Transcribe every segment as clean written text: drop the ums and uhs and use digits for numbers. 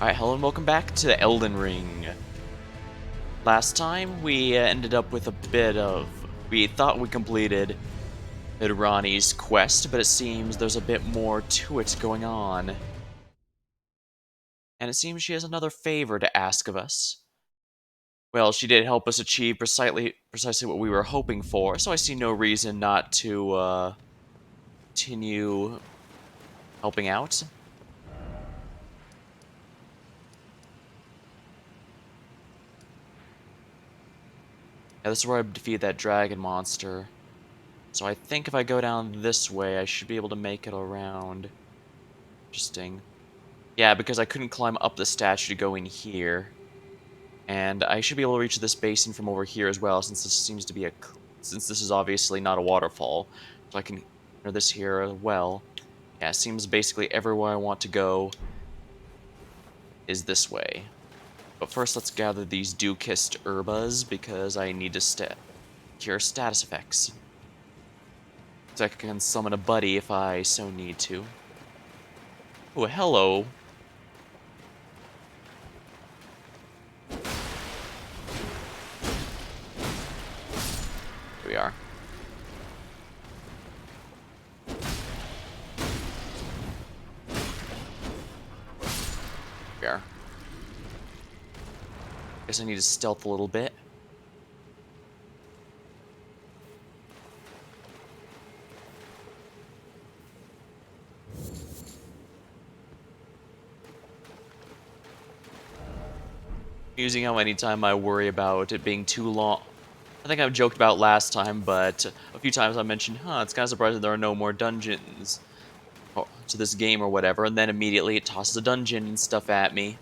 Alright, hello and welcome back to Elden Ring. Last time, we ended up with a bit of... We thought we completed Ranni's quest, but it seems there's a bit more to it going on. And it seems she has another favor to ask of us. Well, she did help us achieve precisely what we were hoping for, so I see no reason not to, continue helping out. Yeah, this is where I defeated that dragon monster. So I think if I go down this way, I should be able to make it around. Interesting. Yeah, because I couldn't climb up the statue to go in here. And I should be able to reach this basin from over here as well, since this seems to be since this is obviously not a waterfall. So I can enter this here as well. Yeah, it seems basically everywhere I want to go is this way. But first, let's gather these dew-kissed herbas, because I need to cure status effects. So I can summon a buddy if I so need to. Oh, hello. Here we are. Here we are. Guess I need to stealth a little bit. Using how anytime I worry about it being too long. I think I've joked about last time, but a few times I mentioned, it's kind of surprising there are no more dungeons to this game or whatever, and then immediately it tosses a dungeon and stuff at me.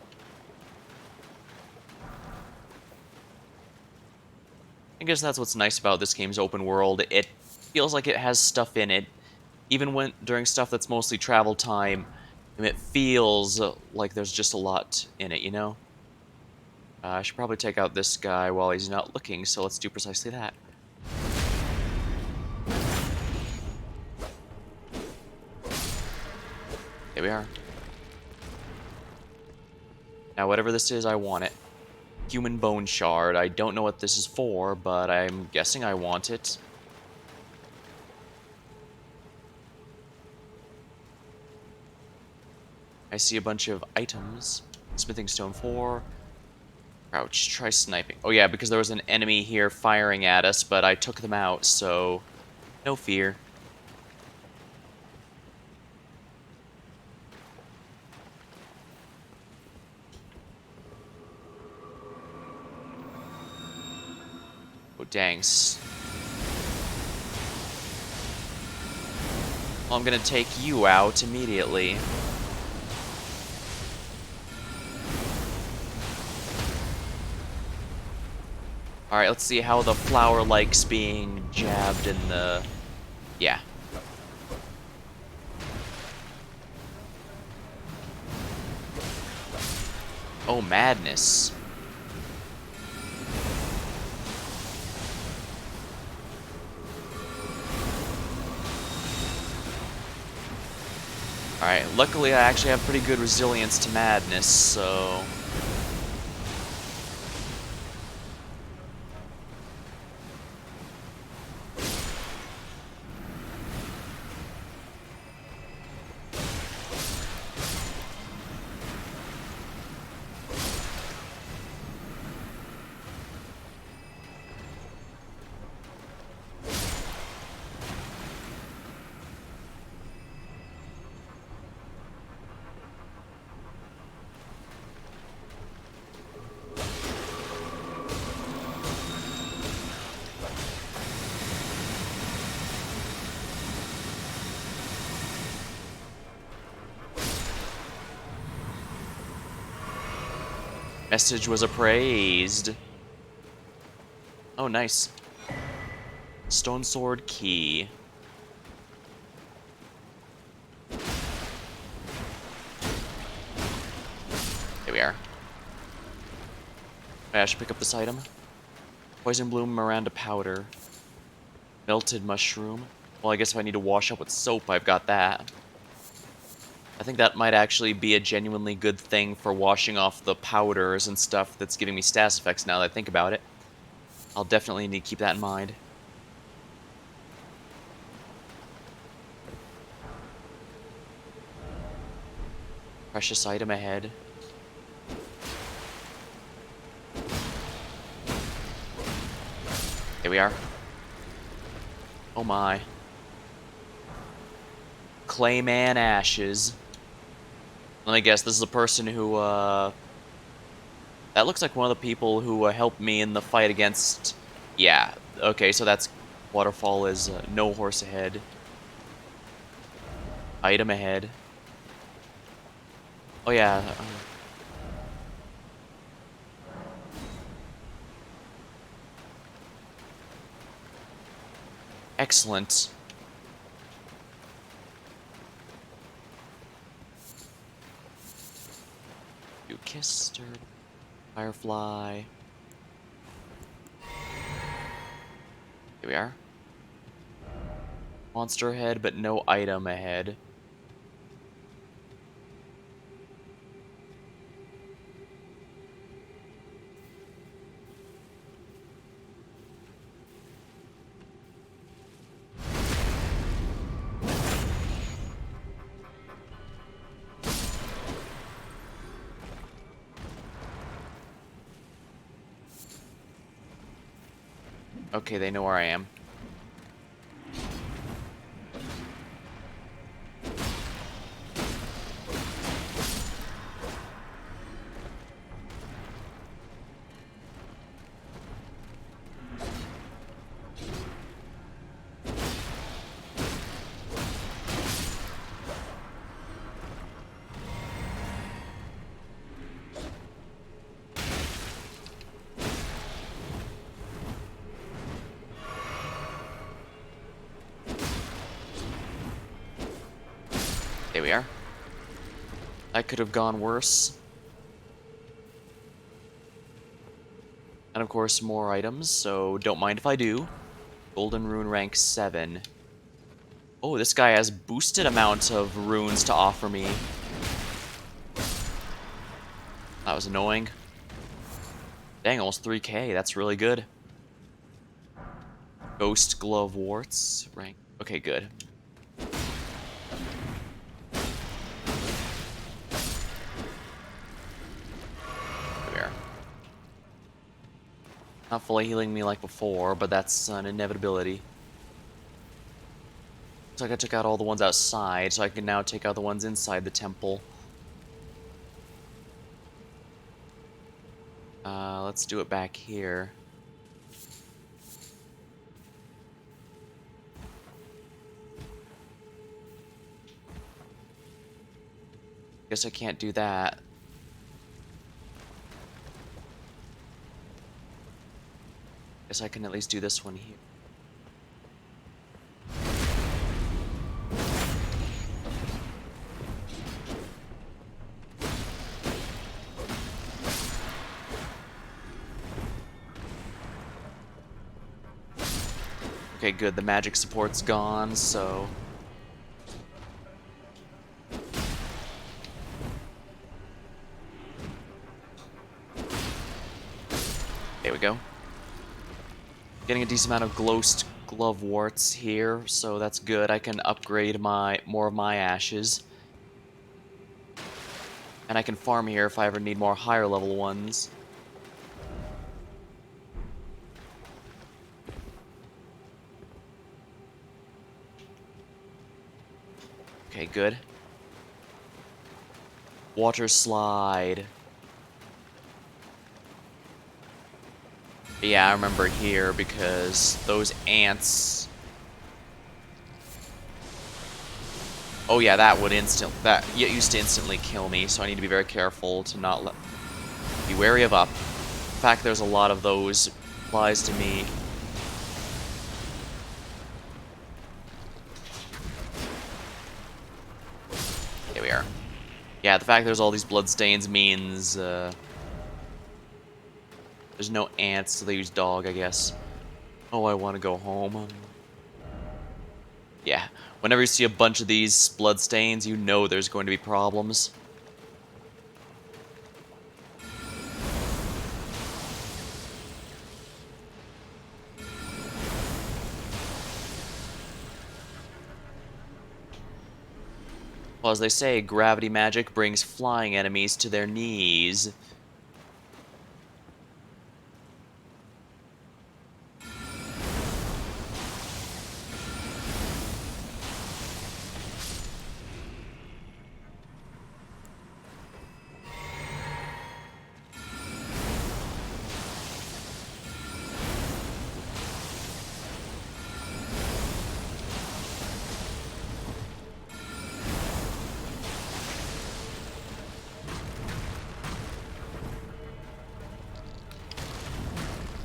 I guess that's what's nice about this game's open world. It feels like it has stuff in it, even when during stuff that's mostly travel time, and it feels like there's just a lot in it, you know? I should probably take out this guy while he's not looking, so let's do precisely that. There we are. Now, whatever this is, I want it. Human bone shard. I don't know what this is for, but I'm guessing I want it. I see a bunch of items. Smithing stone 4. Crouch. Try sniping. Oh yeah, because there was an enemy here firing at us, but I took them out, so no fear. Oh, dang. Well, I'm gonna take you out immediately. Alright, let's see how the flower likes being jabbed in the... Yeah. Oh, madness. Alright, luckily I actually have pretty good resilience to madness, so... Message was appraised. Oh, nice. Stone sword key. Here we are. I should pick up this item. Poison bloom Miranda powder. Melted mushroom. Well, I guess if I need to wash up with soap, I've got that. I think that might actually be a genuinely good thing for washing off the powders and stuff that's giving me status effects now that I think about it. I'll definitely need to keep that in mind. Precious item ahead. Here we are. Oh my. Clayman ashes. Let me guess, this is a person who, that looks like one of the people who helped me in the fight against... Yeah, okay, so that's... Waterfall is no horse ahead. Item ahead. Oh yeah. Excellent. You kissed her. Firefly. Here we are. Monster ahead, but no item ahead. Okay, they know where I am. There we are. That could have gone worse. And of course, more items, so don't mind if I do. Golden Rune rank 7. Oh, this guy has boosted amounts of runes to offer me. That was annoying. Dang, almost 3k. That's really good. Ghost Glove Warts rank. Okay, good. There. Not fully healing me like before, but that's an inevitability. Looks like I took out all the ones outside, so I can now take out the ones inside the temple. Let's do it back here. Guess I can't do that. Guess I can at least do this one here. Okay, good. The magic support's gone, so... There we go. Getting a decent amount of Ghost Glove Warts here, so that's good. I can upgrade more of my ashes. And I can farm here if I ever need more higher level ones. Okay, good. Water slide. Yeah, I remember here because those ants... Oh yeah, that used to instantly kill me, so I need to be very careful to not let... Be wary of up. In fact, there's a lot of those applies to me. Here we are. Yeah, the fact there's all these bloodstains means, there's no ants, so they use dog, I guess. Oh, I want to go home. Yeah, whenever you see a bunch of these bloodstains, you know there's going to be problems. Well, as they say, gravity magic brings flying enemies to their knees.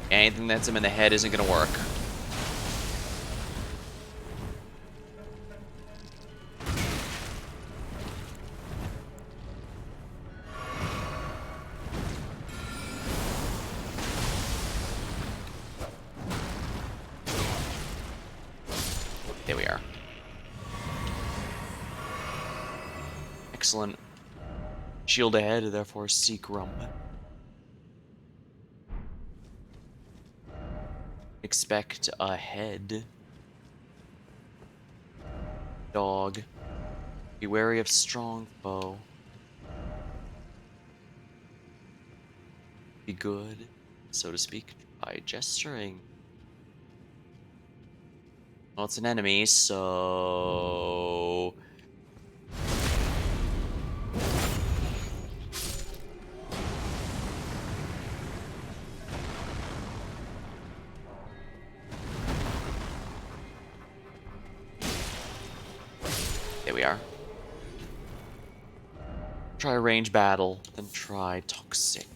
Anything that's him in the head isn't gonna work. There we are. Excellent. Shield ahead, therefore seek rump. Expect ahead. Dog. Be wary of strong foe. Be good, so to speak. Try gesturing. Well, it's an enemy, so... There we are. Try range battle, then try toxic.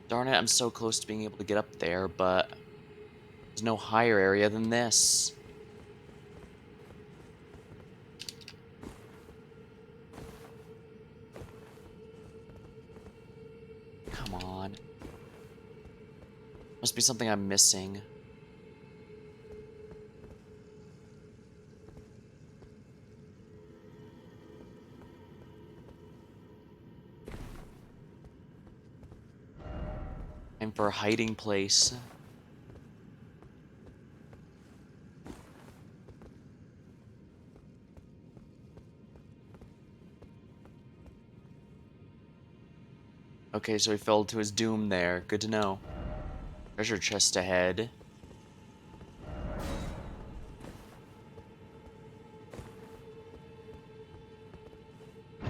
Darn it, I'm so close to being able to get up there, but there's no higher area than this. Come on. Must be something I'm missing. Time for a hiding place. Okay, so he fell to his doom there. Good to know. Treasure chest ahead.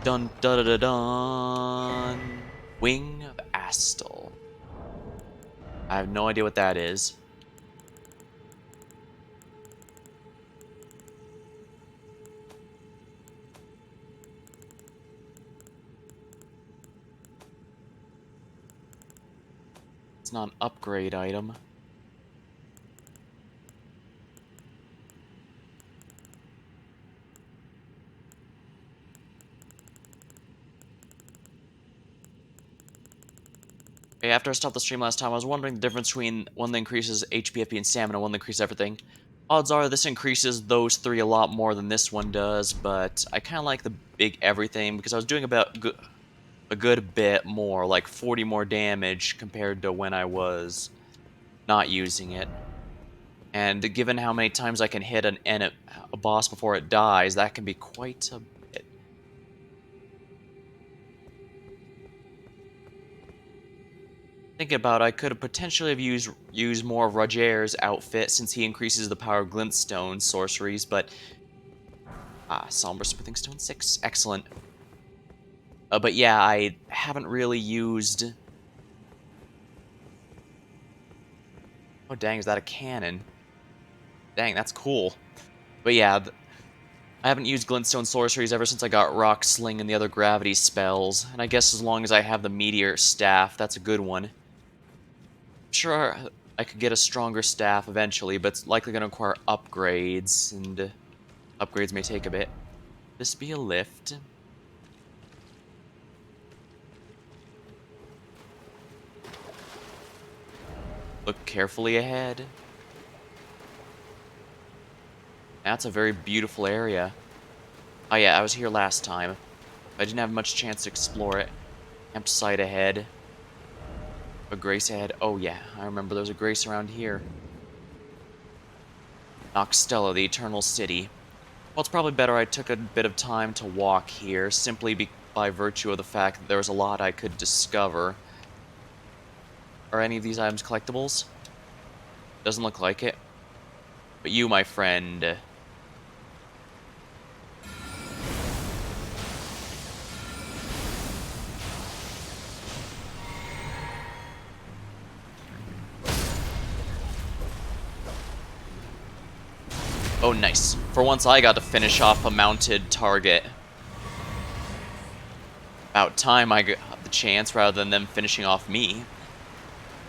Dun da da da dun. Wing of Astal. I have no idea what that is. It's not an upgrade item. Okay, after I stopped the stream last time, I was wondering the difference between one that increases HP, FP, and stamina, one that increases everything. Odds are this increases those three a lot more than this one does, but I kind of like the big everything because I was doing about a good bit more, like 40 more damage compared to when I was not using it. And given how many times I can hit a boss before it dies, that can be quite a bit. Thinking about it, I could have potentially have used more of Roger's outfit since he increases the power of glintstone sorceries, but Somber Smithing Stone 6, excellent. But yeah, I haven't really used. Oh dang, is that a cannon? Dang, that's cool. But yeah, I haven't used glintstone sorceries ever since I got rock sling and the other gravity spells, and I guess as long as I have the meteor staff, that's a good one. I'm sure I could get a stronger staff eventually, but it's likely going to require upgrades, and upgrades may take a bit. This be a lift? Look carefully ahead. That's a very beautiful area. Oh yeah, I was here last time. I didn't have much chance to explore it. Campsite ahead. A grace ahead. Oh yeah, I remember there's a grace around here. Noxtella, the Eternal City. Well, it's probably better I took a bit of time to walk here, simply by virtue of the fact that there was a lot I could discover. Are any of these items collectibles? Doesn't look like it. But you, my friend... Oh, nice. For once, I got to finish off a mounted target. About time I got the chance, rather than them finishing off me.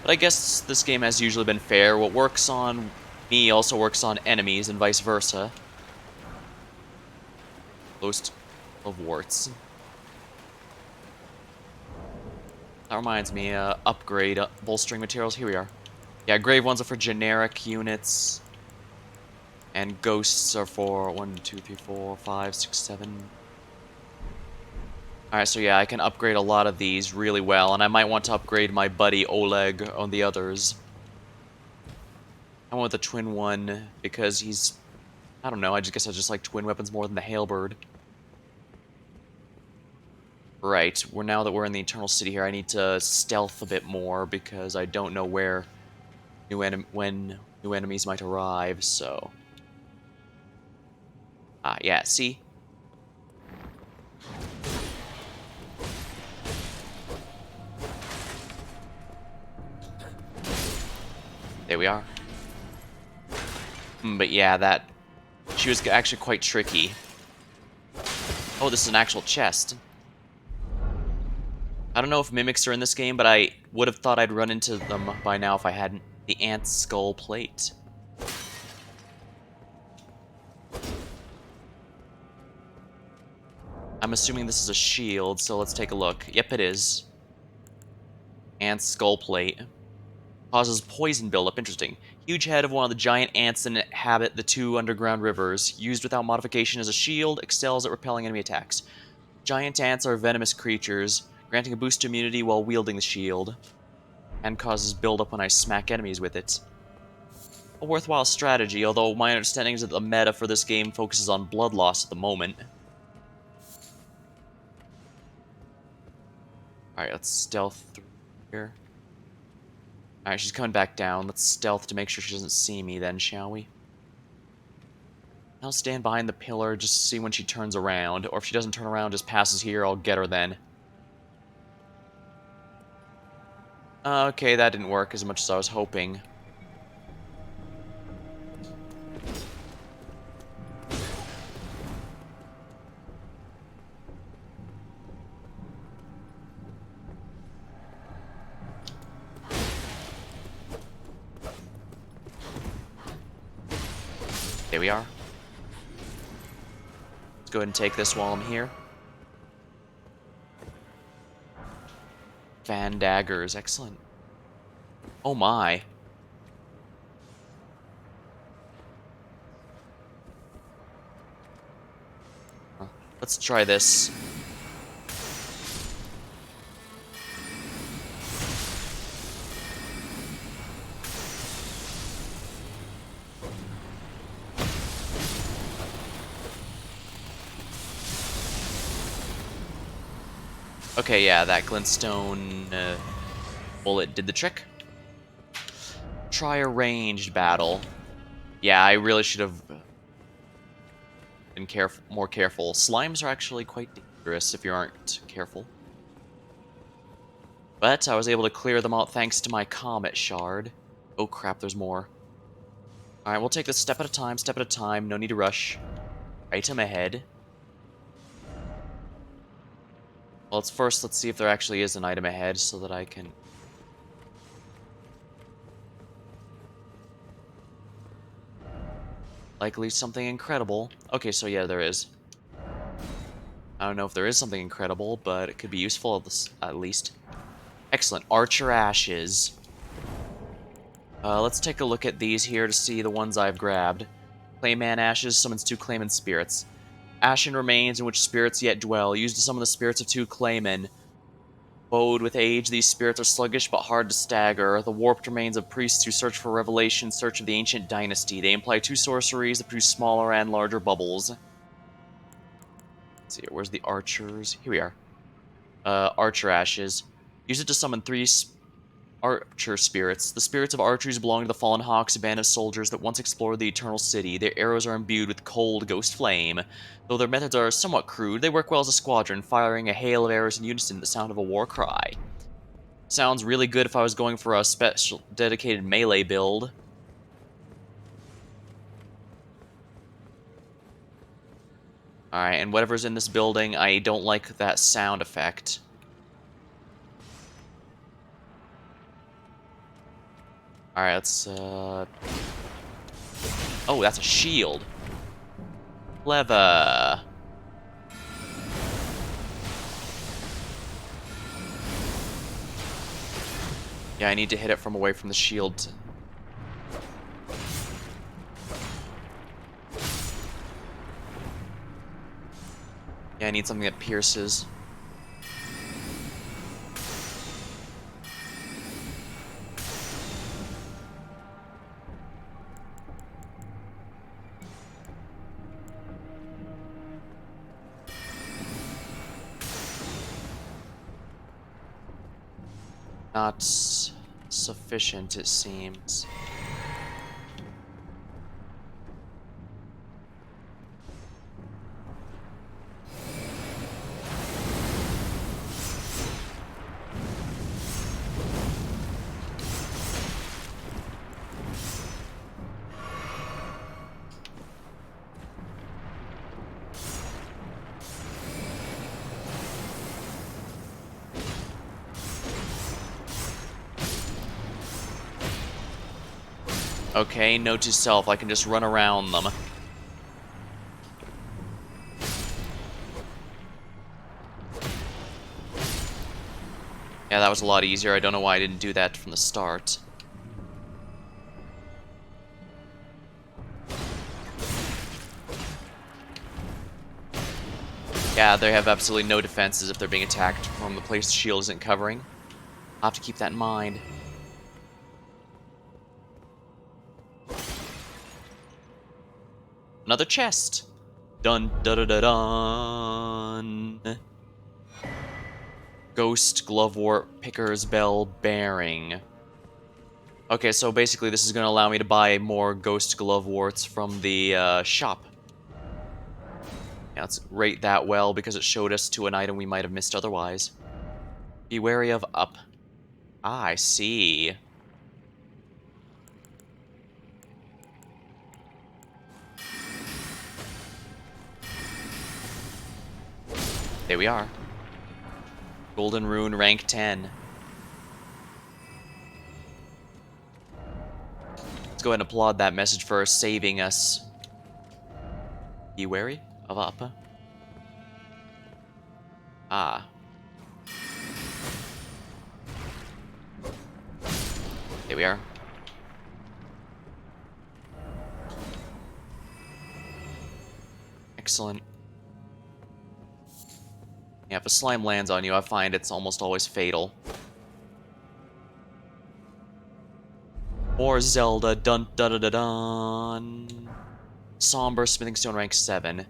But I guess this game has usually been fair. What works on me also works on enemies, and vice versa. Most of warts. That reminds me, upgrade bolstering materials. Here we are. Yeah, grave ones are for generic units. And ghosts are for 1, 2, 3, 4, 5, 6, 7. Alright, so yeah, I can upgrade a lot of these really well, and I might want to upgrade my buddy Oleg on the others. I want the twin one because he's... I don't know, I guess I just like twin weapons more than the Hailbird. Right, now that we're in the Eternal City here, I need to stealth a bit more because I don't know where when new enemies might arrive, so... Ah, yeah, see? There we are. But yeah, she was actually quite tricky. Oh, this is an actual chest. I don't know if mimics are in this game, but I would have thought I'd run into them by now if I hadn't. The ant skull plate. I'm assuming this is a shield, so let's take a look. Yep, it is. Ant skull plate. Causes poison buildup. Interesting. Huge head of one of the giant ants that inhabit the 2 underground rivers. Used without modification as a shield, excels at repelling enemy attacks. Giant ants are venomous creatures, granting a boost to immunity while wielding the shield. And causes buildup when I smack enemies with it. A worthwhile strategy, although my understanding is that the meta for this game focuses on blood loss at the moment. Alright, let's stealth through here. Alright, she's coming back down. Let's stealth to make sure she doesn't see me then, shall we? I'll stand behind the pillar just to see when she turns around. Or if she doesn't turn around, just passes here, I'll get her then. Okay, that didn't work as much as I was hoping. There we are. Let's go ahead and take this while I'm here. Fan daggers, excellent. Oh my. Let's try this. Okay, yeah, that glintstone bullet did the trick. Try a ranged battle. Yeah, I really should have been more careful. Slimes are actually quite dangerous if you aren't careful. But I was able to clear them out thanks to my comet shard. Oh crap, there's more. Alright, we'll take this step at a time, no need to rush. Item ahead. Well, let's see if there actually is an item ahead so that I can... Likely something incredible. Okay, so yeah, there is. I don't know if there is something incredible, but it could be useful at least. Excellent. Archer Ashes. Let's take a look at these here to see the ones I've grabbed. Clayman Ashes summons 2 Clayman spirits. Ashen remains in which spirits yet dwell, used to summon the spirits of 2 Claymen. Bowed with age, these spirits are sluggish but hard to stagger. The warped remains of priests who search for revelation, search of the ancient dynasty. They imply 2 sorceries that produce smaller and larger bubbles. Let's see, where's the archers? Here we are. Archer Ashes. Use it to summon 3 archer spirits. The spirits of archers belong to the fallen hawks, a band of soldiers that once explored the eternal city. Their arrows are imbued with cold ghost flame. Though their methods are somewhat crude, they work well as a squadron, firing a hail of arrows in unison at the sound of a war cry. Sounds really good if I was going for a special dedicated melee build. Alright, and whatever's in this building, I don't like that sound effect. Alright, let's, Oh, that's a shield. Clever. Yeah, I need to hit it from away from the shield. Yeah, I need something that pierces. Not sufficient, it seems. Okay, note to self, I can just run around them. Yeah, that was a lot easier. I don't know why I didn't do that from the start. Yeah, they have absolutely no defenses if they're being attacked from the place the shield isn't covering. I'll have to keep that in mind. Another chest! Dun da da da dun! Ghost Glovewort Picker's Bell Bearing. Okay, so basically this is going to allow me to buy more Ghost Gloveworts from the shop. Yeah, let's rate that well because it showed us to an item we might have missed otherwise. Be wary of up. Ah, I see. There we are. Golden Rune rank 10. Let's go ahead and applaud that message for saving us. Be wary of up. Ah. There we are. Excellent. Yeah, if a slime lands on you, I find it's almost always fatal. More Zelda, dun dun dun dun dun. Somber Smithing Stone rank 7.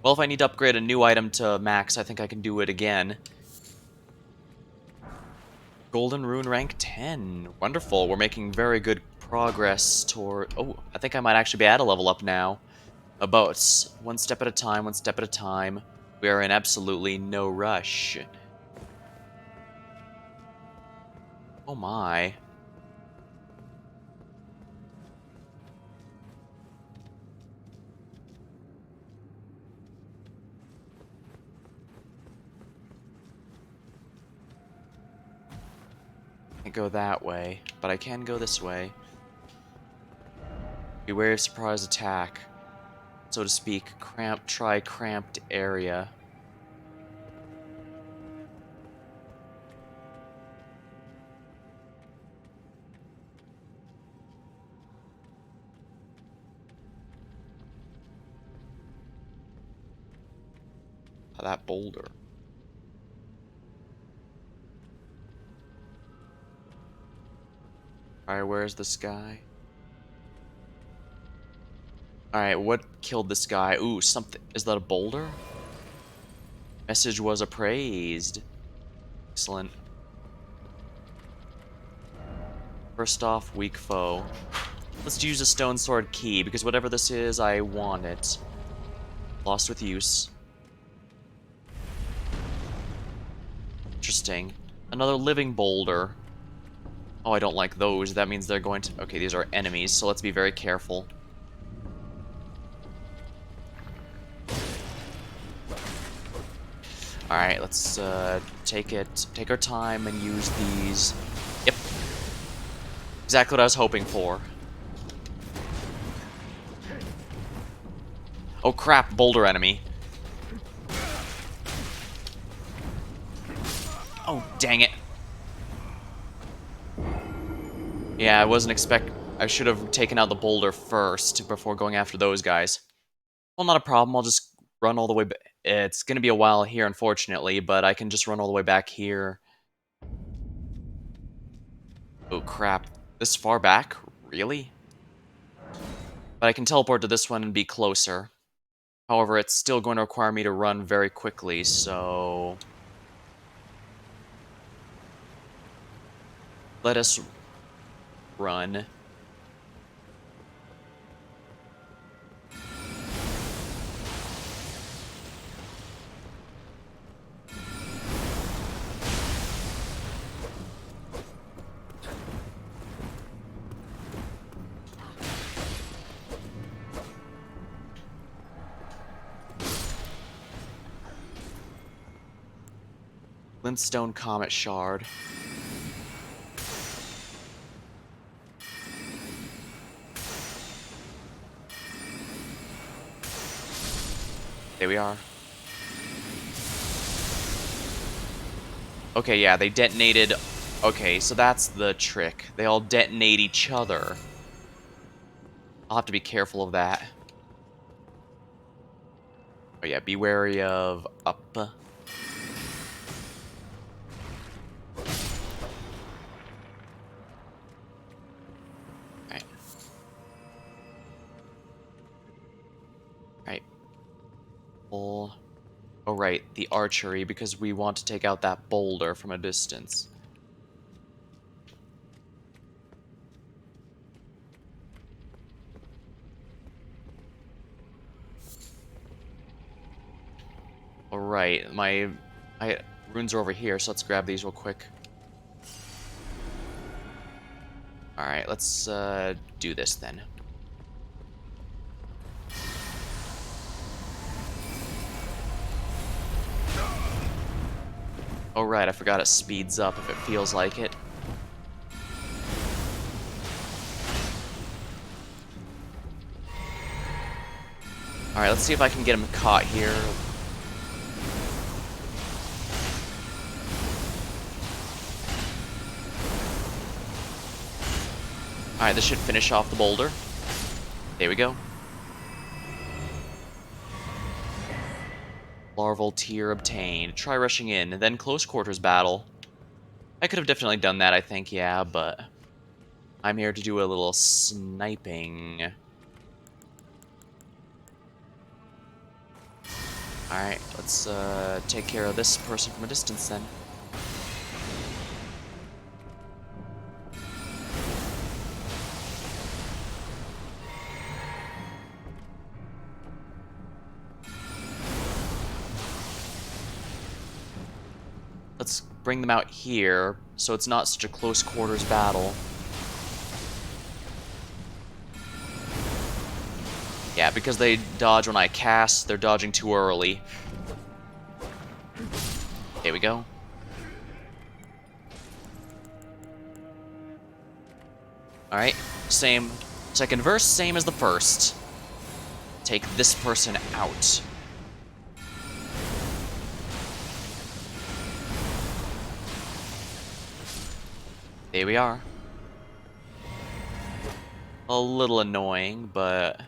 Well, if I need to upgrade a new item to max, I think I can do it again. Golden Rune rank 10. Wonderful. We're making very good progress toward... Oh, I think I might actually be at a level up now. About one step at a time, one step at a time. We are in absolutely no rush. Oh my. Can't go that way, but I can go this way. Beware of surprise attack. So to speak, try cramped area. That boulder. Alright, where's this guy? Alright, what killed this guy? Ooh, something. Is that a boulder? Message was appraised. Excellent. First off, weak foe. Let's use a stone sword key, because whatever this is, I want it. Lost with use. Interesting. Another living boulder. Oh, I don't like those. That means they're going to... Okay, these are enemies, so let's be very careful. Alright, let's take our time and use these. Yep. Exactly what I was hoping for. Oh crap, boulder enemy. Oh, dang it. Yeah, I should have taken out the boulder first before going after those guys. Well, not a problem. I'll just run all the way back. It's gonna be a while here, unfortunately, but I can just run all the way back here. Oh, crap. This far back? Really? But I can teleport to this one and be closer. However, it's still going to require me to run very quickly, so... Let us run. Glintstone Comet Shard. There we are. Okay, yeah, they detonated... Okay, so that's the trick. They all detonate each other. I'll have to be careful of that. Oh yeah, be wary of up. Alright. Alright. Oh, right, the archery, because we want to take out that boulder from a distance. Alright, my runes are over here, so let's grab these real quick. Alright, let's do this then. Oh right, I forgot it speeds up if it feels like it. Alright, let's see if I can get him caught here. Alright, this should finish off the boulder. There we go. Larval tier obtained. Try rushing in, then close quarters battle. I could have definitely done that, I think, yeah, but... I'm here to do a little sniping. Alright, let's take care of this person from a distance then. Let's bring them out here, so it's not such a close quarters battle. Yeah, because they dodge when I cast, they're dodging too early. There we go. Alright, same. Second verse, same as the first. Take this person out. There we are. A little annoying, but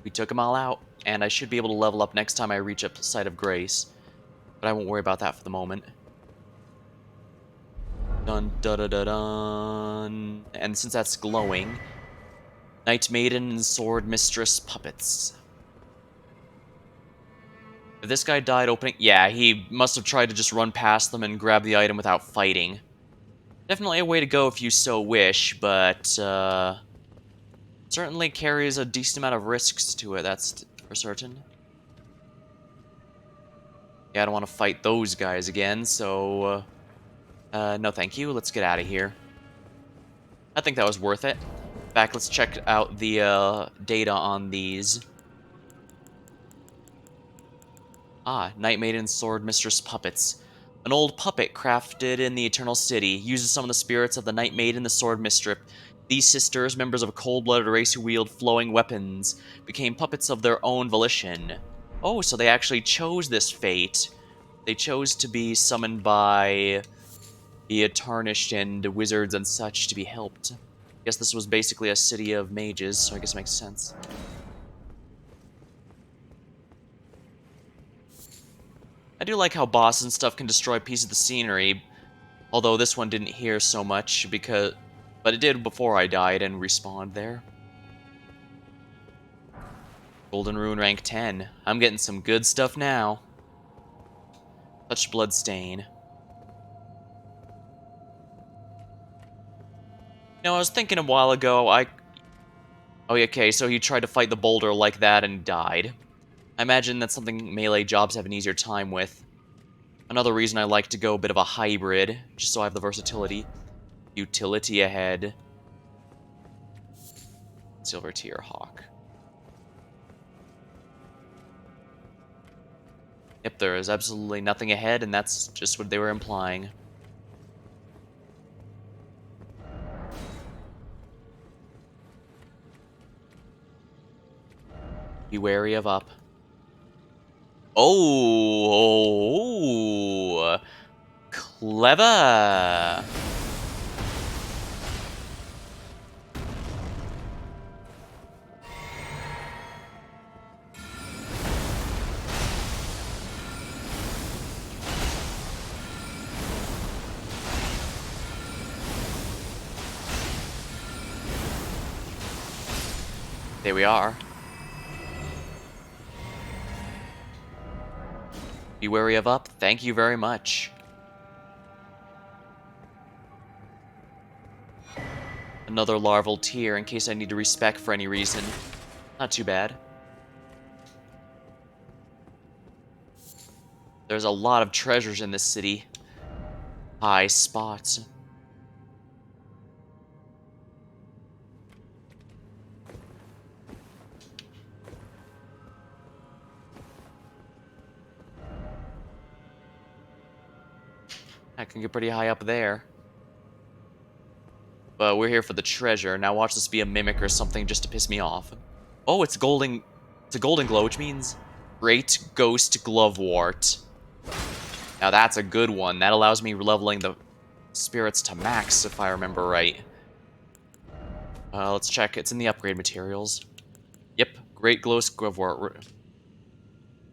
we took them all out, and I should be able to level up next time I reach a site of grace. But I won't worry about that for the moment. Dun da da da dun. And since that's glowing, Knight Maiden and Sword Mistress puppets. If this guy died opening... Yeah, he must have tried to just run past them and grab the item without fighting. Definitely a way to go if you so wish, but certainly carries a decent amount of risks to it, that's for certain. Yeah, I don't want to fight those guys again, so... no thank you, let's get out of here. I think that was worth it. In fact, let's check out the data on these. Ah, Night Maiden Sword Mistress Puppets. An old puppet crafted in the Eternal City uses some of the spirits of the Night Maiden, the Sword Mistress. These sisters, members of a cold-blooded race who wield flowing weapons, became puppets of their own volition. Oh, so they actually chose this fate. They chose to be summoned by the Tarnished and wizards and such to be helped. I guess this was basically a city of mages, so I guess it makes sense. I do like how bosses and stuff can destroy pieces of the scenery, although this one didn't hear so much, but it did before I died and respawned there. Golden Rune rank 10. I'm getting some good stuff now. Touch Bloodstain. I was thinking a while ago, Oh, okay, so he tried to fight the boulder like that and died. I imagine that's something melee jobs have an easier time with. Another reason I like to go a bit of a hybrid, just so I have the versatility. Utility ahead. Silver Tier Hawk. Yep, there is absolutely nothing ahead, and that's just what they were implying. Be wary of up. Oh, clever. There we are. Be wary of up. Thank you very much. Another larval tier in case I need to respec for any reason. Not too bad. There's a lot of treasures in this city. High spots. I can get pretty high up there. But we're here for the treasure. Now watch this be a mimic or something just to piss me off. Oh, it's golden. It's a golden glow, which means Great Ghost Glovewort. Now that's a good one. That allows me leveling the spirits to max, if I remember right. Let's check. It's in the upgrade materials. Yep, Great Ghost Glovewort.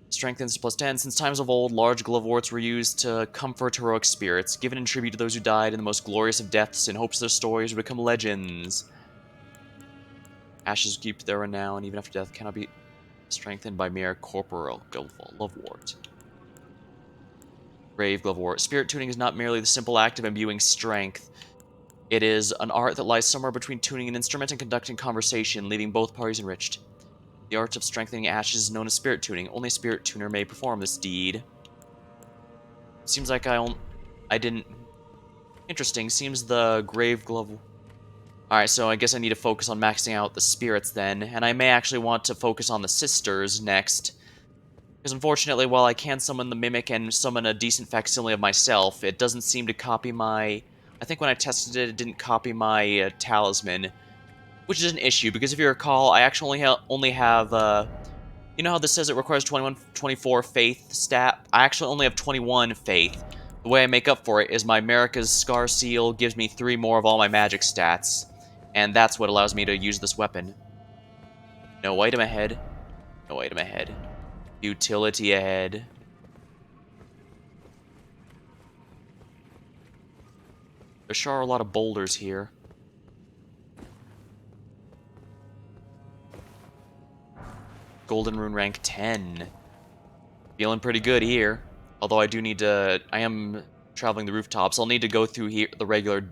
Strengthens +10. Since times of old, large gloveworts were used to comfort heroic spirits, given in tribute to those who died in the most glorious of deaths in hopes their stories would become legends. Ashes keep their renown, even after death cannot be strengthened by mere corporeal glovewort. Grave Glovewort. Spirit tuning is not merely the simple act of imbuing strength. It is an art that lies somewhere between tuning an instrument and conducting conversation, leaving both parties enriched. The art of strengthening ashes is known as spirit tuning. Only a spirit tuner may perform this deed. Seems like I didn't... Interesting. Seems the grave glove... Alright, so I guess I need to focus on maxing out the spirits then. And I may actually want to focus on the sisters next. Because unfortunately, while I can summon the mimic and summon a decent facsimile of myself, it doesn't seem to copy my... I think when I tested it, it didn't copy my talisman. which is an issue, because if you recall, I actually only have, you know how this says it requires 24 faith stat? I actually only have 21 faith. The way I make up for it is my America's Scar Seal gives me 3 more of all my magic stats, and that's what allows me to use this weapon. No item ahead. No item ahead. Utility ahead. There sure are a lot of boulders here. Golden Rune rank 10. Feeling pretty good here. Although I do need to... I am traveling the rooftops. I'll need to go through here, the regular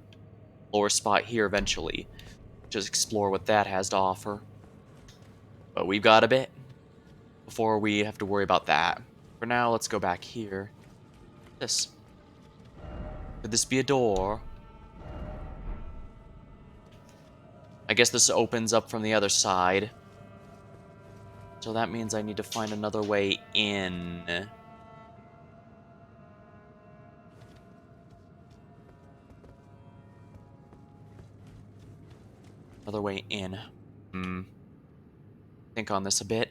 lower spot here eventually. Just explore what that has to offer. But we've got a bit before we have to worry about that. For now, let's go back here. This. Could this be a door? I guess this opens up from the other side. So that means I need to find another way in. Another way in. Think on this a bit.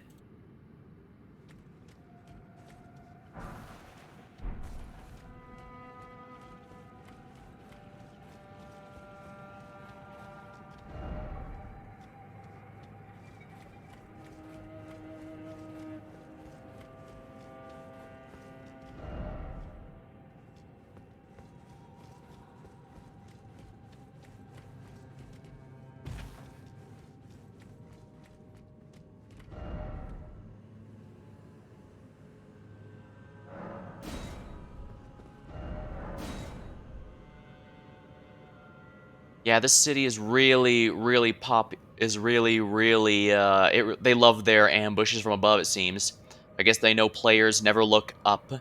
Yeah, this city is really, really they love their ambushes from above, it seems. I guess they know players never look up.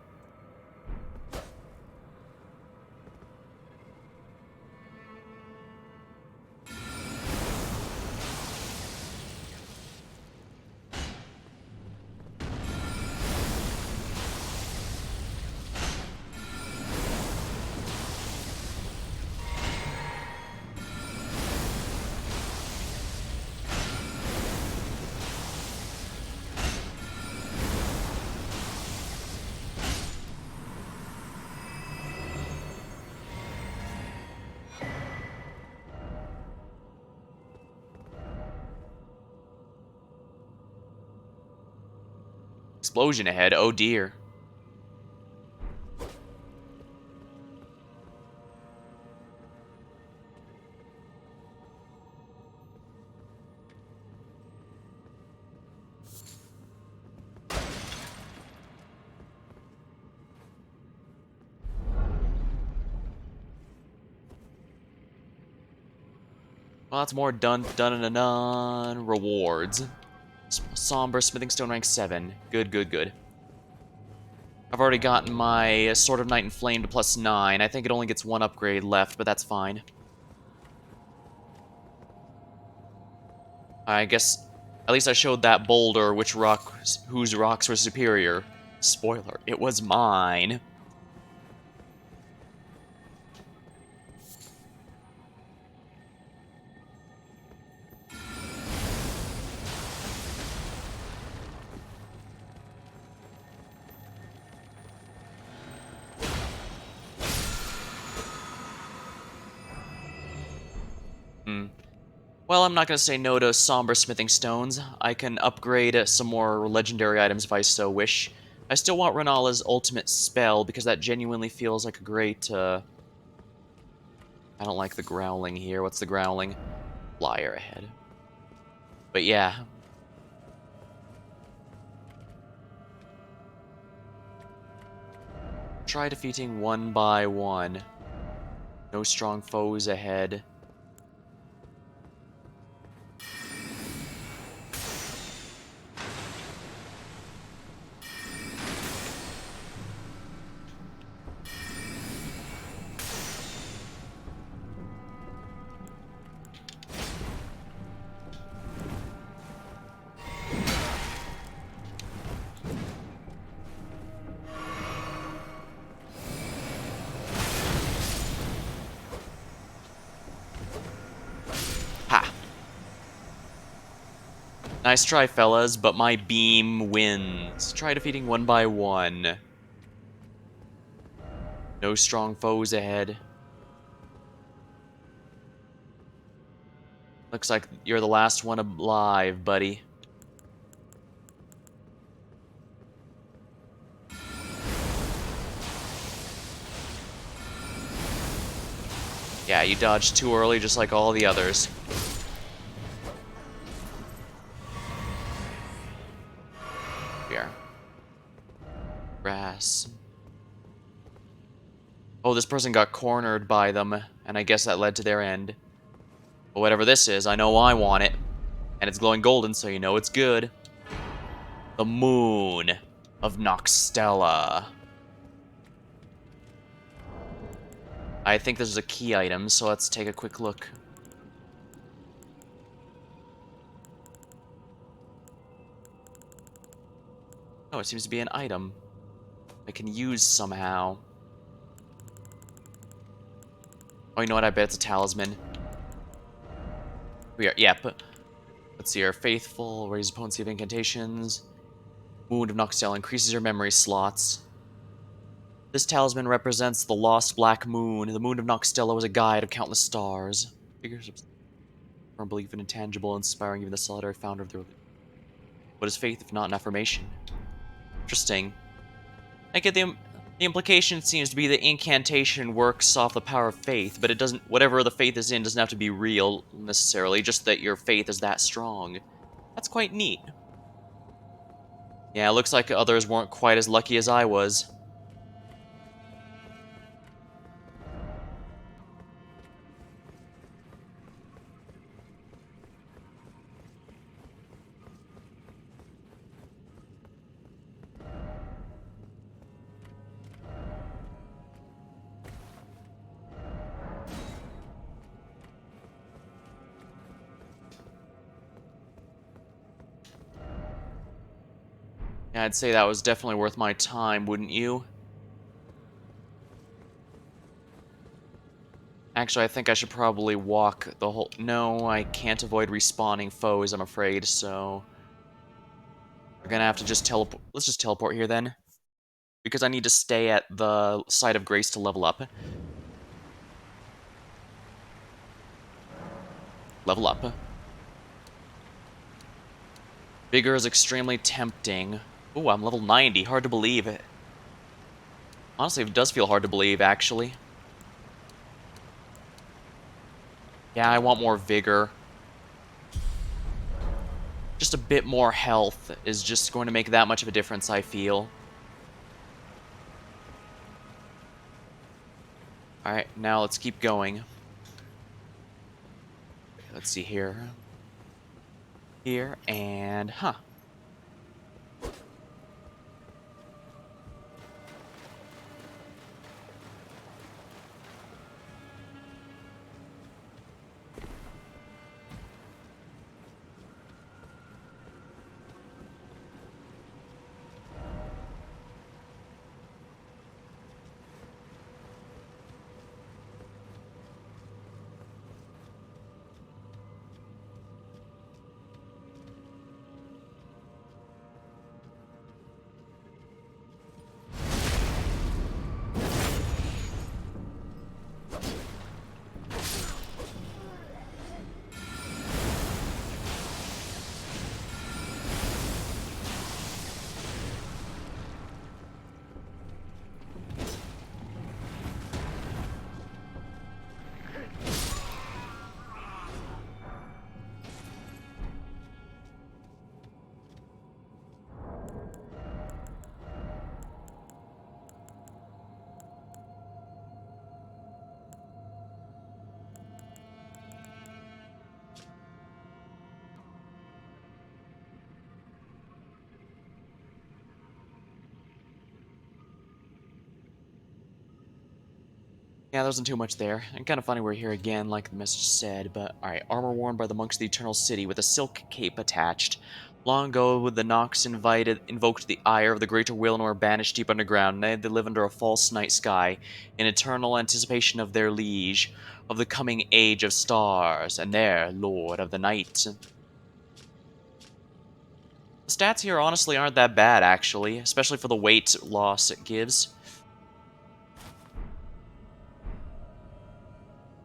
Explosion ahead, oh dear. Well, that's more done rewards. Somber Smithing Stone rank 7. Good, good, good. I've already gotten my Sword of Night Inflamed plus 9. I think it only gets 1 upgrade left, but that's fine. I guess at least I showed that boulder whose rocks were superior. Spoiler, it was mine. Well, I'm not going to say no to Somber Smithing Stones. I can upgrade some more legendary items if I so wish. I still want Renala's ultimate spell, because that genuinely feels like a great, I don't like the growling here. What's the growling? Flyer ahead. But yeah. Try defeating one by one. No strong foes ahead. Nice try, fellas, but my beam wins. Try defeating one by one. No strong foes ahead. Looks like you're the last one alive, buddy. Yeah, you dodged too early, just like all the others. Here. Grass. Oh, this person got cornered by them, and I guess that led to their end. But whatever this is, I know I want it. And it's glowing golden, so you know it's good. The moon of Noxtella. I think this is a key item, so let's take a quick look. Oh, it seems to be an item I can use somehow. Oh, you know what? I bet it's a talisman. We are, yep. Let's see here. Faithful, raise potency of incantations. Wound of Noxtella increases your memory slots. This talisman represents the lost black moon. The moon of Noxtella was a guide of countless stars. Figures of firm belief in intangible, inspiring even the solitary founder of the religion. What is faith if not an affirmation? Interesting. I get the implication seems to be that incantation works off the power of faith, but it doesn't. Whatever the faith is in doesn't have to be real necessarily. Just that your faith is that strong. That's quite neat. Yeah, it looks like others weren't quite as lucky as I was. Yeah, I'd say that was definitely worth my time, wouldn't you? Actually, I think I should probably walk the whole... No, I can't avoid respawning foes, I'm afraid, so... We're gonna have to just teleport... Let's just teleport here, then. Because I need to stay at the site of grace to level up. Level up. Vigor is extremely tempting. Ooh, I'm level 90. Hard to believe it. Honestly, it does feel hard to believe, actually. Yeah, I want more vigor. Just a bit more health is just going to make that much of a difference, I feel. Alright, now let's keep going. Let's see here. Here, and... Huh. Yeah, there wasn't too much there. And kind of funny we're here again, like the message said, but alright. Armor worn by the monks of the Eternal City with a silk cape attached. Long ago, the Nox invoked the ire of the greater will and were banished deep underground. Now they live under a false night sky, in eternal anticipation of their liege, of the coming age of stars, and their lord of the night. The stats here honestly aren't that bad, actually, especially for the weight loss it gives.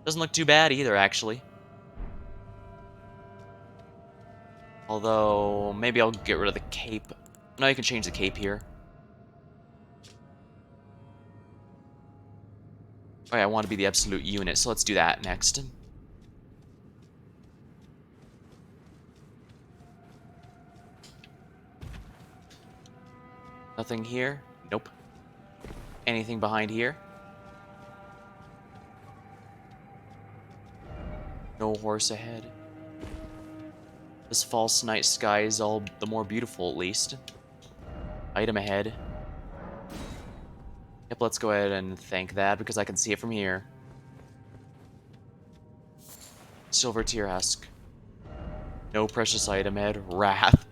Doesn't look too bad either, actually. Although, maybe I'll get rid of the cape. No, you can change the cape here. Oh yeah, I want to be the absolute unit, so let's do that next. Nothing here? Nope. Anything behind here? No horse ahead. This false night sky is all the more beautiful, at least. Item ahead. Yep, let's go ahead and thank that, because I can see it from here. Silver tier husk. No precious item ahead. Wrath.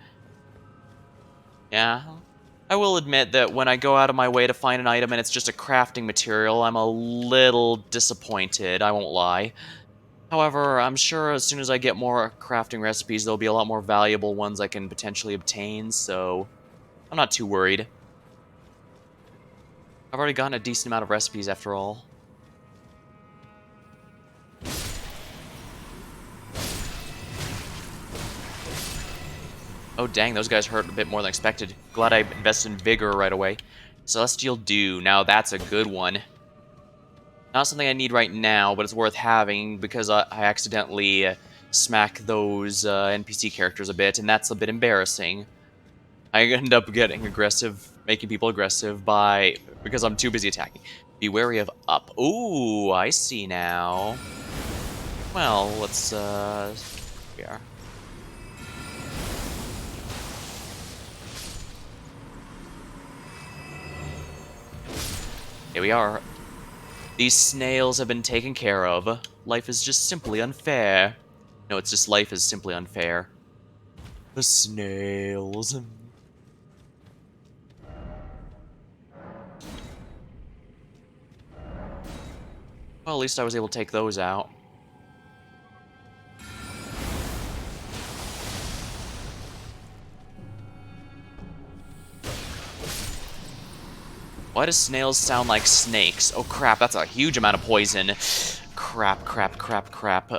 Yeah. I will admit that when I go out of my way to find an item and it's just a crafting material, I'm a little disappointed, I won't lie. However, I'm sure as soon as I get more crafting recipes, there'll be a lot more valuable ones I can potentially obtain, so I'm not too worried. I've already gotten a decent amount of recipes after all. Oh dang, those guys hurt a bit more than expected. Glad I invested in Vigor right away. Celestial Dew, now that's a good one. Not something I need right now, but it's worth having because I accidentally smack those NPC characters a bit, and that's a bit embarrassing. I end up getting aggressive, making people aggressive because I'm too busy attacking. Be wary of up. Ooh, I see now. Well, let's yeah. Here we are. These snails have been taken care of. Life is just simply unfair. No, it's just life is simply unfair. The snails. Well, at least I was able to take those out. Why do snails sound like snakes? Oh crap, that's a huge amount of poison. Crap, crap, crap, crap.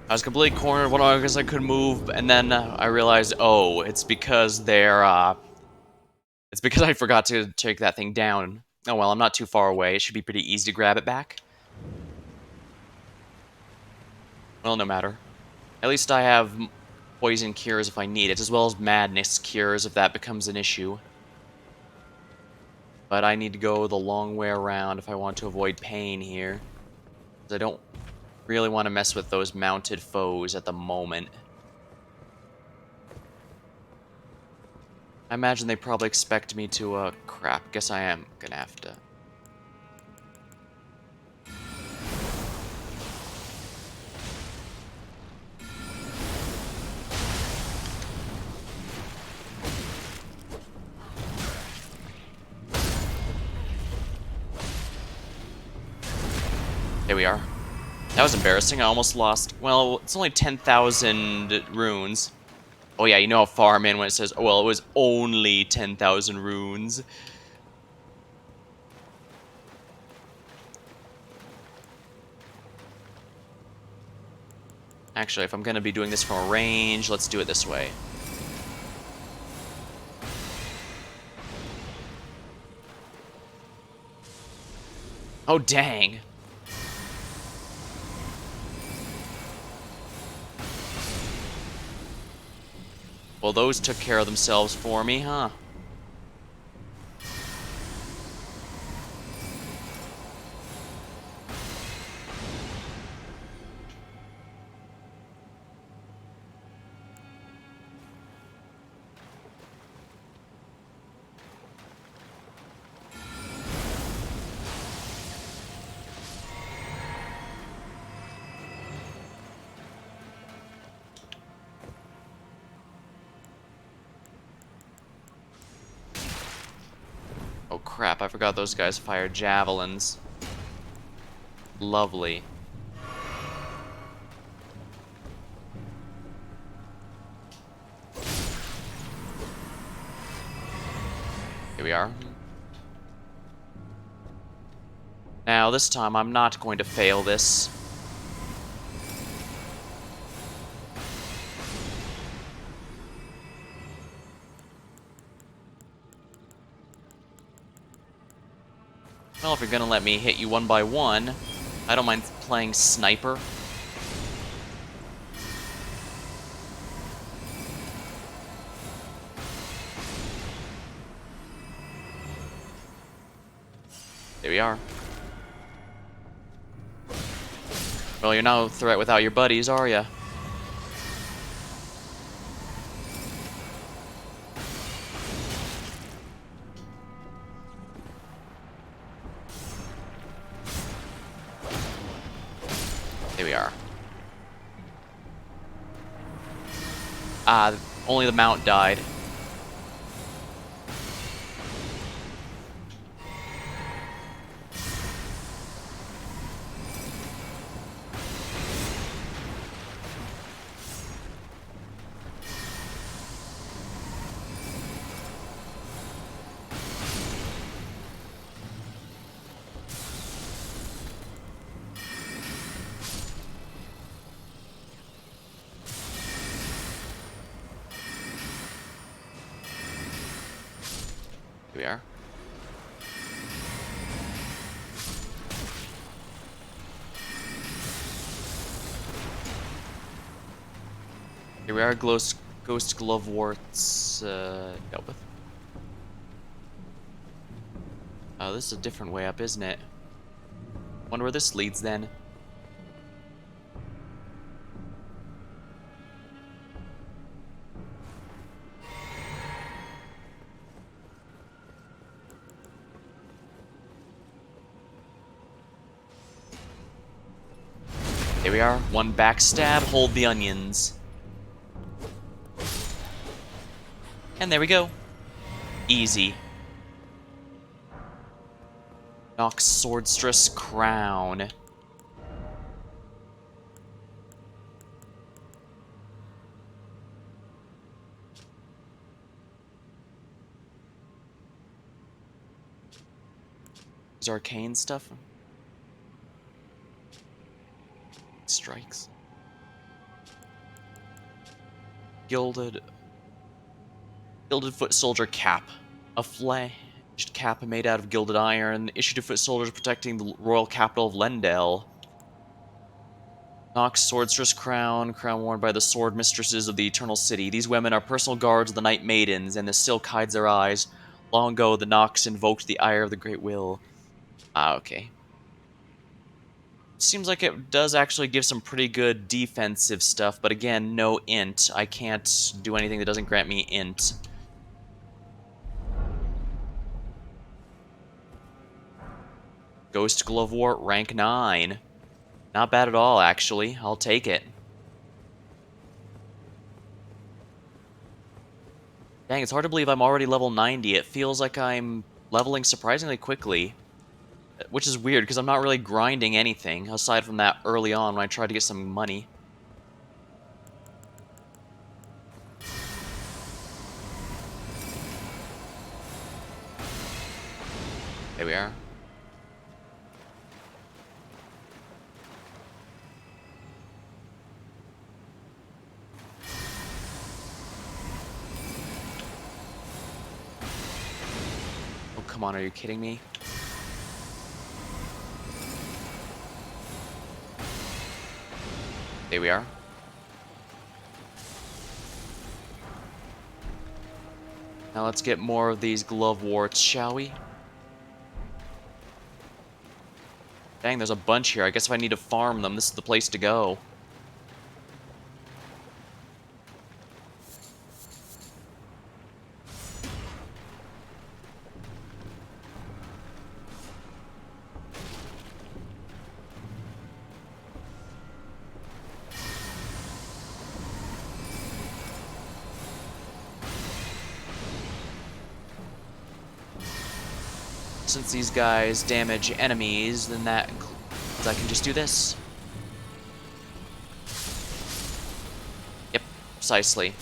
I was completely cornered when I guess I could move, and then I realized, oh, it's because it's because I forgot to take that thing down. Oh well, I'm not too far away. It should be pretty easy to grab it back. Well, no matter. At least I have poison cures if I need it, as well as madness cures if that becomes an issue. But I need to go the long way around if I want to avoid pain here. I don't really want to mess with those mounted foes at the moment. I imagine they probably expect me to, crap, guess I am gonna have to. There we are. That was embarrassing, I almost lost, well, it's only 10,000 runes. Oh yeah, you know how far I'm in when it says, oh well, it was only 10,000 runes. Actually, if I'm gonna be doing this from a range, let's do it this way. Oh dang. Well, those took care of themselves for me, huh? crap, I forgot those guys fire javelins. Lovely. Here we are. Now, this time, I'm not going to fail this. Well, if you're gonna let me hit you one by one, I don't mind playing sniper. There we are. Well, you're no threat without your buddies, are ya? There we are. Ah, only the mount died. Here we are. Here we are, ghost gloveworts dealt with. Oh, this is a different way up, isn't it? Wonder where this leads then. Here we are, one backstab, hold the onions. And there we go. Easy. Nox Swordstress Crown. Is arcane stuff? Strikes. Gilded foot soldier cap. A fledged cap made out of gilded iron, issued to foot soldiers protecting the royal capital of Lendel. Nox Swordstress Crown, crown worn by the sword mistresses of the Eternal City. These women are personal guards of the Night Maidens, and the silk hides their eyes. Long ago, the Nox invoked the ire of the Great Will. Ah, okay. Seems like it does actually give some pretty good defensive stuff, but again, no int. I can't do anything that doesn't grant me int. Ghost Glovewort, rank 9. Not bad at all, actually. I'll take it. Dang, it's hard to believe I'm already level 90. It feels like I'm leveling surprisingly quickly. Which is weird, because I'm not really grinding anything, aside from that early on when I tried to get some money. There we are. Oh, come on, are you kidding me? There we are. Now let's get more of these gloveworts, shall we? Dang, there's a bunch here. I guess if I need to farm them, this is the place to go. Since these guys damage enemies, then that includes I can just do this. Yep, precisely.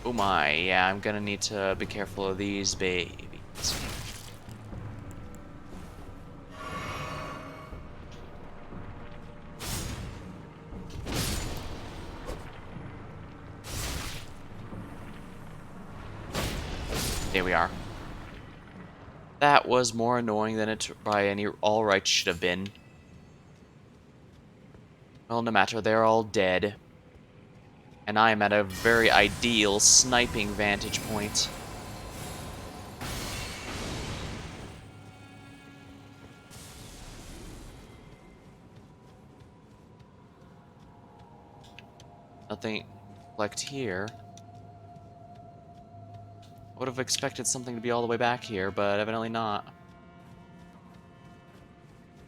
Oh my, yeah, I'm gonna need to be careful of these babies. There we are. That was more annoying than it by any all right should have been. Well, no matter, they're all dead. And I am at a very ideal sniping vantage point. Nothing collect here. I would have expected something to be all the way back here, but evidently not.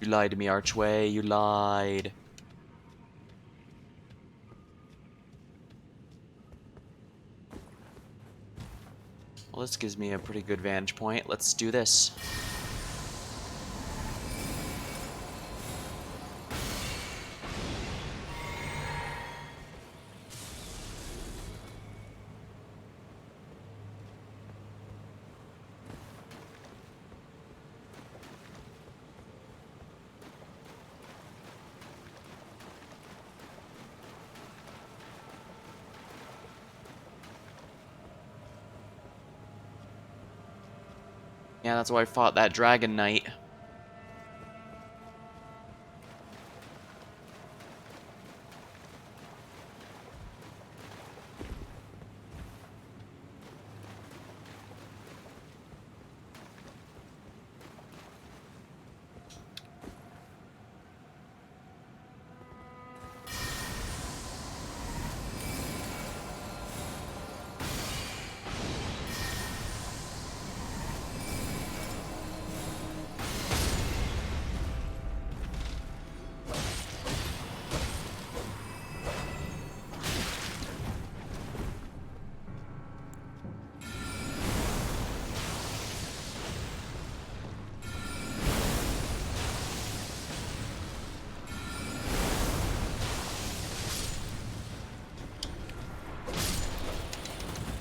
You lied to me, Archway. You lied. Well, this gives me a pretty good vantage point. Let's do this. Yeah, that's why I fought that Dragon Knight.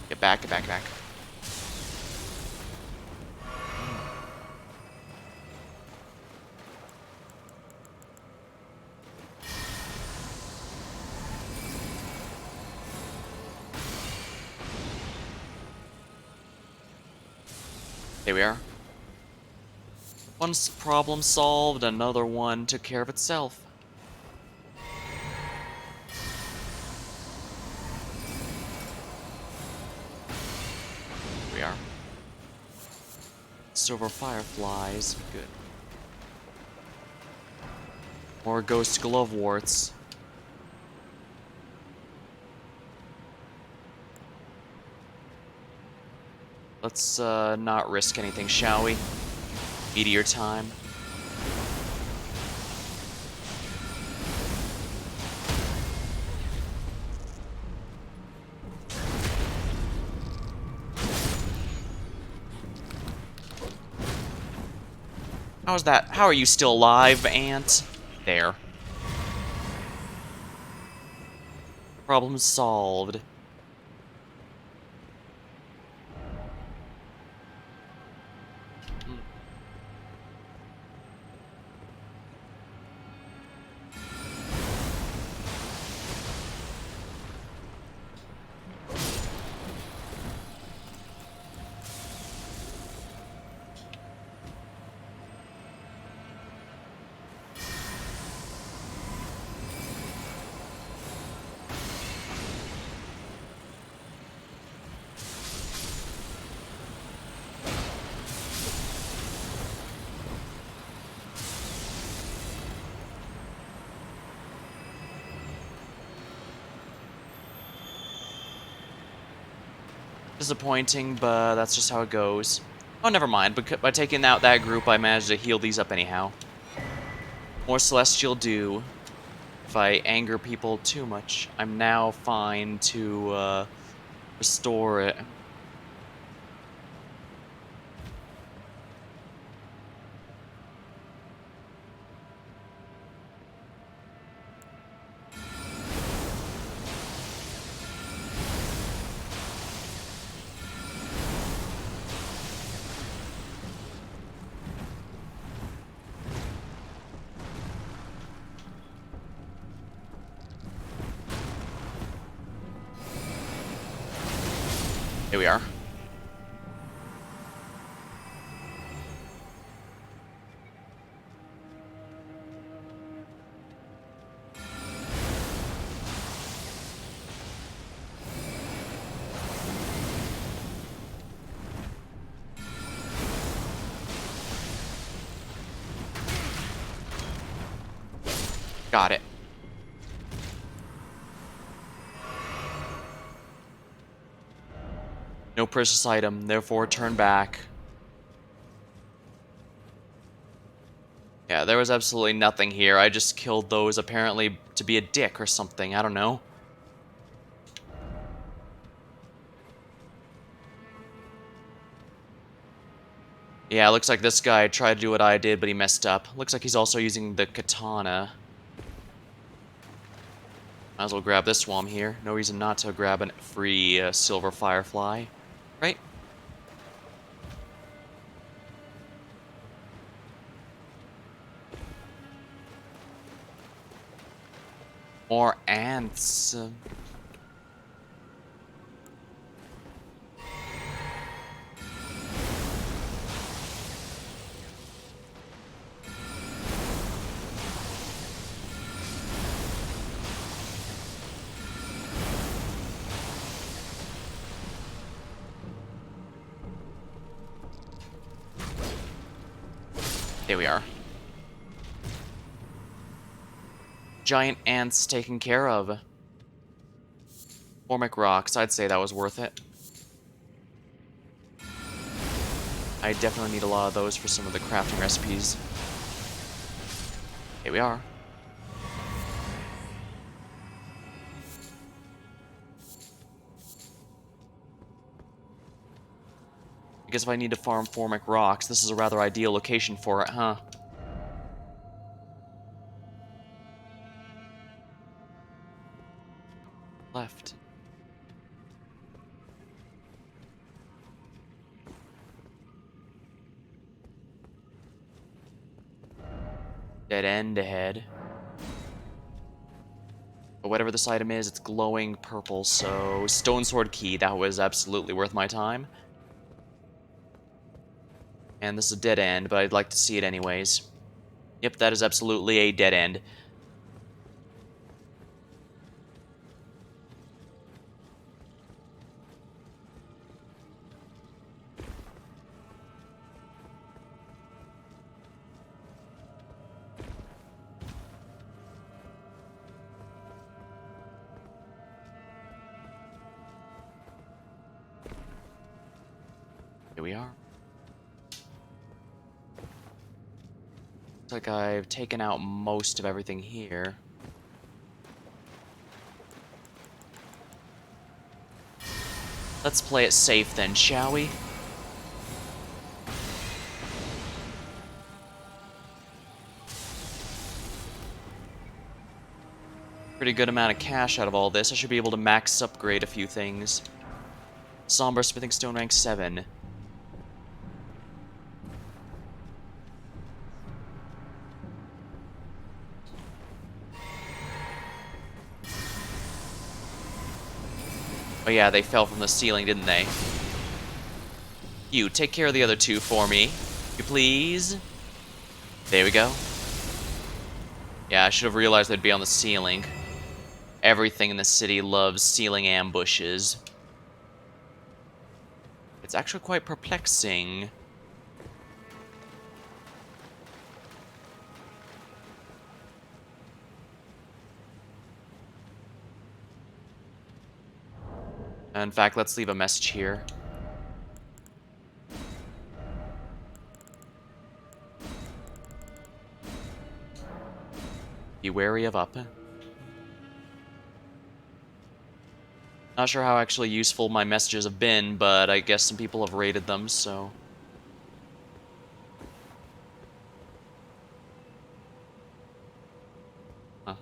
Get back, get back, get back. There we are. One problem solved, another one took care of itself. Here we are. Silver fireflies. Good. More ghost gloveworts. Let's not risk anything, shall we? Meteor time. How's that? How are you still alive, Ant? There. Problem solved. Disappointing, but that's just how it goes. Oh, never mind. By taking out that group, I managed to heal these up anyhow. More Celestial do. If I anger people too much, I'm now fine to restore it. Here we are. Got it. No precious item, therefore turn back. Yeah, there was absolutely nothing here. I just killed those apparently to be a dick or something. I don't know. Yeah, looks like this guy tried to do what I did, but he messed up. Looks like he's also using the katana. Might as well grab this while I'm here. No reason not to grab a free silver firefly. Right? More ants. There we are. Giant ants taken care of. Formic rocks, I'd say that was worth it. I definitely need a lot of those for some of the crafting recipes. Here we are. I guess if I need to farm Formic rocks, this is a rather ideal location for it, huh? Left. Dead end ahead. But whatever this item is, it's glowing purple, so Stone Sword Key, that was absolutely worth my time. And this is a dead end, but I'd like to see it anyways. Yep, that is absolutely a dead end. Here we are. Looks like I've taken out most of everything here. Let's play it safe then, shall we? Pretty good amount of cash out of all this. I should be able to max upgrade a few things. Somber Smithing Stone rank 7. Oh yeah, they fell from the ceiling, didn't they? You, take care of the other two for me. You please? There we go. Yeah, I should have realized they'd be on the ceiling. Everything in the city loves ceiling ambushes. It's actually quite perplexing. In fact, let's leave a message here. Be wary of up. Not sure how actually useful my messages have been, but I guess some people have rated them, so... Huh.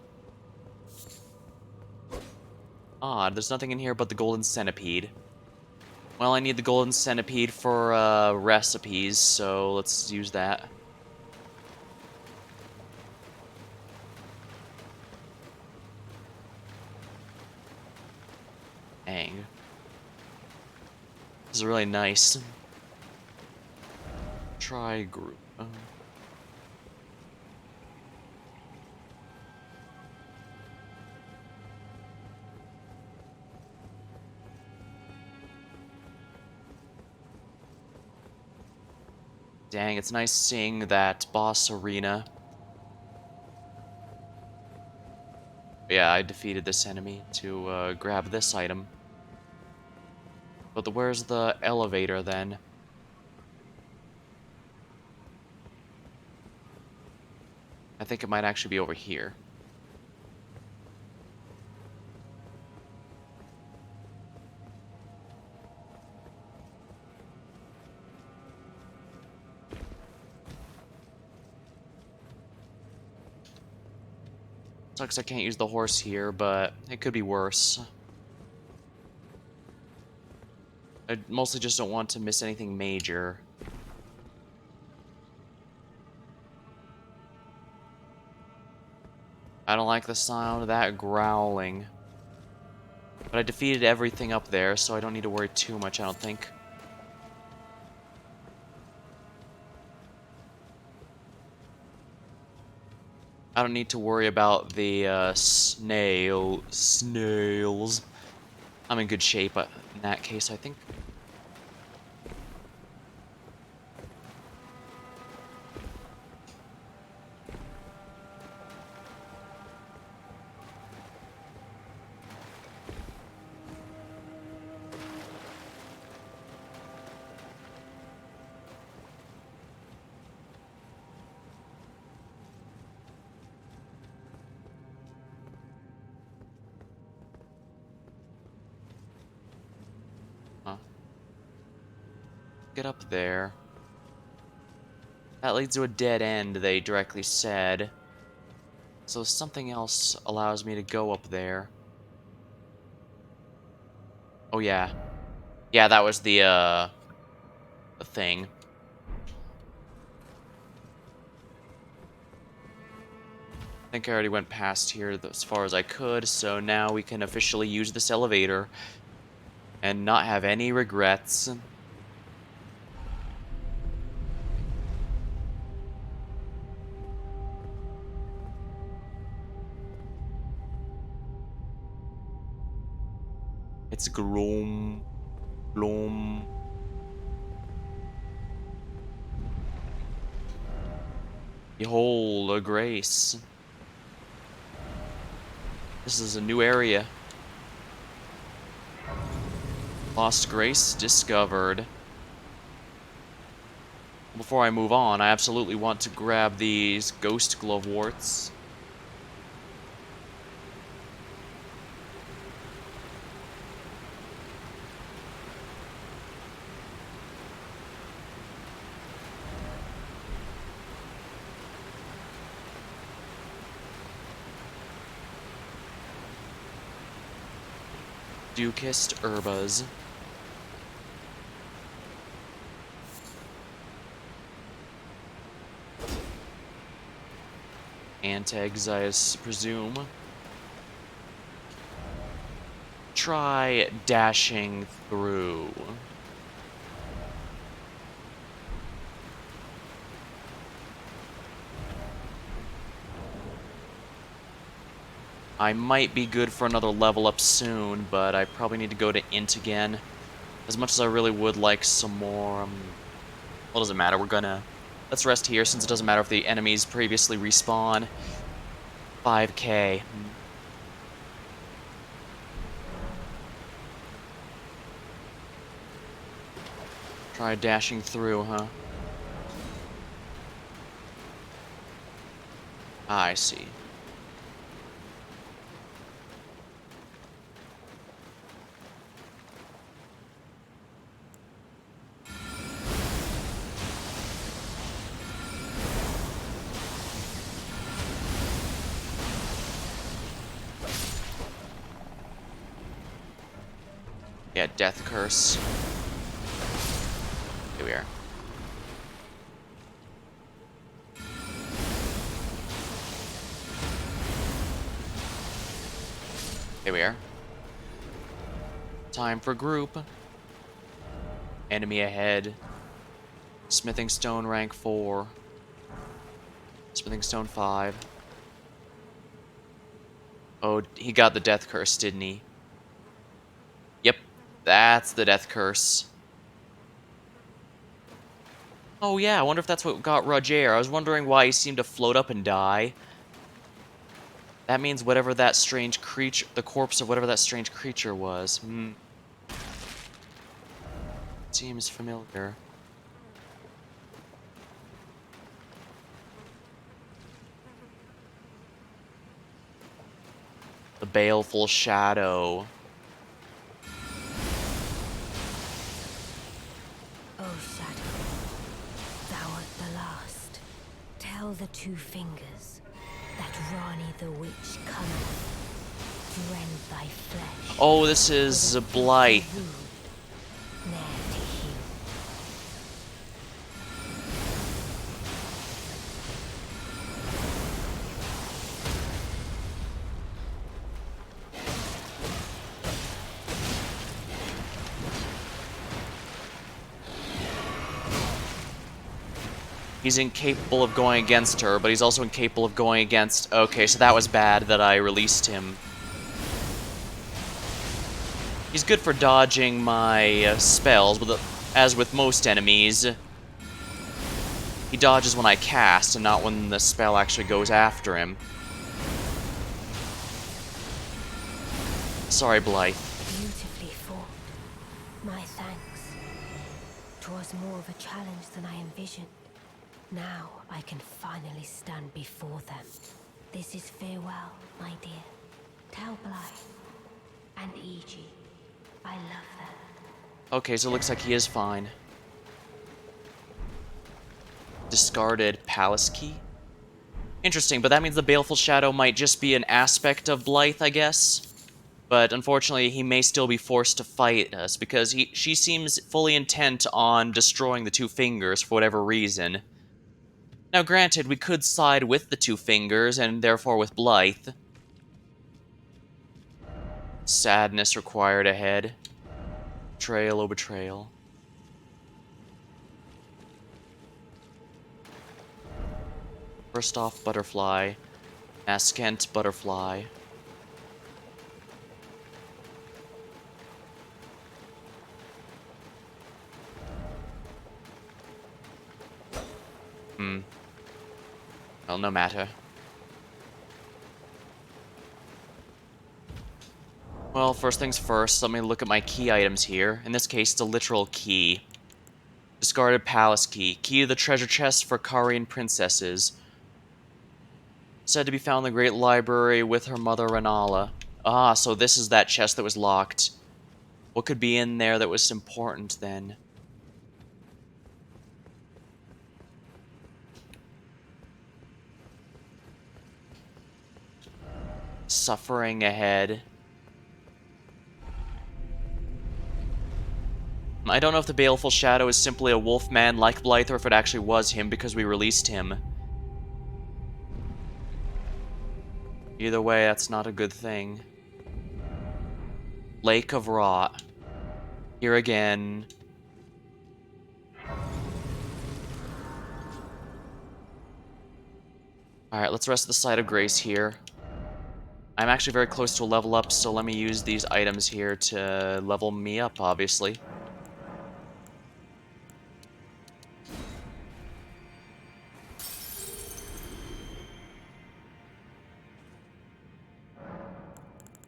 Odd, there's nothing in here but the golden centipede. Well, I need the golden centipede for, recipes, so let's use that. Dang. This is really nice. Try group. Dang, it's nice seeing that boss arena. Yeah, I defeated this enemy to grab this item. But where's the elevator then? I think it might actually be over here. Sucks I can't use the horse here, but it could be worse. I mostly just don't want to miss anything major. I don't like the sound of that growling. But I defeated everything up there, so I don't need to worry too much, I don't think. I don't need to worry about the snails. I'm in good shape in that case, I think. Huh. Get up there. That leads to a dead end, they directly said. So something else allows me to go up there. Oh yeah. Yeah, that was the thing. I think I already went past here as far as I could, so now we can officially use this elevator and not have any regrets. It's gloom, gloom. Behold, a grace. This is a new area. Lost grace discovered. Before I move on, I absolutely want to grab these ghost gloveworts. Dukist herbas. Ant eggs, I presume. Try dashing through. I might be good for another level up soon, but I probably need to go to Int again. As much as I really would like some more, well, doesn't matter, let's rest here since it doesn't matter if the enemies previously respawn. 5k. Try dashing through, huh? I see. Yeah, death curse. Here we are. Here we are. Time for group. Enemy ahead. Smithing stone rank 4. Smithing stone 5. Oh, he got the death curse, didn't he? Yep, that's the death curse. Oh yeah, I wonder if that's what got Roger. I was wondering why he seemed to float up and die. That means whatever that strange creature, the corpse of whatever that strange creature was. Seems familiar. The baleful shadow. O shadow, thou art the last. Tell the two fingers that Ranni the witch cometh to rend thy flesh. Oh, this is Blythe. Ne'er to heal. He's incapable of going against her, but he's also incapable of going against... Okay, so that was bad that I released him. He's good for dodging my spells, but as with most enemies, he dodges when I cast and not when the spell actually goes after him. Sorry, Blythe. Beautifully fought. My thanks. 'Twas more of a challenge than I envisioned. Now I can finally stand before them. This is farewell, my dear. Tell Blythe and Iji I love them. Okay, so it looks like he is fine. Discarded palace key? Interesting, but that means the Baleful Shadow might just be an aspect of Blythe, I guess. But unfortunately, he may still be forced to fight us, because she seems fully intent on destroying the Two Fingers for whatever reason. Now granted, we could side with the Two Fingers, and therefore with Blythe. Sadness required ahead. Betrayal, oh betrayal. First off, butterfly. Askent, butterfly. Well, no matter. Well, first things first, let me look at my key items here. In this case, the literal key. Discarded palace key. Key to the treasure chest for Karian princesses. Said to be found in the Great Library with her mother Ranala. Ah, so this is that chest that was locked. What could be in there that was important then? Suffering ahead. I don't know if the Baleful Shadow is simply a wolf man like Blythe or if it actually was him because we released him. Either way, that's not a good thing. Lake of Rot. Here again. Alright, let's rest the Site of Grace here. I'm actually very close to a level up, so let me use these items here to level me up, obviously.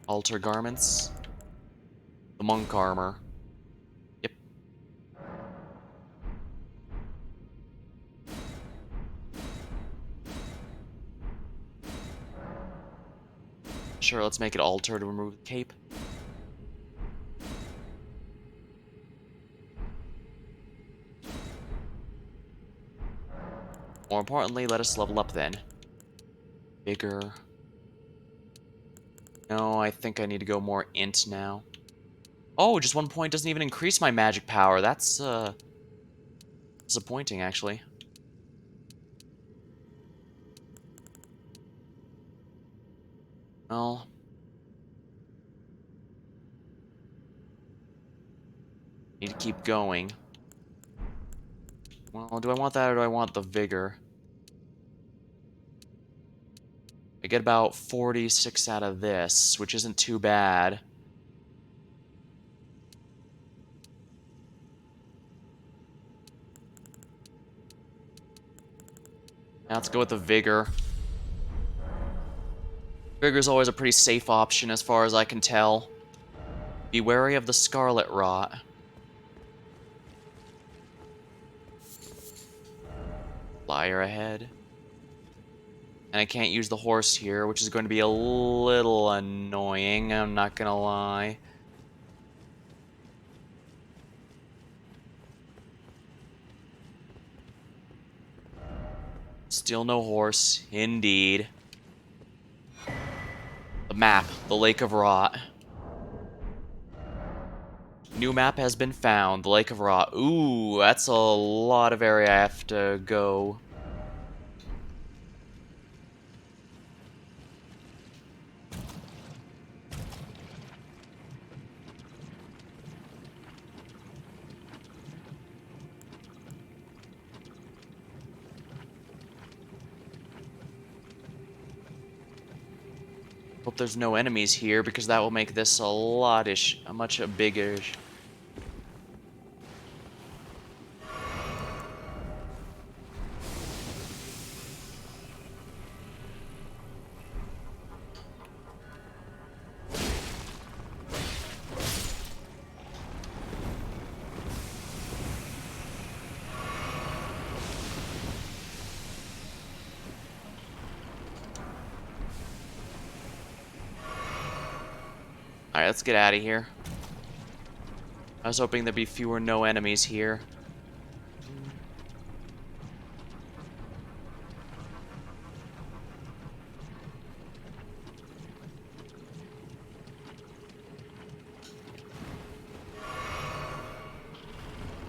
Altar garments. The monk armor. Yep. Sure, let's make it alter to remove the cape. More importantly, let us level up then. Bigger. No, I think I need to go more int now. Oh, just 1 point doesn't even increase my magic power. That's, disappointing, actually. Well, need to keep going. Well, do I want that or do I want the vigor? I get about 46 out of this, which isn't too bad. Now let's go with the vigor. Vigor's always a pretty safe option as far as I can tell. Be wary of the scarlet rot. Flyer ahead. And I can't use the horse here, which is going to be a little annoying, I'm not gonna lie. Still no horse, indeed. The map, the Lake of Rot. New map has been found, the Lake of Rot. Ooh, that's a lot of area I have to go. Hope there's no enemies here, because that will make this a lot-ish, a much biggish. Alright, let's get out of here. I was hoping there'd be fewer no enemies here.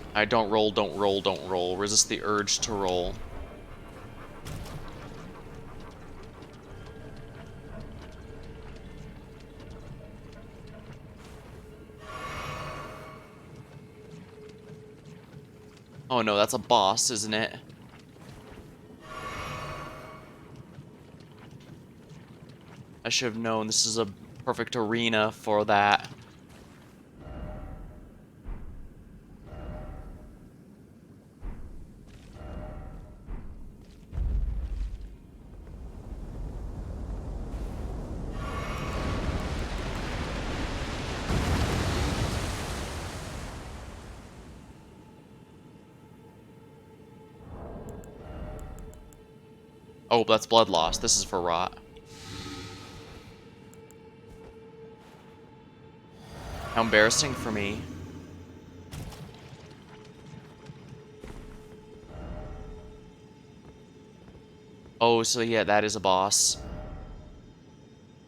Alright, don't roll, don't roll, don't roll. Resist the urge to roll. Oh no, that's a boss, isn't it? I should have known this is a perfect arena for that. Oh, that's blood loss. This is for rot. How embarrassing for me. Oh, so yeah, that is a boss.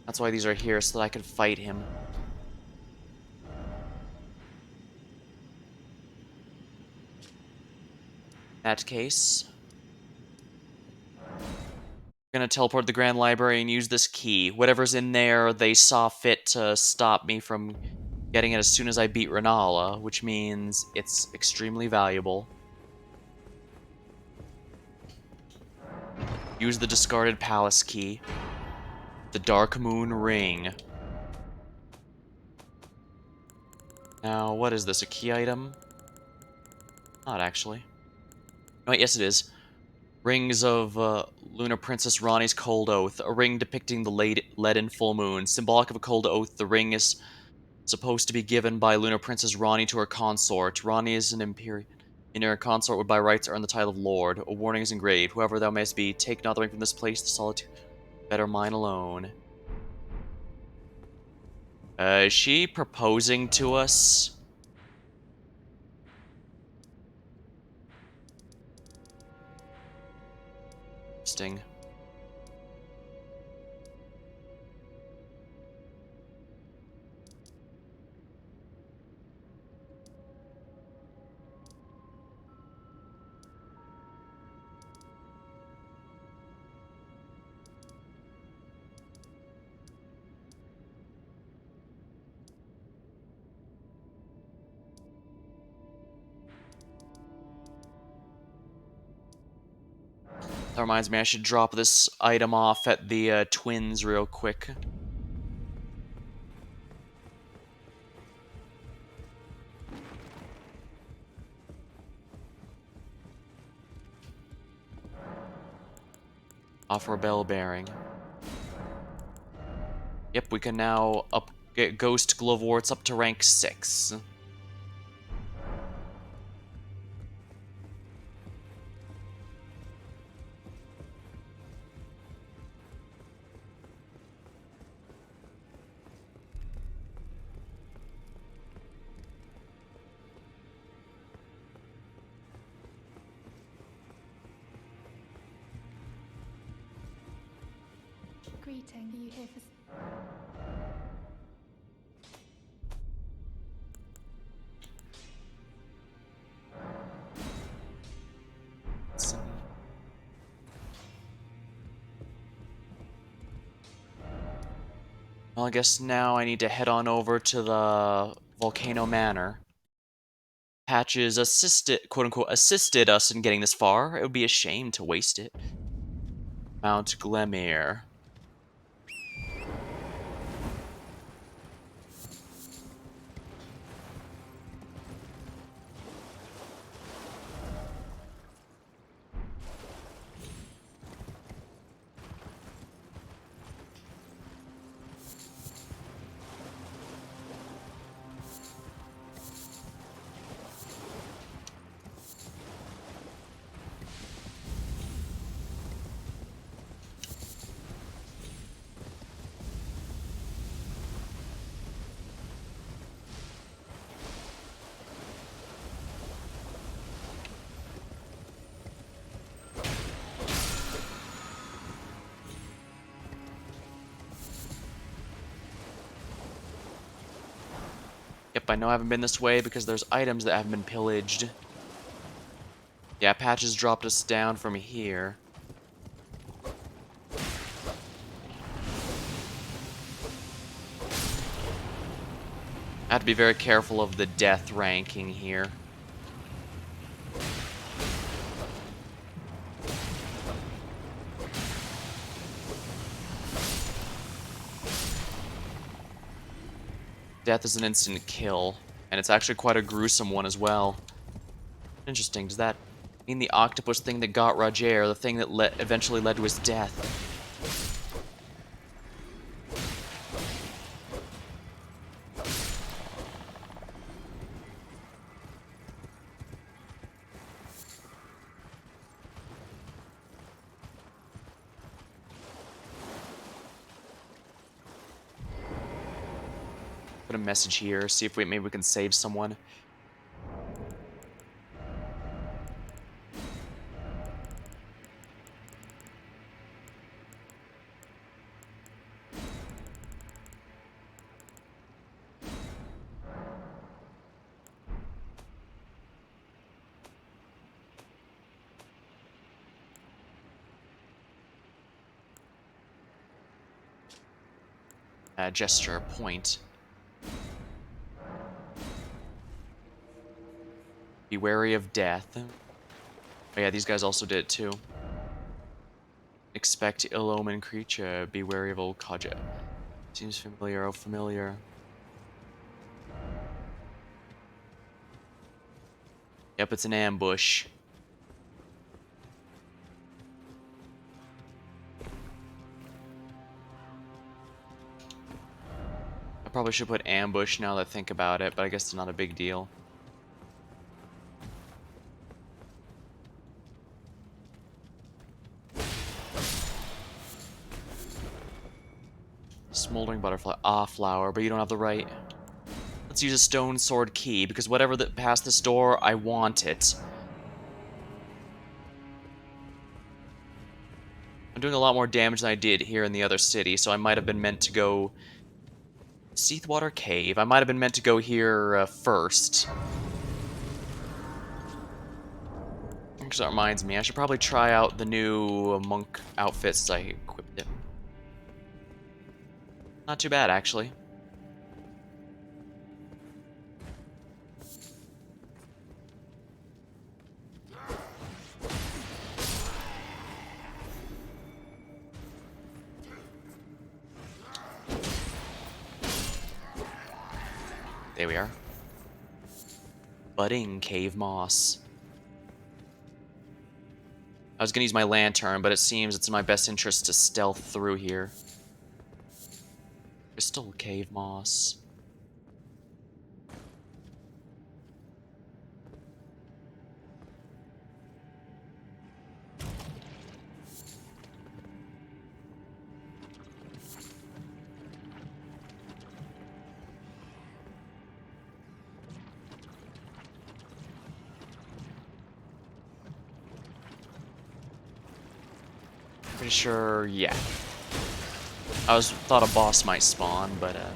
That's why these are here, so that I can fight him. In that case, I'm gonna teleport to the Grand Library and use this key. Whatever's in there, they saw fit to stop me from getting it as soon as I beat Renala, which means it's extremely valuable. Use the discarded palace key. The Dark Moon Ring. Now, what is this? A key item? Not actually. Oh, yes it is. Rings of Lunar Princess Ranni's Cold Oath. A ring depicting the leaden full moon. Symbolic of a cold oath, the ring is supposed to be given by Lunar Princess Ranni to her consort. Ranni is an Imperial. And her consort would by rights earn the title of Lord. A warning is engraved. Whoever thou mayst be, take not the ring from this place, the solitude. Better mine alone. Is she proposing to us? Interesting. That reminds me, I should drop this item off at the twins real quick. Offer a bell bearing. Yep, we can now get Ghost Gloveworts up to rank 6. Greeting. Are you here for... Well, I guess now I need to head on over to the Volcano Manor. Patches assisted, quote-unquote, assisted us in getting this far. It would be a shame to waste it. Mount Glemere. Yep, I know I haven't been this way because there's items that haven't been pillaged. Yeah, Patches dropped us down from here. I have to be very careful of the death ranking here. Death is an instant kill, and it's actually quite a gruesome one as well. Interesting, does that mean the octopus thing that got Roger, the thing that eventually led to his death? Put a message here, see if maybe we can save someone. Gesture, point. Be wary of death. Oh yeah, these guys also did it too. Expect ill-omen creature. Be wary of old codger. Seems familiar, oh familiar. Yep, it's an ambush. I probably should put ambush now that I think about it, but I guess it's not a big deal. Smoldering butterfly. Ah, flower, but you don't have the right. Let's use a stone sword key, because whatever that past this door, I want it. I'm doing a lot more damage than I did here in the other city, so I might have been meant to go... Seathwater Cave. I might have been meant to go here first. Actually, that reminds me, I should probably try out the new monk outfits I equipped it. Not too bad, actually. There we are. Budding cave moss. I was gonna use my lantern, but it seems it's in my best interest to stealth through here. Crystal cave moss. Pretty sure, yeah. Thought a boss might spawn, but up.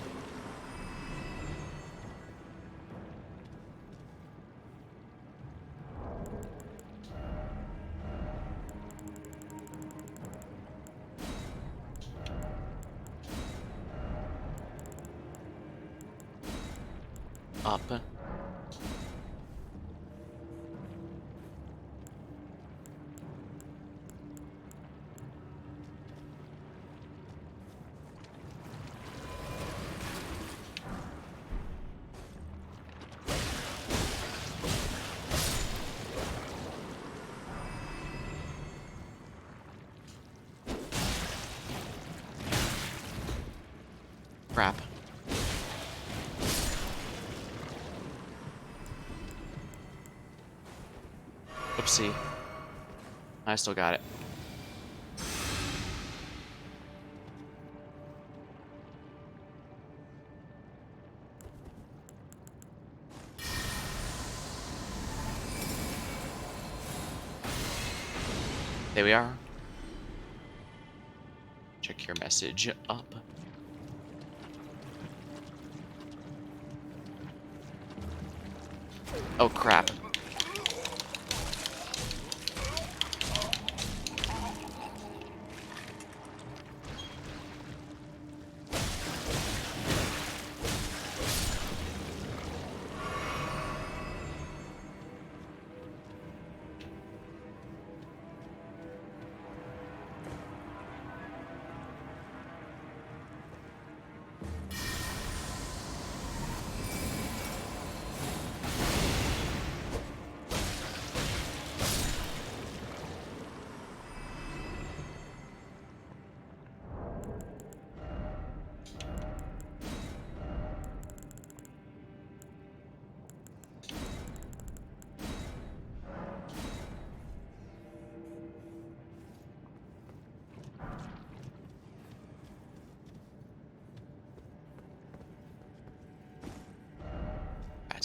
Crap. Oopsie. I still got it. There we are. Check your message. Up. Oh, crap.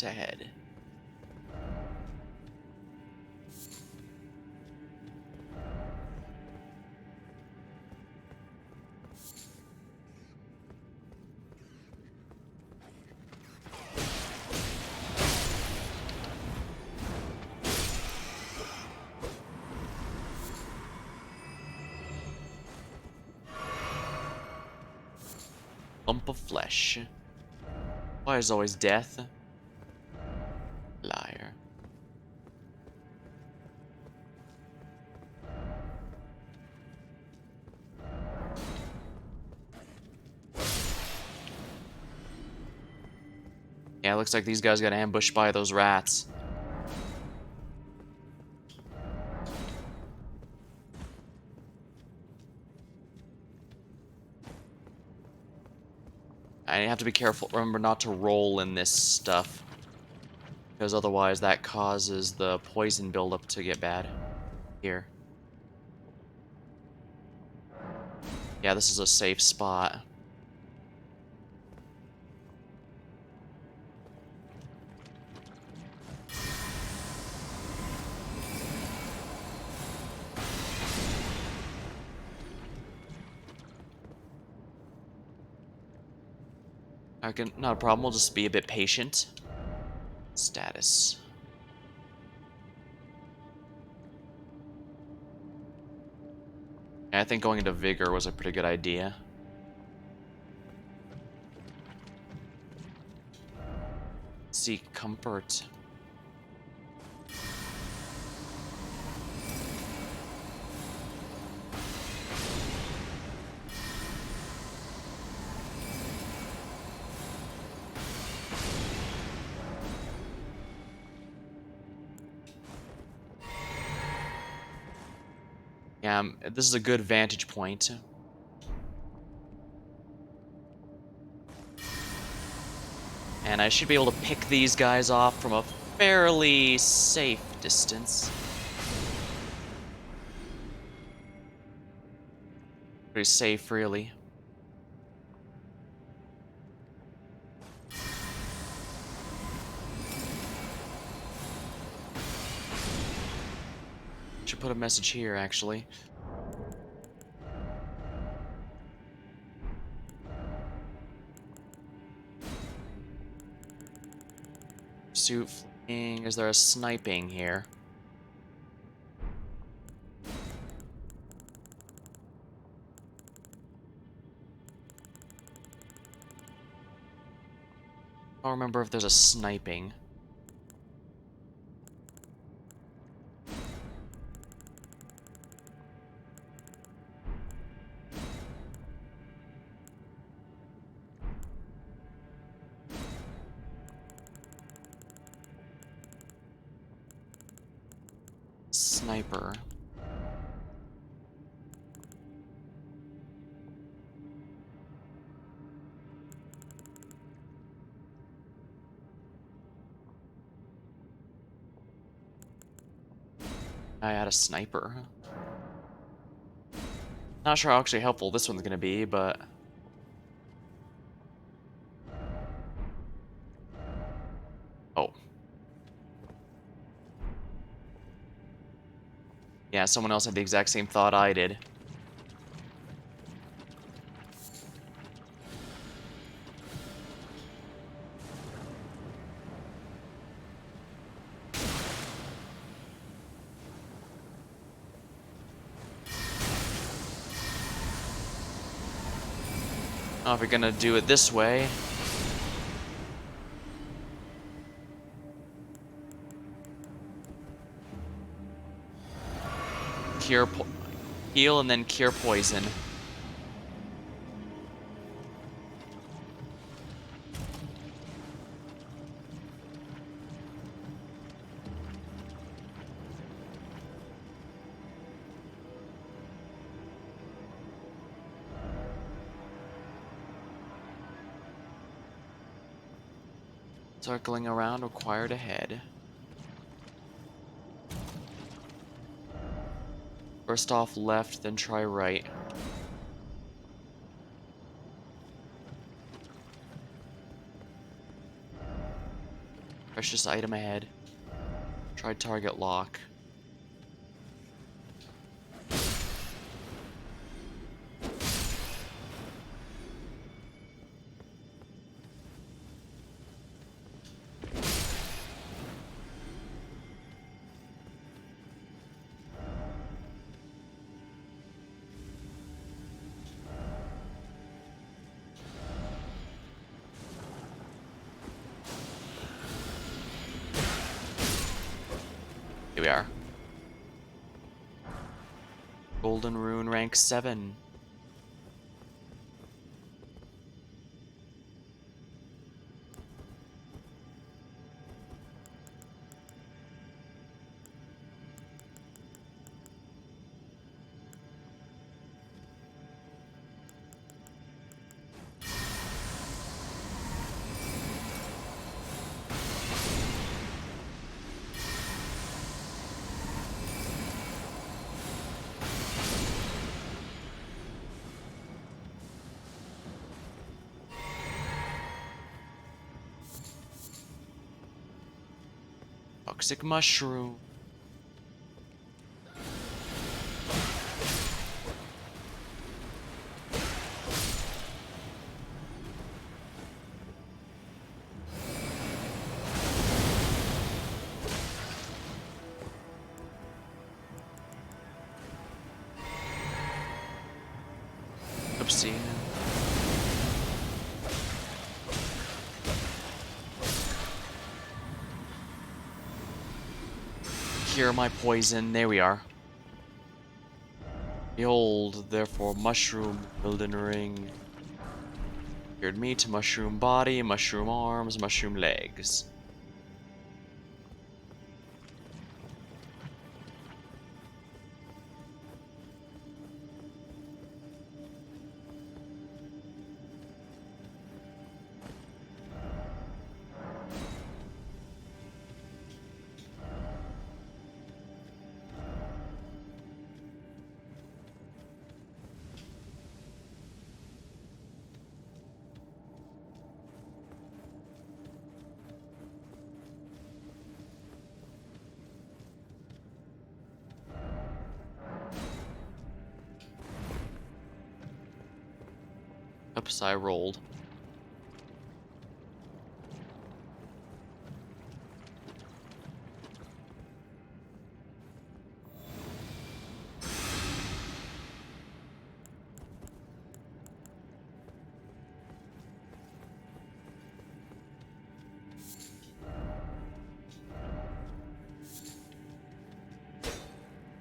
That's ahead. Lump of flesh. Why is always death? Liar. Yeah, it looks like these guys got ambushed by those rats. I have to be careful. Remember not to roll in this stuff, because otherwise that causes the poison buildup to get bad. Here. Yeah, this is a safe spot. I can, not a problem, we'll just be a bit patient. Status. Yeah, I think going into Vigor was a pretty good idea. Seek comfort. Yeah, this is a good vantage point. And I should be able to pick these guys off from a fairly safe distance. Pretty safe, really. Should put a message here, actually. Suit fleeing. Is there a sniping here? I don't remember if there's a sniping. Sniper. I had a sniper. Not sure how actually helpful this one's gonna be, but... Oh. Yeah, someone else had the exact same thought I did. Oh, if you're gonna do it this way... Heal and then cure poison. Circling around required ahead. First off left, then try right. Precious item ahead. Try target lock. Here we are. Golden Rune rank 7. Toxic mushroom. see him. Cure my poison. There we are. Behold, therefore, mushroom, Elden ring. Cured meat, mushroom body, mushroom arms, mushroom legs. Oops, I rolled.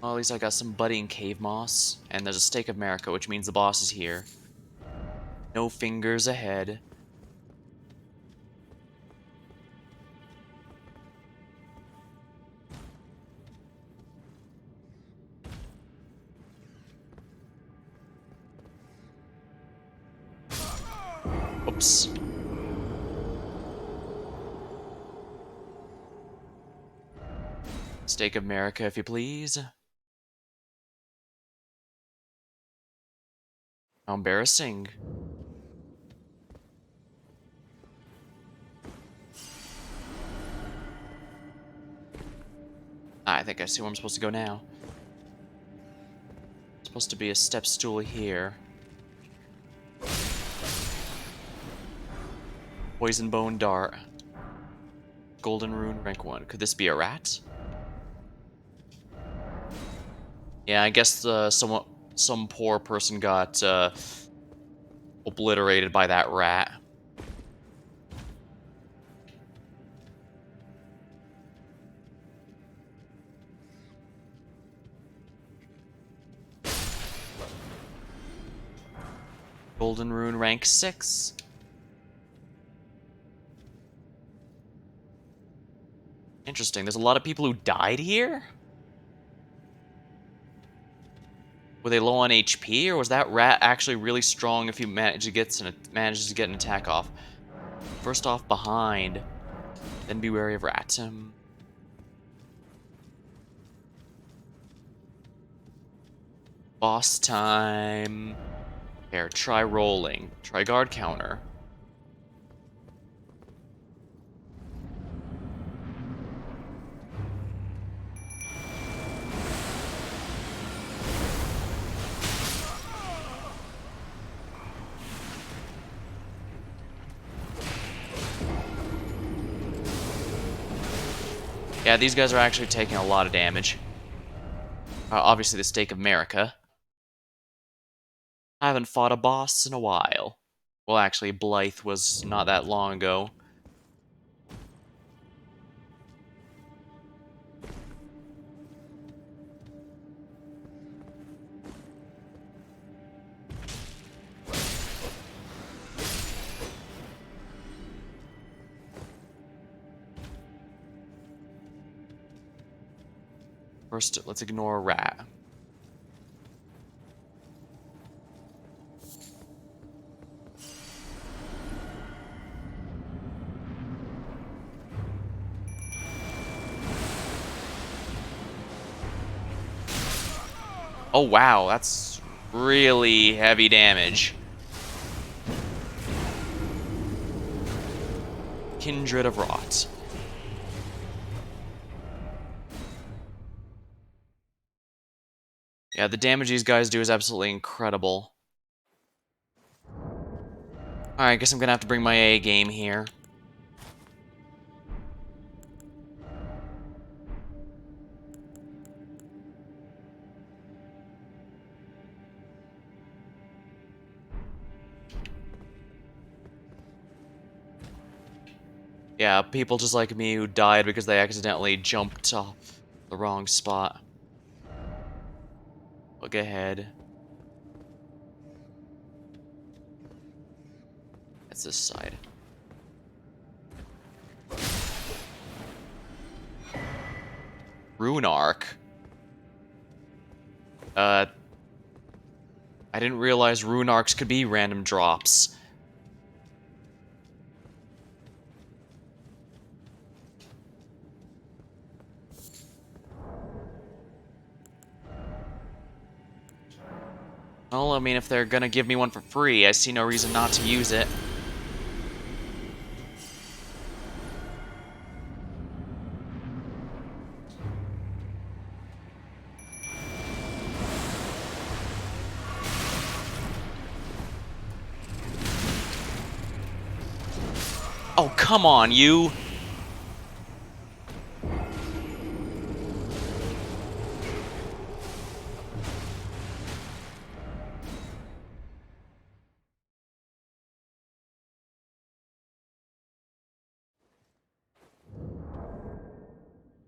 Well, at least I got some budding cave moss, and there's a stake of Marika, which means the boss is here. No fingers ahead. Oops. Stake of Marika, if you please. How embarrassing. I think I see where I'm supposed to go now. Supposed to be a step stool here. Poison bone dart. Golden rune rank 1. Could this be a rat? Yeah, I guess some poor person got obliterated by that rat. Golden rune rank 6. Interesting. There's a lot of people who died here? Were they low on HP, or was that rat actually really strong if he manages to get an attack off? First off, behind. Then be wary of rats. Boss time. Here, try rolling. Try guard counter. Yeah, these guys are actually taking a lot of damage. Obviously, the stake of Marika. I haven't fought a boss in a while. Well, actually, Blythe was not that long ago. First, let's ignore a rat. Oh wow, that's really heavy damage. Kindred of Rot. Yeah, the damage these guys do is absolutely incredible. Alright, I guess I'm gonna have to bring my A game here. Yeah, people just like me who died because they accidentally jumped off the wrong spot. Look ahead. That's this side. Rune Arc. I didn't realize Rune Arcs could be random drops. Well, I mean, if they're gonna give me one for free, I see no reason not to use it. Oh, come on, you!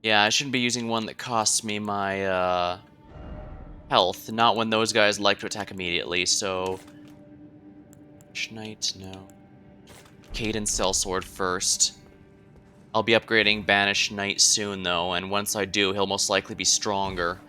Yeah, I shouldn't be using one that costs me my, health, not when those guys like to attack immediately, so... Knight, no. Cadence Sellsword first. I'll be upgrading Banished Knight soon, though, and once I do, he'll most likely be stronger.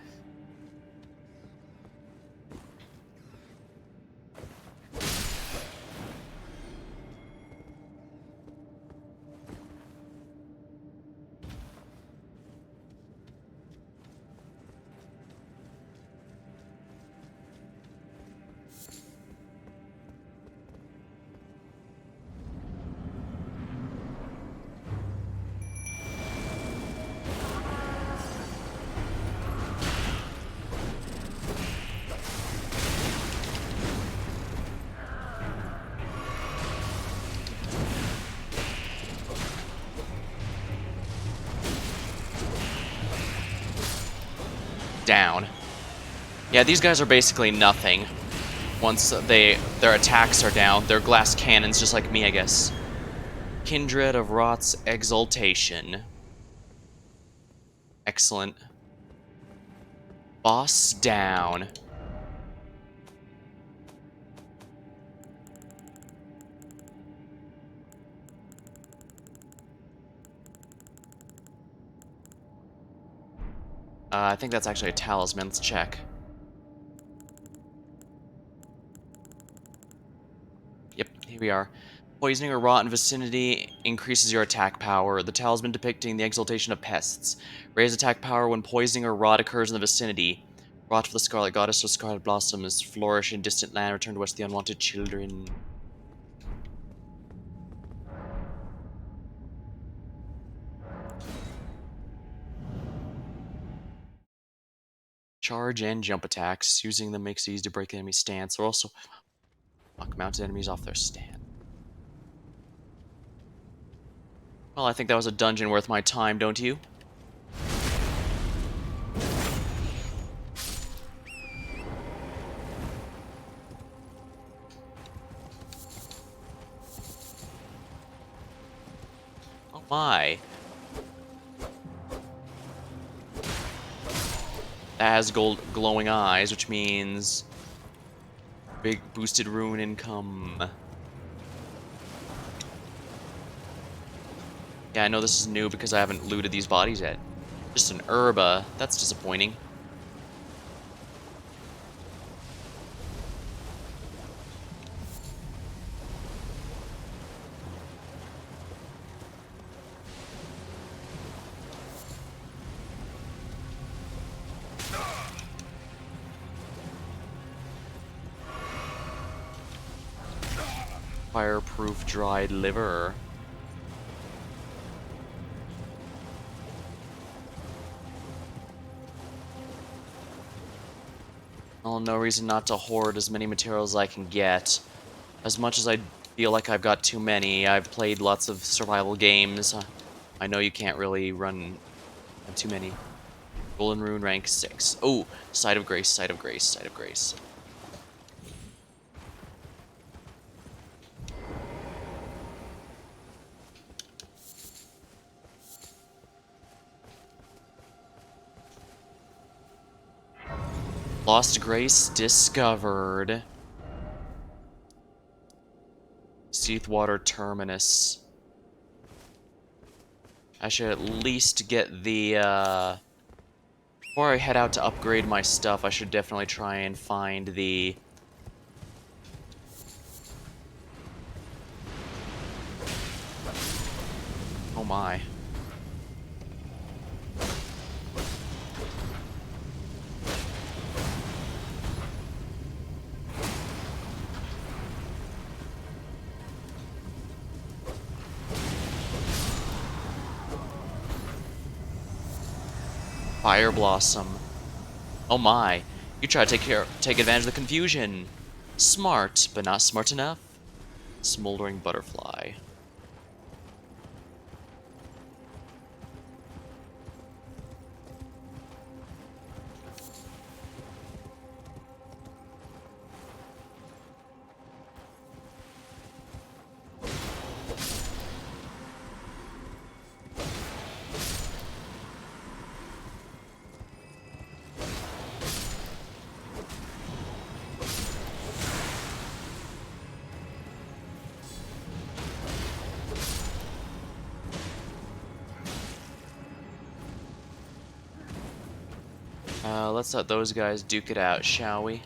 Down. Yeah, these guys are basically nothing. Once their attacks are down, they're glass cannons just like me, I guess. Kindred of Rot's Exaltation. Excellent. Boss down. I think that's actually a talisman. Let's check. Yep, here we are. Poisoning or rot in vicinity increases your attack power. The talisman depicting the exaltation of pests. Raise attack power when poisoning or rot occurs in the vicinity. Rot for the Scarlet Goddess of Scarlet Blossoms. Flourish in distant land. Return to watch the unwanted children. Charge and jump attacks. Using them makes it easy to break enemy stance. Or also knock mounted enemies off their stand. Well, I think that was a dungeon worth my time, don't you? Oh my. That has glowing eyes, which means big boosted rune income. Yeah, I know this is new because I haven't looted these bodies yet. Just an herba. That's disappointing. Fireproof dried liver. Well, no reason not to hoard as many materials as I can get. As much as I feel like I've got too many, I've played lots of survival games. I know you can't really run too many. Golden Rune rank 6. Oh, Site of Grace, Site of Grace, Site of Grace. Lost Grace discovered. Seathwater Terminus. I should at least get the, before I head out to upgrade my stuff, I should definitely try and find the... Oh my. Fire Blossom. Oh my. You try to take advantage of the confusion. Smart, but not smart enough. Smoldering Butterfly. Let's let those guys duke it out, shall we?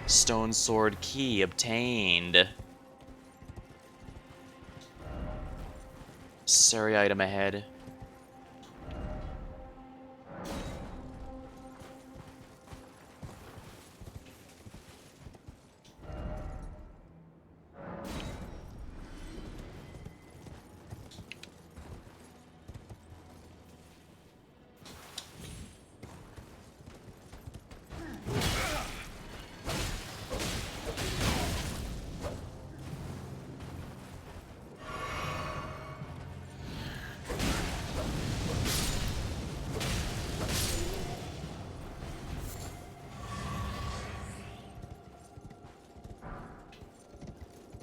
Stone Sword Key obtained. Necessary item ahead.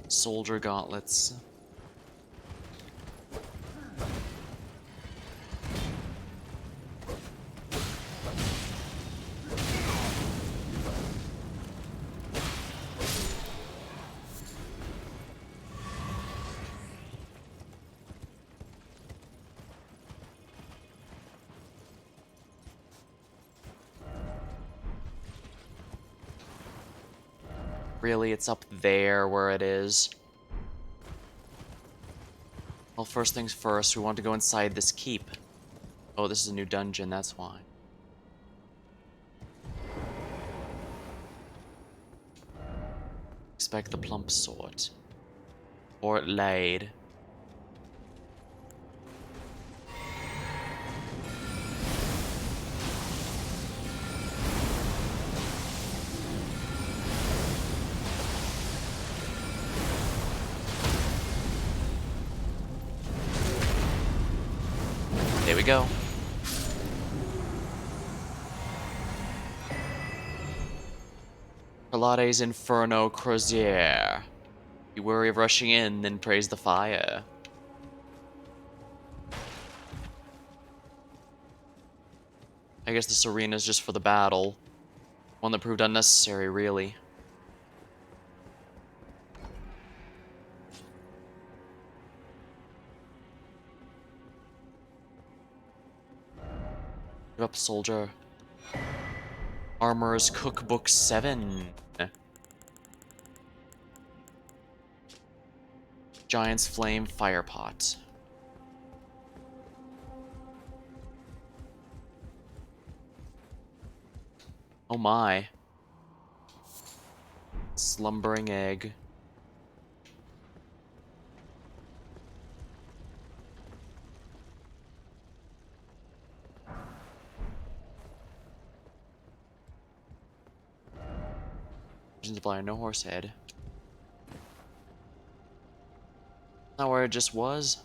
Soldier gauntlets. Really, it's up there where it is. Well, first things first, we want to go inside this keep. Oh, this is a new dungeon, that's why. Expect the plump sort. Fort laid. There we go. Pilates Inferno Crozier. You worry of rushing in, then praise the fire. I guess this arena is just for the battle. One that proved unnecessary, really. Give up, soldier. Armor's Cookbook 7. Giant's Flame Firepot. Oh my. Slumbering Egg. Supplier, no horse head. Not where it just was.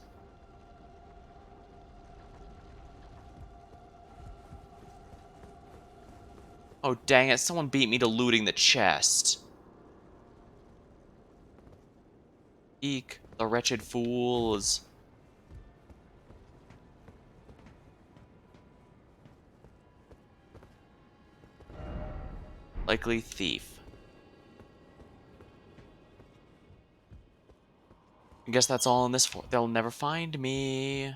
Oh dang it, someone beat me to looting the chest. Eek, the wretched fools. Likely thief. I guess that's all in this for. They'll never find me.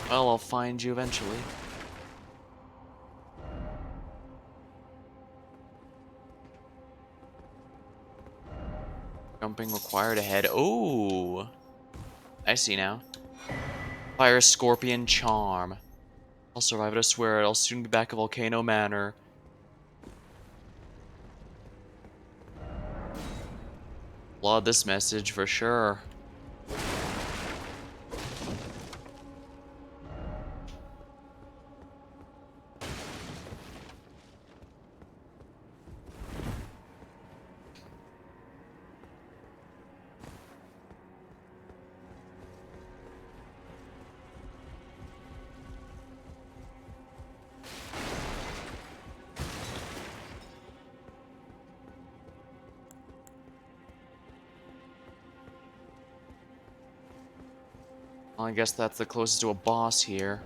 Well, I'll find you eventually. Jumping required ahead. Oh, I see now. Fire Scorpion Charm. I'll survive it, I swear. I'll soon be back at Volcano Manor. Laud this message for sure. Well, I guess that's the closest to a boss here.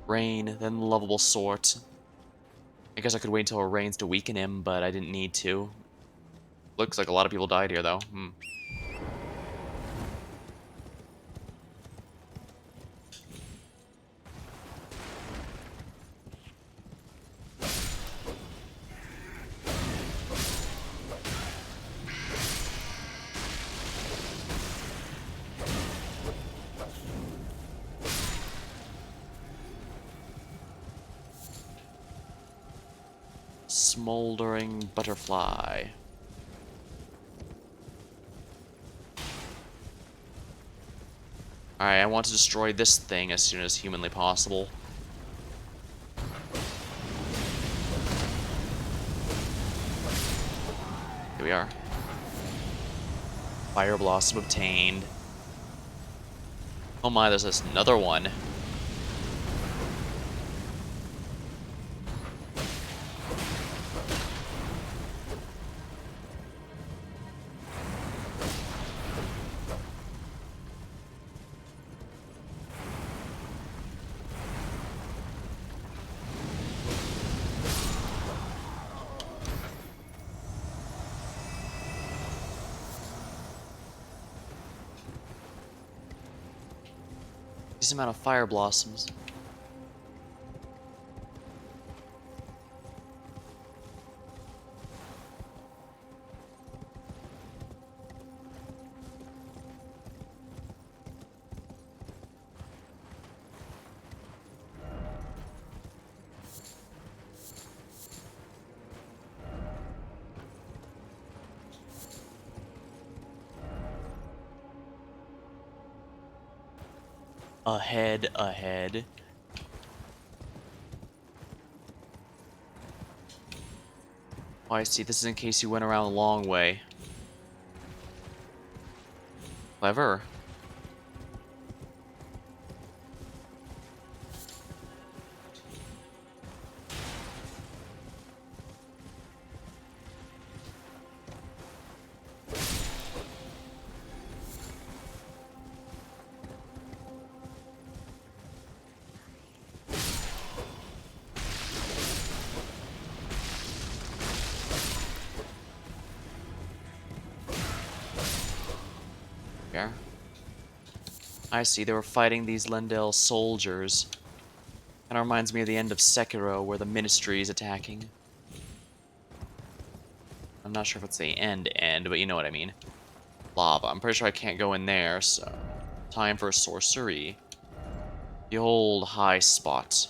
Rain, then lovable sort. I guess I could wait until it rains to weaken him, but I didn't need to. Looks like a lot of people died here, though. Smoldering butterfly. Alright, I want to destroy this thing as soon as humanly possible. Here we are. Fire Blossom obtained. Oh my, there's this another one. Decent amount of fire blossoms. Ahead, ahead. Oh, I see. This is in case you went around a long way. Clever. Yeah. I see. They were fighting these Lendel soldiers. Kinda reminds me of the end of Sekiro, where the Ministry is attacking. I'm not sure if it's the end, but you know what I mean. Lava. I'm pretty sure I can't go in there, so... Time for sorcery. The old high spot.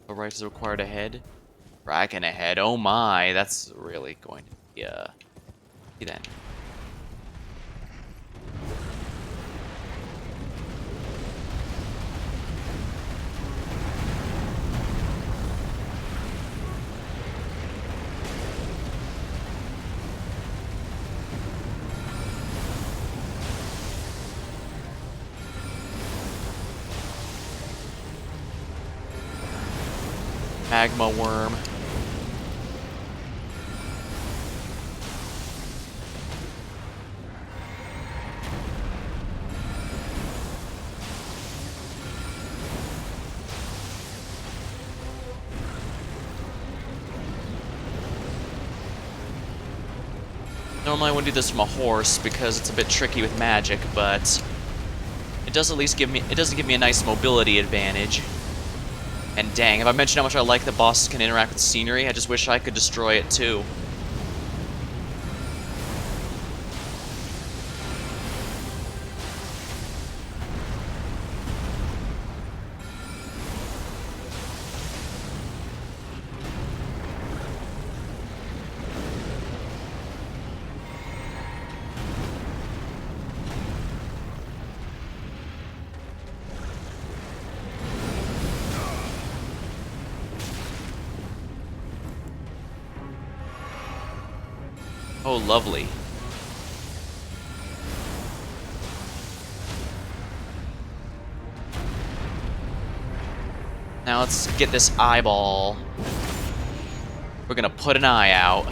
The right is required ahead. Dragon ahead. Oh my, that's really going to be, see then. Magma worm. Normally I wouldn't do this from a horse because it's a bit tricky with magic, but it does at least give me, it doesn't give me a nice mobility advantage. And dang, have I mentioned how much I like that bosses can interact with scenery? I just wish I could destroy it too. Oh, lovely. Now let's get this eyeball. We're gonna put an eye out.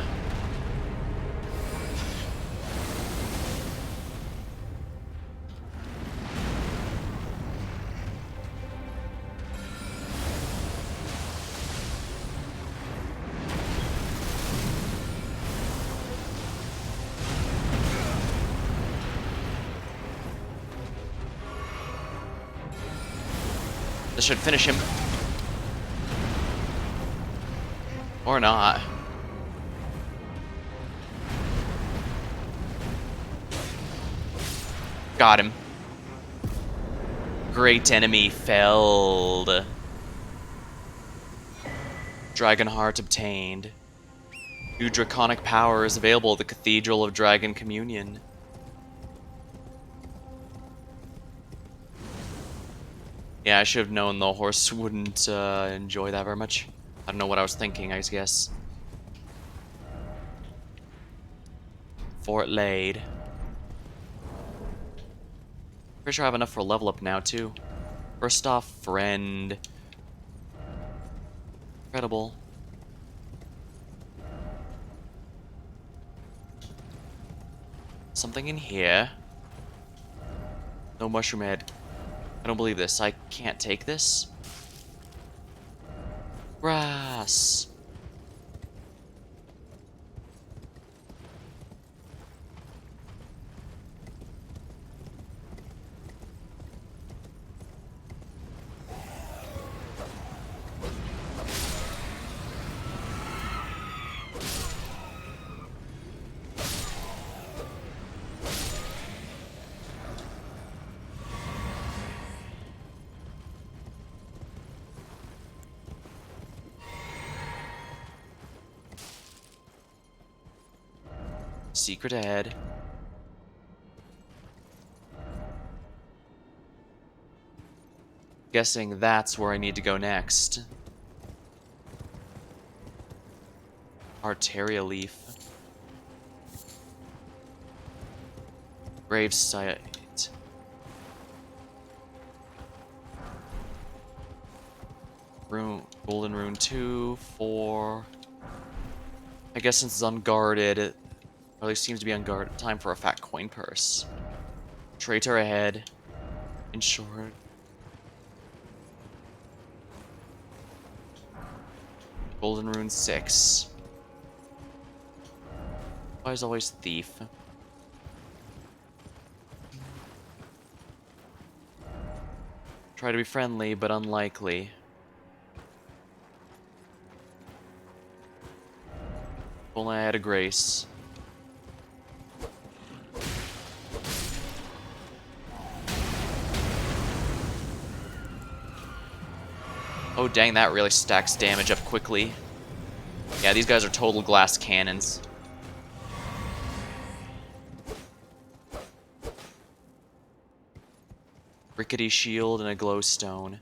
This should finish him. Or not. Got him. Great enemy felled. Dragon Heart obtained. New draconic power is available at the Cathedral of Dragon Communion. Yeah, I should have known the horse wouldn't enjoy that very much. I don't know what I was thinking, I guess. Fort laid. Pretty sure I have enough for a level up now, too. First off, friend. Incredible. Something in here. No mushroom head. I don't believe this. I can't take this. Grass. Secret ahead. Guessing that's where I need to go next. Arteria leaf. Grave site. Rune, golden rune 2, 4. I guess since it's unguarded, it really seems to be unguarded. Time for a fat coin purse. Traitor ahead. In short. Golden rune 6. Why is always thief? Try to be friendly, but unlikely. If only I had a grace. Oh dang, that really stacks damage up quickly. Yeah, these guys are total glass cannons. Rickety shield and a glowstone.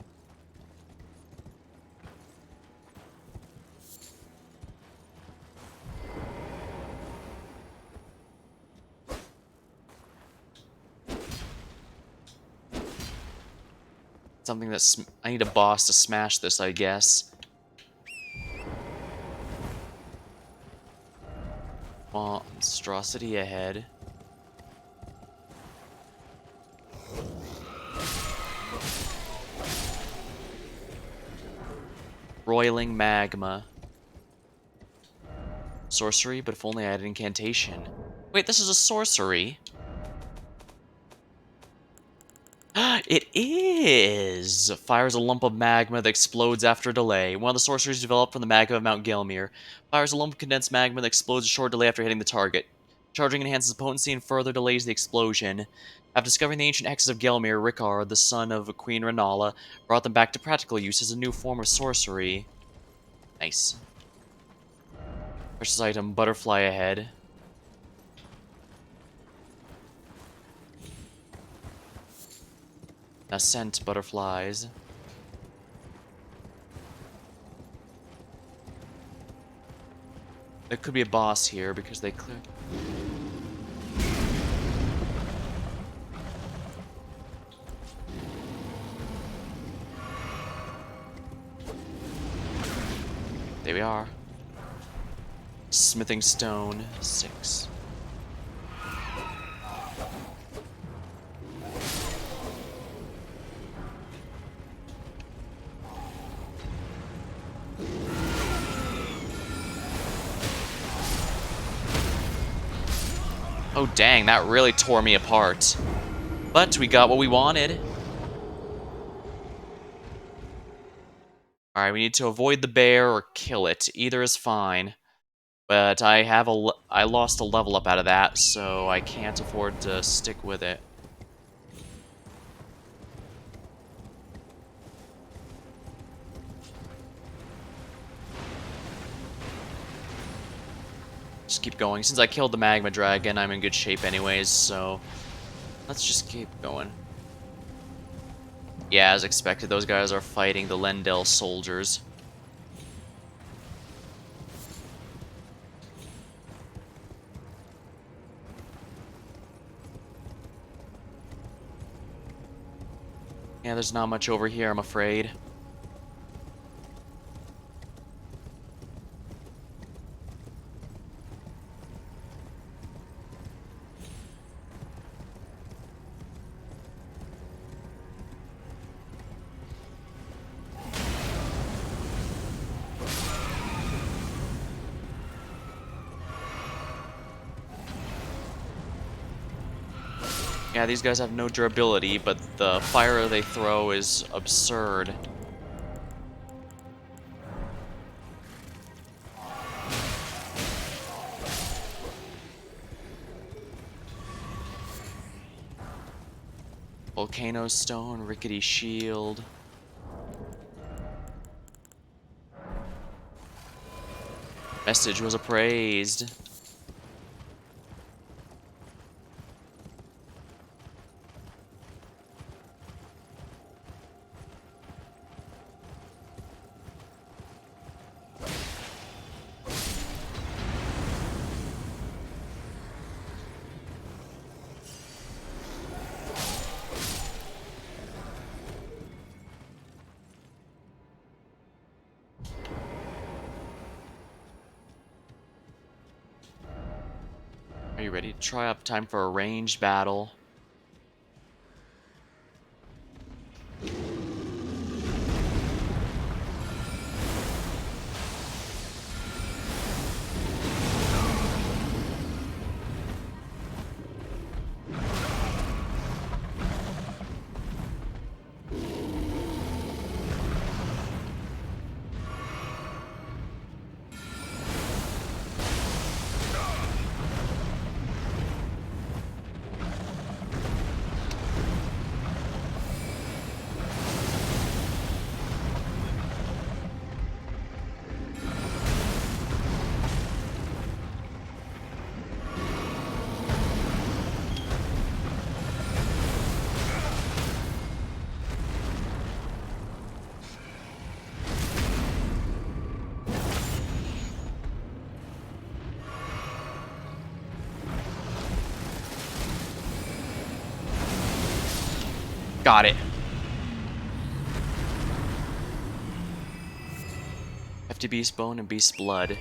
Something that's... I need a boss to smash this, I guess. monstrosity ahead. Roiling magma. Sorcery, but if only I had an incantation. Wait, this is a sorcery? It is! Fires a lump of magma that explodes after a delay. One of the sorceries developed from the magma of Mount Gelmir. Fires a lump of condensed magma that explodes a short delay after hitting the target. Charging enhances potency and further delays the explosion. After discovering the ancient hexes of Gelmir, Ricard, the son of Queen Rennala, brought them back to practical use as a new form of sorcery. Nice. Precious item, butterfly ahead. Ascent butterflies. There could be a boss here because they cleared. There we are. Smithing stone 6. Oh dang, that really tore me apart. But we got what we wanted. Alright, we need to avoid the bear or kill it. Either is fine. But I lost a level up out of that, so I can't afford to stick with it. Just keep going. Since I killed the magma dragon, I'm in good shape anyways, so let's just keep going. Yeah, as expected, those guys are fighting the Lendel soldiers. Yeah, there's not much over here, I'm afraid. Yeah, these guys have no durability, but the fire they throw is absurd. Volcano stone, rickety shield. Message was appraised. Are you ready to try up? Time for a ranged battle. Got it. Hefty beast bone and beast blood.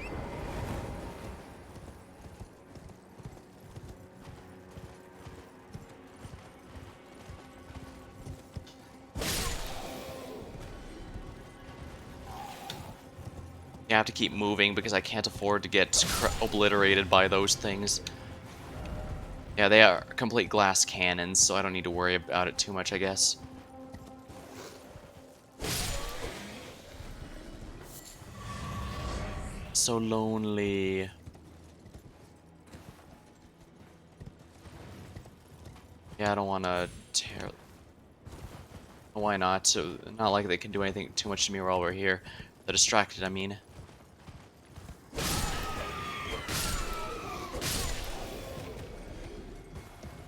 I have to keep moving because I can't afford to get obliterated by those things. Yeah, they are complete glass cannons, so I don't need to worry about it too much, I guess. So lonely. Yeah, I don't want to tear... Why not? So, not like they can do anything too much to me while we're here. They're distracted, I mean.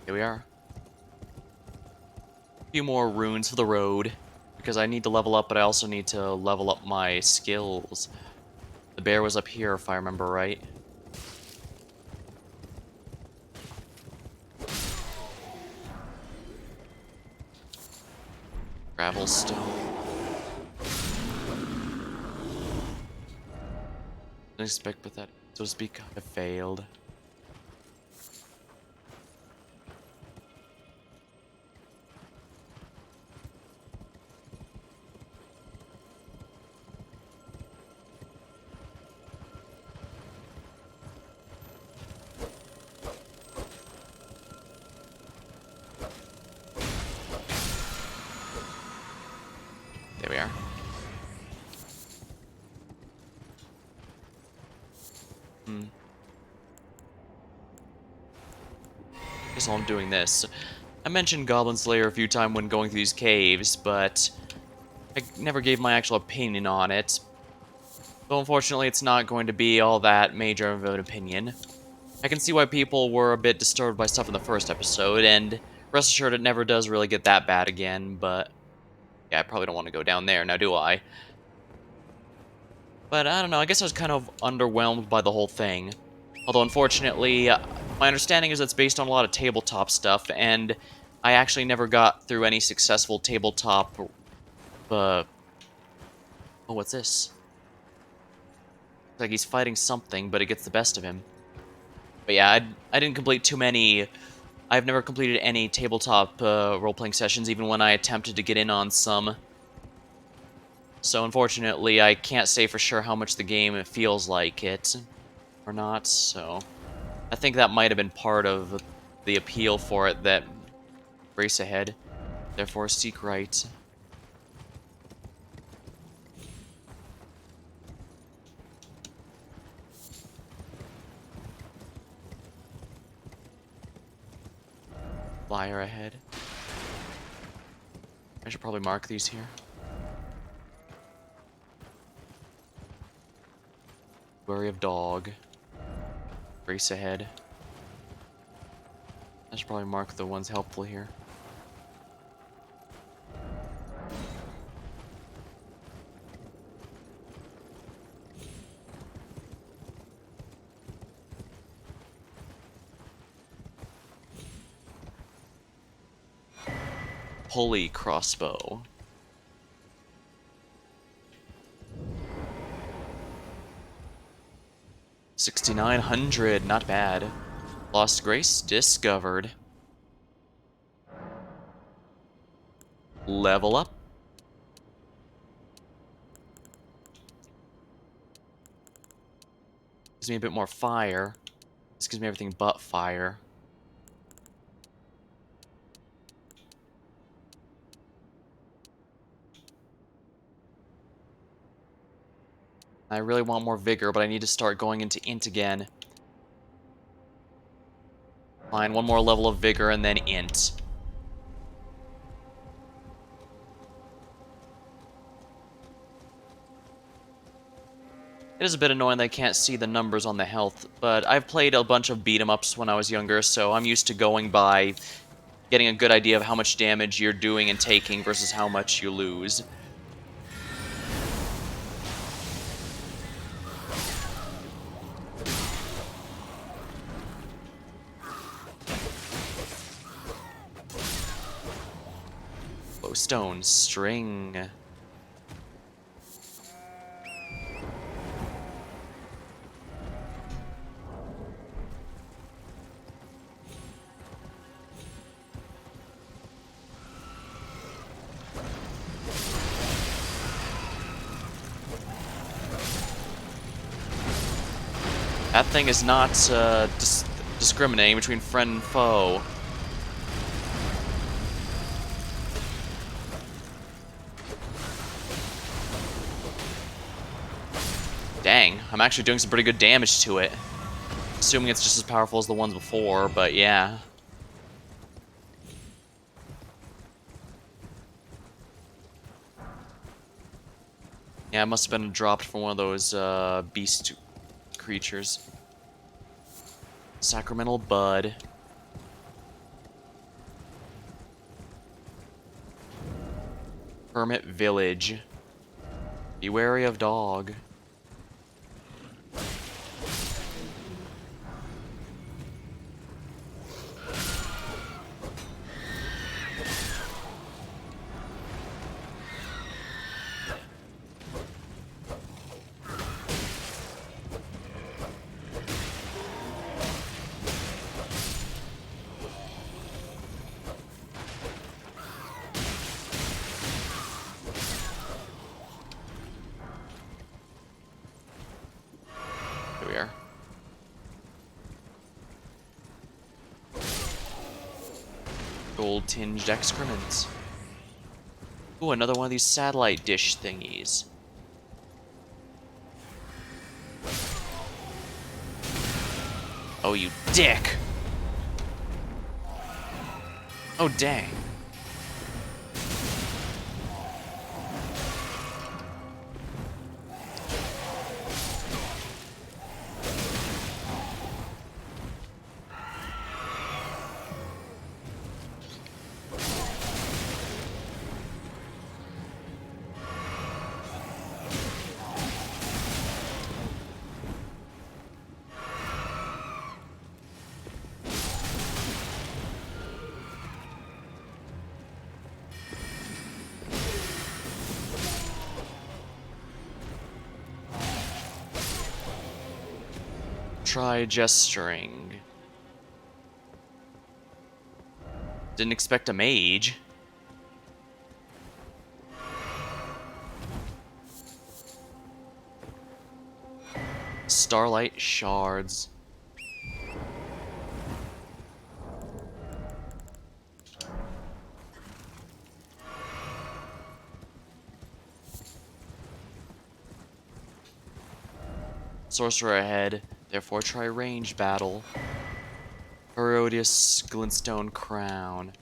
Here we are. A few more runes for the road. Because I need to level up, but I also need to level up my skills. The bear was up here, if I remember right. Gravel stone. Didn't expect with that, so to speak, I failed. There we are. Guess while I'm doing this. I mentioned Goblin Slayer a few times when going through these caves, but I never gave my actual opinion on it. So unfortunately, it's not going to be all that major of an opinion. I can see why people were a bit disturbed by stuff in the first episode, and rest assured it never does really get that bad again, but yeah, I probably don't want to go down there, now do I? But I don't know, I guess I was kind of underwhelmed by the whole thing. Although unfortunately, my understanding is it's based on a lot of tabletop stuff, and I actually never got through any successful tabletop, oh, what's this? It's like he's fighting something, but it gets the best of him. But yeah, I didn't complete too many. I've never completed any tabletop role-playing sessions, even when I attempted to get in on some. So unfortunately, I can't say for sure how much the game feels like it or not, so I think that might have been part of the appeal for it, that race ahead, therefore seek right. Flyer ahead. I should probably mark these here. Worry of dog. Race ahead. I should probably mark the ones helpful here. Pulley crossbow. 6,900, not bad. Lost Grace discovered. Level up. Gives me a bit more fire. This gives me everything but fire. I really want more vigor, but I need to start going into int again. Fine, one more level of vigor and then int. It is a bit annoying that I can't see the numbers on the health, but I've played a bunch of beat-em-ups when I was younger, so I'm used to going by getting a good idea of how much damage you're doing and taking versus how much you lose. Glowstone string. That thing is not discriminating between friend and foe. Dang, I'm actually doing some pretty good damage to it. Assuming it's just as powerful as the ones before, but yeah. Yeah, it must have been dropped from one of those beast creatures. Sacramental Bud. Hermit Village. Be wary of dog. Here we are. Gold-tinged excrement. Ooh, another one of these satellite dish thingies. Oh, you dick! Oh, dang. Try gesturing. Didn't expect a mage. Starlight shards. Sorcerer ahead, therefore try range battle. Herodias Glintstone Crown.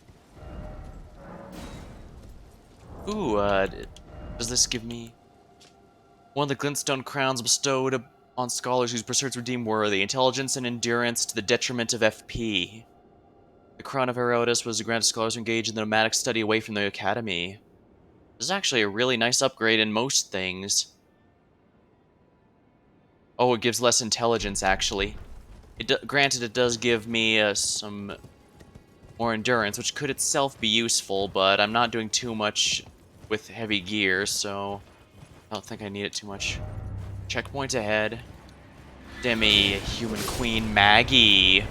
Ooh, does this give me... One of the Glintstone Crowns bestowed on scholars whose pursuits were deemed worthy. Intelligence and endurance to the detriment of FP. The Crown of Herodotus was granted to scholars who engaged in the nomadic study away from the academy. This is actually a really nice upgrade in most things. Oh, it gives less intelligence, actually. Granted, it does give me some more endurance, which could itself be useful, but I'm not doing too much with heavy gear, so I don't think I need it too much. Checkpoint ahead. Demi-human queen Maggie.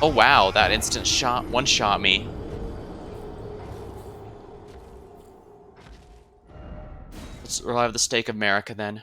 Oh wow, that instant shot one-shot me. Let's revive the stake of Marika then.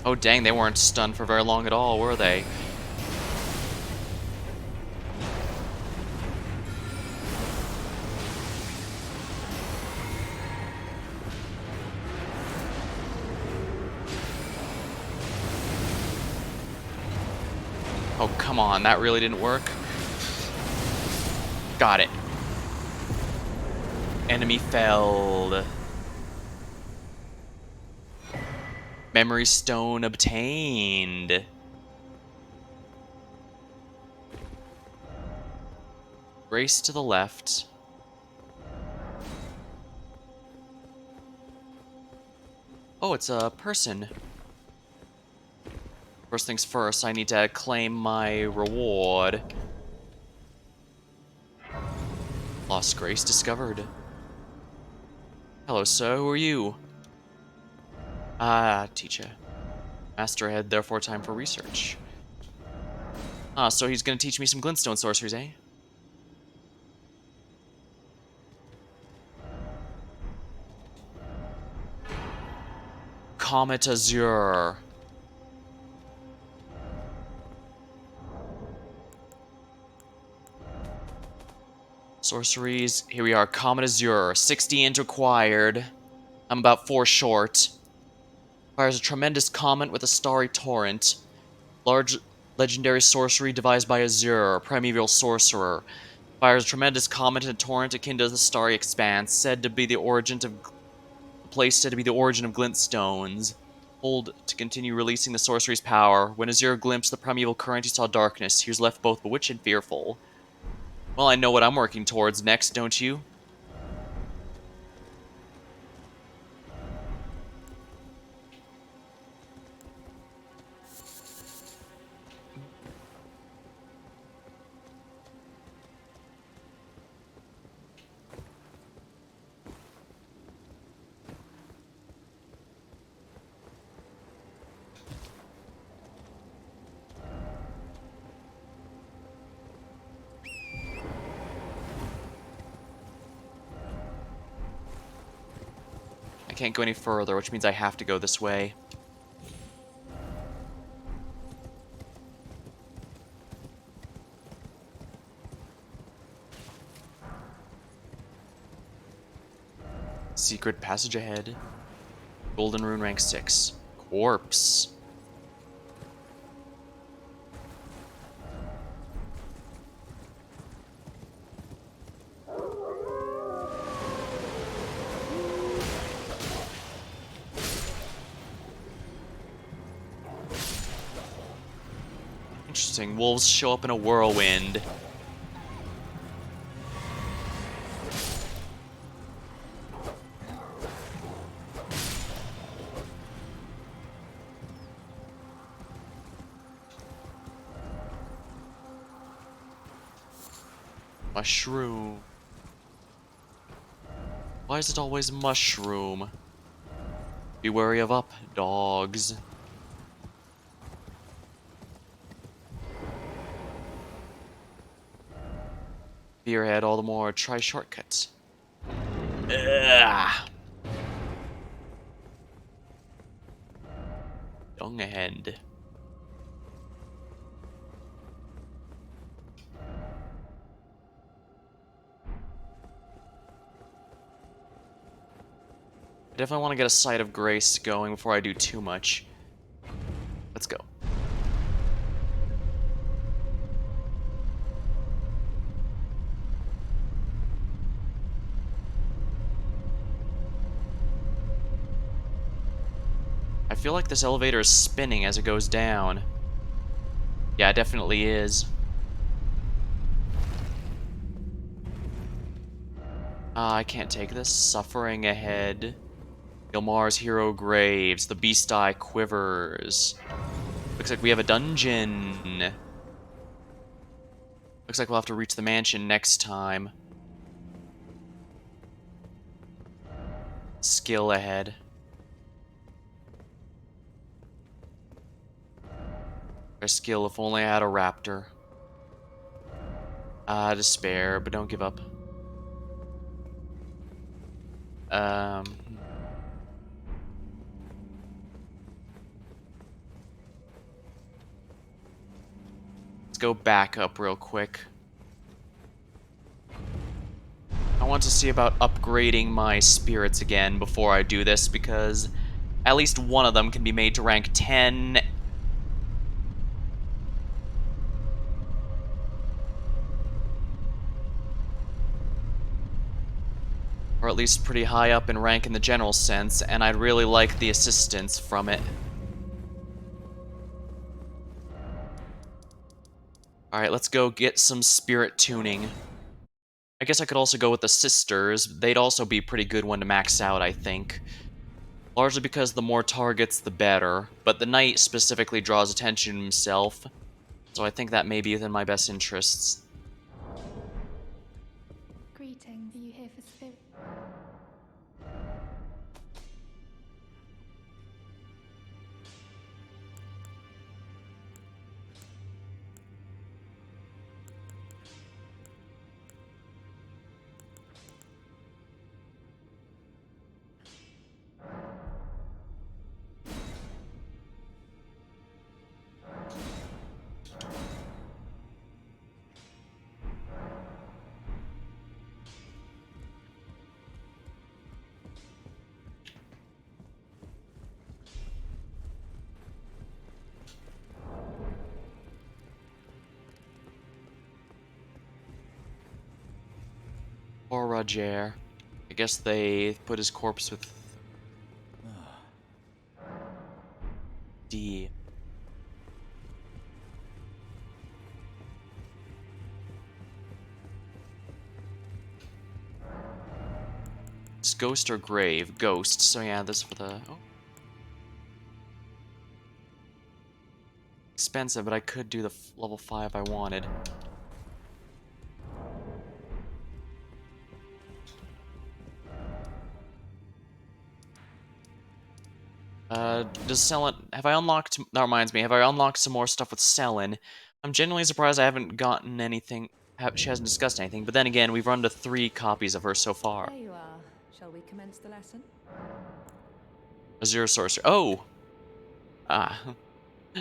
Oh dang, they weren't stunned for very long at all, were they? Oh, come on, that really didn't work? Got it. Enemy felled. Memory stone obtained. Race to the left. Oh, it's a person. First things first, I need to claim my reward. Lost Grace discovered. Hello, sir. Who are you? Ah, teacher. Master ahead, therefore time for research. Ah, so he's gonna teach me some glintstone sorceries, eh? Comet Azure. Sorceries. Here we are. Comet Azure. 60 int required. I'm about 4 short. Fires a tremendous comet with a starry torrent. Large legendary sorcery devised by Azure, primeval sorcerer. Fires a tremendous comet and a torrent akin to the starry expanse, said to be the origin of the place said to be the origin of glintstones. Hold to continue releasing the sorcery's power. When Azure glimpsed the primeval current, he saw darkness. He was left both bewitched and fearful. Well, I know what I'm working towards next, don't you? I can't go any further, which means I have to go this way. Secret passage ahead. Golden rune rank 6. Corpse. Interesting. Wolves show up in a whirlwind. Mushroom. Why is it always mushroom? Be wary of up, dogs. Fear ahead all the more. Try shortcuts. Ugh. Dung ahead. I definitely want to get a sight of grace going before I do too much. Let's go. I feel like this elevator is spinning as it goes down. Yeah, it definitely is. I can't take this. Suffering ahead. Gilmar's hero graves. The beast eye quivers. Looks like we have a dungeon. Looks like we'll have to reach the mansion next time. Skill ahead. Our skill if only I had a raptor. Despair, but don't give up. Um... go back up real quick. I want to see about upgrading my spirits again before I do this, because at least one of them can be made to rank 10. Or at least pretty high up in rank in the general sense, and I'd really like the assistance from it. Alright, let's go get some spirit tuning. I guess I could also go with the sisters. They'd also be a pretty good one to max out, I think. Largely because the more targets, the better. But the knight specifically draws attention to himself, so I think that may be within my best interests. Greetings. Are you here for spirit? Or Roger. I guess they put his corpse with D. It's ghost or grave? Ghost. So yeah, this for the... Oh. Expensive, but I could do the level 5 I wanted. Does Selin... Have I unlocked... That reminds me, have I unlocked some more stuff with Selin? I'm genuinely surprised I haven't gotten anything... She hasn't discussed anything, but then again, we've run to 3 copies of her so far. There you are. Shall we commence the lesson? Azure Sorcerer. Oh! Ah.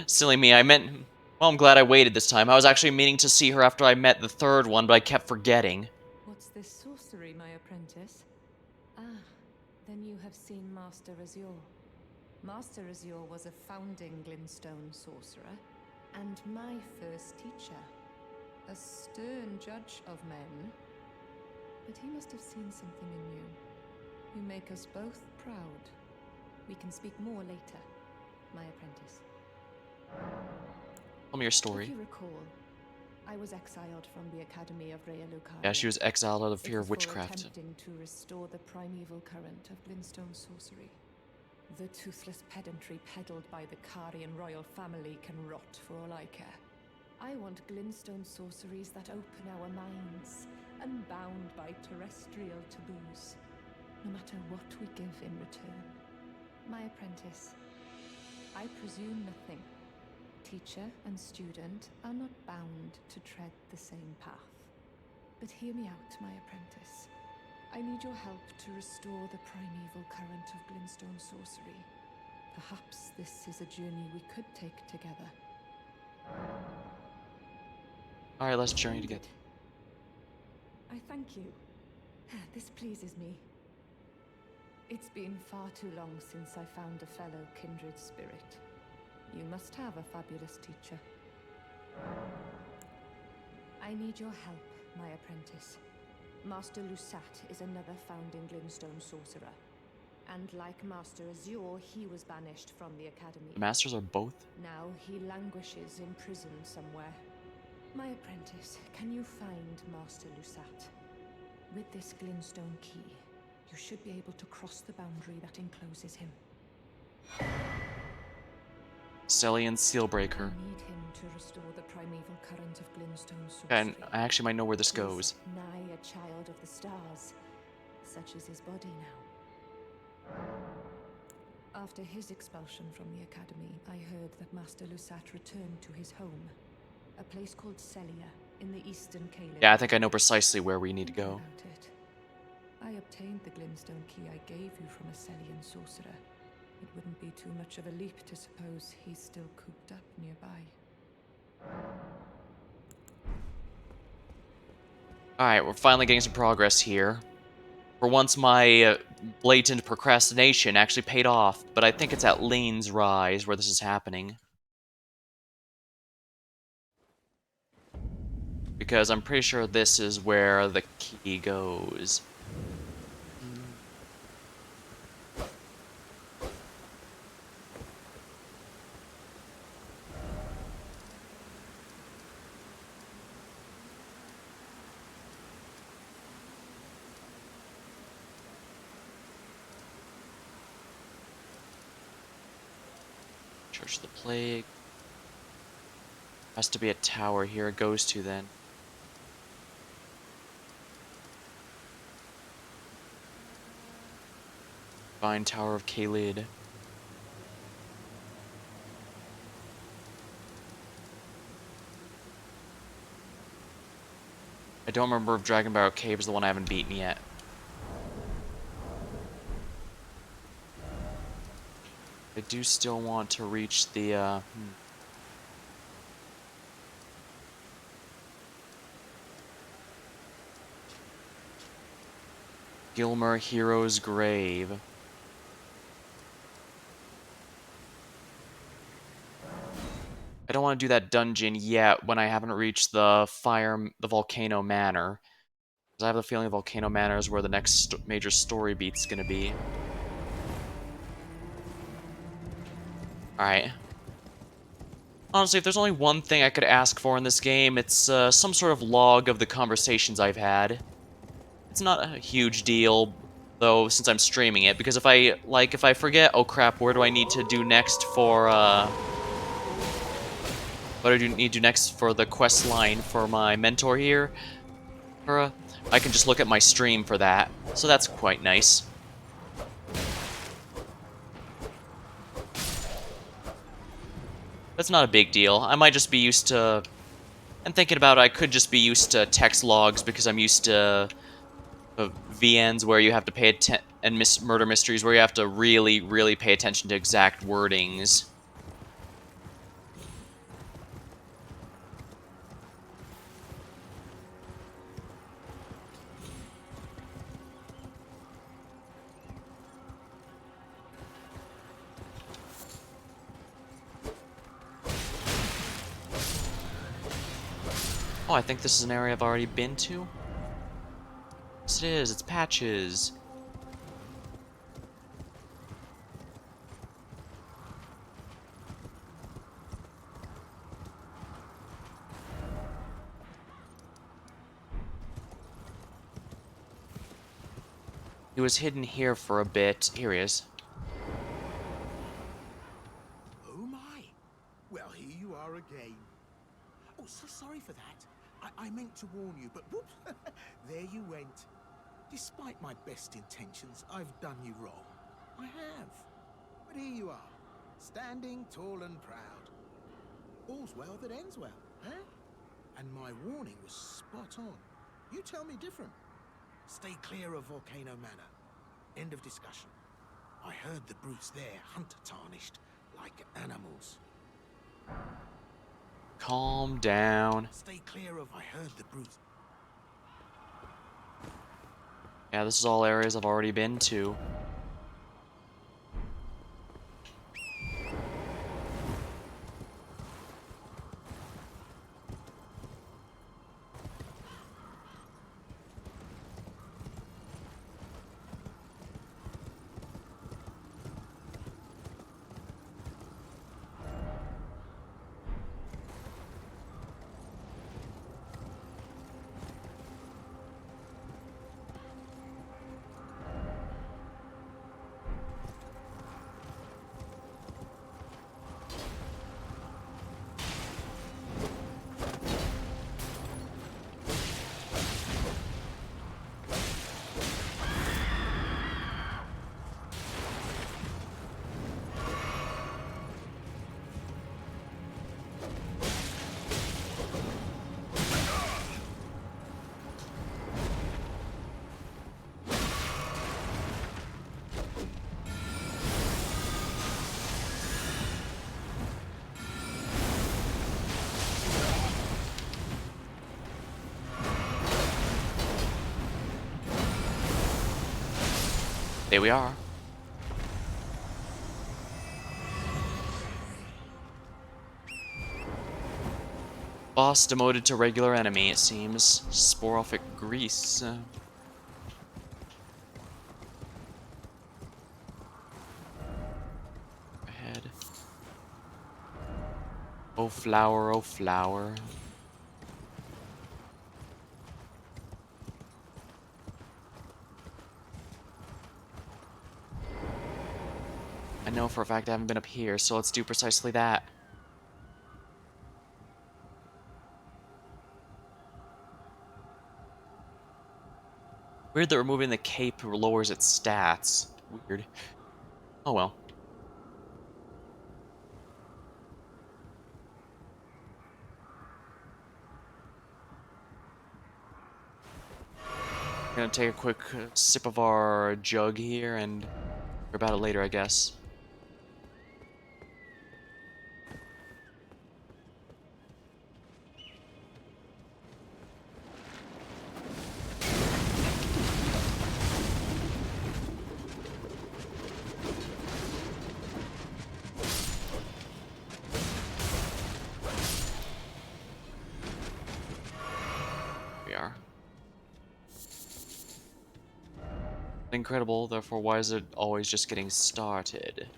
Silly me, I meant... Well, I'm glad I waited this time. I was actually meaning to see her after I met the 3rd one, but I kept forgetting. What's this sorcery, my apprentice? Ah, then you have seen Master Azure. Master Azure was a founding Glintstone sorcerer, and my first teacher. A stern judge of men. But he must have seen something in you. You make us both proud. We can speak more later, my apprentice. Tell me your story. If you recall, I was exiled from the Academy of Rhea Lucaria. Yeah, she was exiled out of fear It of was for witchcraft. attempting to restore the primeval current of Glintstone sorcery. The toothless pedantry peddled by the Carian royal family can rot for all I care. I want Glintstone sorceries that open our minds, unbound by terrestrial taboos, no matter what we give in return. My apprentice, I presume nothing. Teacher and student are not bound to tread the same path. But hear me out, my apprentice. I need your help to restore the primeval current of Glintstone sorcery. Perhaps this is a journey we could take together. Alright, let's journey together. I thank you. This pleases me. It's been far too long since I found a fellow kindred spirit. You must have a fabulous teacher. I need your help, my apprentice. Master Lusat is another founding Glintstone sorcerer. And like Master Azure, he was banished from the Academy. The masters are both? Now he languishes in prison somewhere. My apprentice, can you find Master Lusat? With this Glintstone key, you should be able to cross the boundary that encloses him. Stellian Sealbreaker. I need him to restore the primeval current of Glintstone sorcery. And I actually might know where this goes. He's nigh a child of the stars. Such is his body now. After his expulsion from the Academy, I heard that Master Lusat returned to his home. A place called Celia, in the eastern Caelid. Yeah, I think I know precisely where we need to Think go. about it. I obtained the Glintstone key I gave you from a Celian sorcerer. It wouldn't be too much of a leap to suppose he's still cooped up nearby. Alright, we're finally getting some progress here. For once, my blatant procrastination actually paid off, but I think it's at Lane's Rise where this is happening. Because I'm pretty sure this is where the key goes. Church of the Plague. Has to be a tower here it goes to then. Divine Tower of Kalid. I don't remember if Dragon Barrow Cave is the one I haven't beaten yet. I do still want to reach the, Gilmer Hero's Grave. I don't want to do that dungeon yet when I haven't reached the volcano manor. Because I have the feeling Volcano Manor is where the next major story beat's gonna be. Alright. Honestly, if there's only one thing I could ask for in this game, it's some sort of log of the conversations I've had. It's not a huge deal, though, since I'm streaming it, because if I forget, oh crap, where do I need to do next for, what do I need to do next for the quest line for my mentor here? I can just look at my stream for that, so that's quite nice. That's not a big deal. I might just be used to... And thinking about it, I could just be used to text logs because I'm used to VNs where you have to pay attention, and murder mysteries where you have to really, really pay attention to exact wordings. Oh, I think this is an area I've already been to. Yes, it is. It's Patches. He was hidden here for a bit. Here he is. Oh my! Well, here you are again. Oh, so sorry for that. I meant to warn you, but whoops, there you went. Despite my best intentions, I've done you wrong. I have. But here you are, standing tall and proud. All's well that ends well, huh? And my warning was spot on. You tell me different. Stay clear of Volcano Manor. End of discussion. I heard the brutes there hunter-tarnished, like animals. Calm down. Stay clear of... I heard the brutes... Yeah, this is all areas I've already been to. Here we are. Boss demoted to regular enemy, it seems. Sporophic grease. Ahead. Oh flower, oh flower. I know for a fact I haven't been up here, so let's do precisely that. Weird that removing the cape lowers its stats. Weird. Oh well. Gonna take a quick sip of our jug here and worry about it later, I guess. We are. Incredible, therefore why is it always just getting started?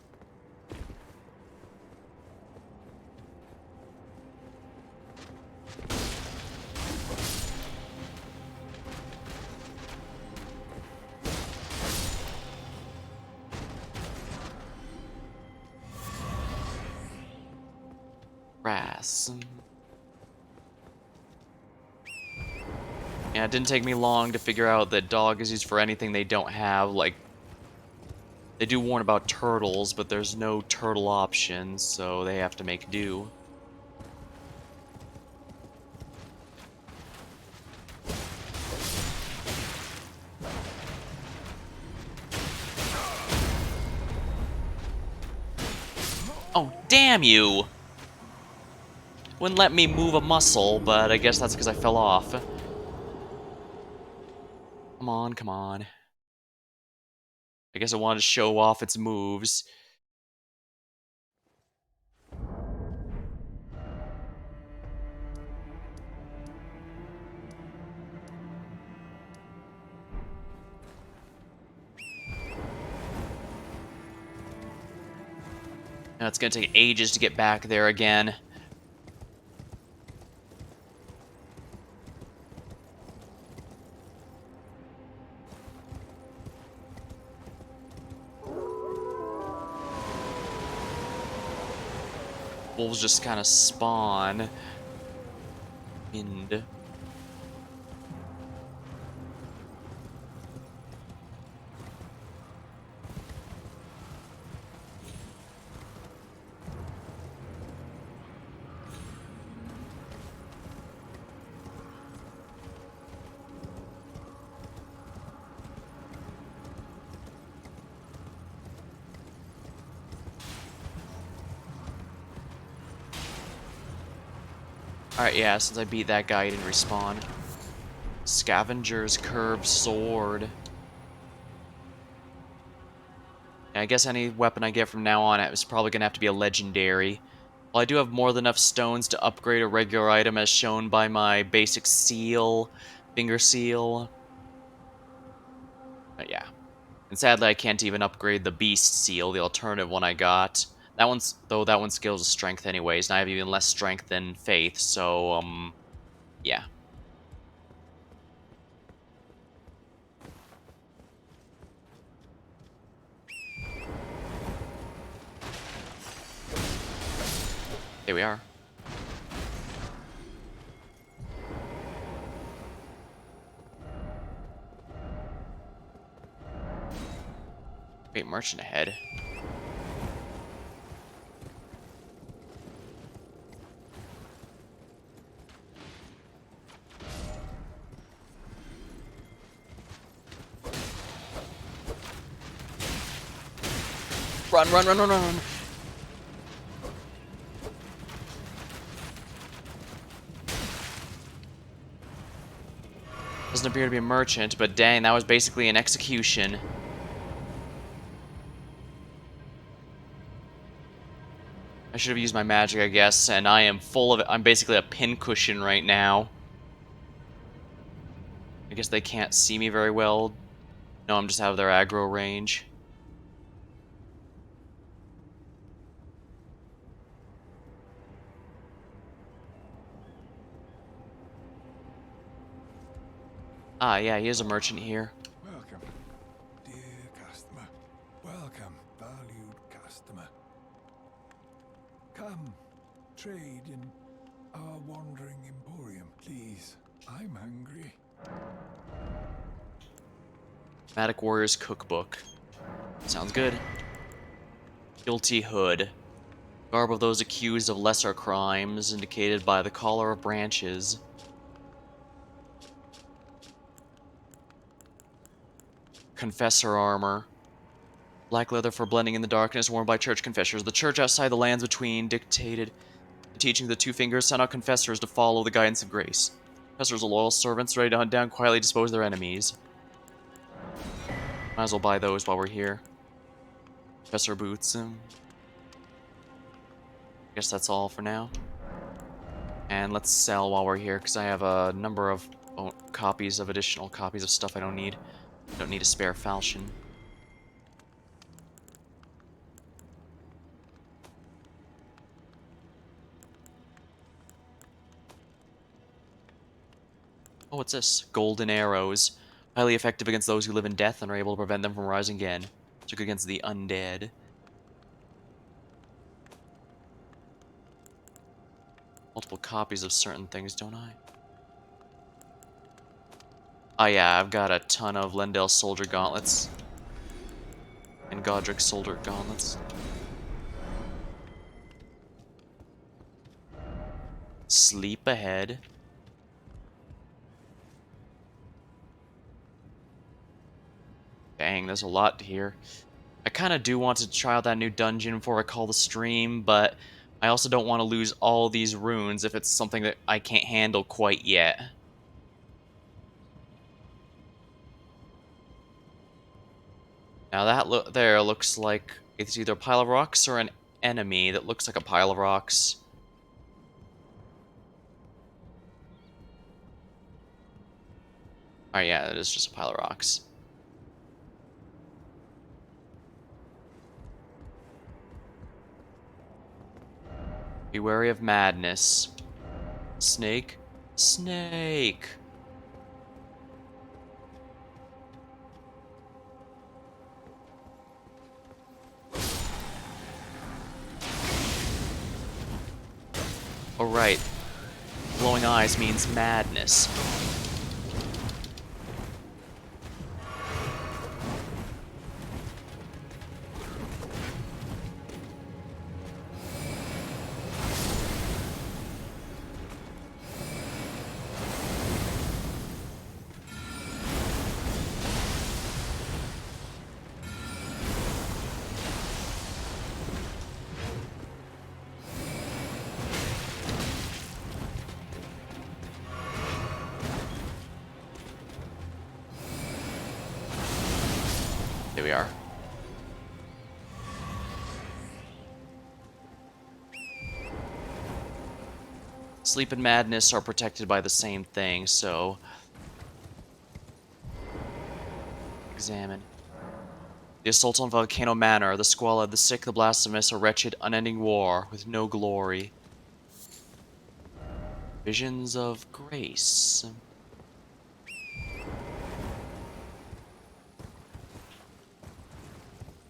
Grass. Yeah, it didn't take me long to figure out that dog is used for anything they don't have, like... They do warn about turtles, but there's no turtle options, so they have to make do. Oh, damn you! Wouldn't let me move a muscle, but I guess that's because I fell off. Come on, come on. I guess I wanted to show off its moves. Now it's gonna take ages to get back there again. Wolves just kind of spawn. And... Alright, yeah, since I beat that guy, he didn't respawn. Scavenger's curved sword. Yeah, I guess any weapon I get from now on is probably gonna have to be a legendary. Well, I do have more than enough stones to upgrade a regular item as shown by my basic seal, finger seal. But yeah. And sadly, I can't even upgrade the beast seal, the alternative one I got. That one's, though that one scales with strength anyways, and I have even less strength than faith, so, yeah. Here we are. Great merchant ahead. Run, run, run, run, run, run! Doesn't appear to be a merchant, but dang, that was basically an execution. I should have used my magic, I guess, and I am full of it. I'm basically a pincushion right now. I guess they can't see me very well. No, I'm just out of their aggro range. Ah, yeah, he is a merchant here. Welcome, dear customer. Welcome, valued customer. Come, trade in our wandering emporium, please. I'm hungry. Matic Warrior's Cookbook. Sounds good. Guilty Hood. Garb of those accused of lesser crimes, indicated by the collar of branches. Confessor armor. Black leather for blending in the darkness, worn by church confessors. The church outside the lands between dictated the teaching of the two fingers, sent out confessors to follow the guidance of grace. Confessors are loyal servants, ready to hunt down, quietly dispose their enemies. Might as well buy those while we're here. Confessor boots. Guess that's all for now. And let's sell while we're here, because I have a number of additional copies of stuff I don't need. Don't need a spare falchion. Oh, what's this? Golden arrows. Highly effective against those who live in death and are able to prevent them from rising again. Took against the undead. Multiple copies of certain things, don't I? Oh yeah, I've got a ton of Lendel Soldier Gauntlets. And Godric Soldier Gauntlets. Sleep ahead. Dang, there's a lot here. I kind of do want to try out that new dungeon before I call the stream, but I also don't want to lose all these runes if it's something that I can't handle quite yet. Now that there looks like it's either a pile of rocks or an enemy that looks like a pile of rocks. Oh yeah, it is just a pile of rocks. Be wary of madness. Snake? Snake! Oh right. Glowing eyes means madness. Here we are. Sleep and madness are protected by the same thing, so... Examine. The assault on Volcano Manor, the squalid, the sick, the blasphemous, a wretched, unending war with no glory. Visions of grace.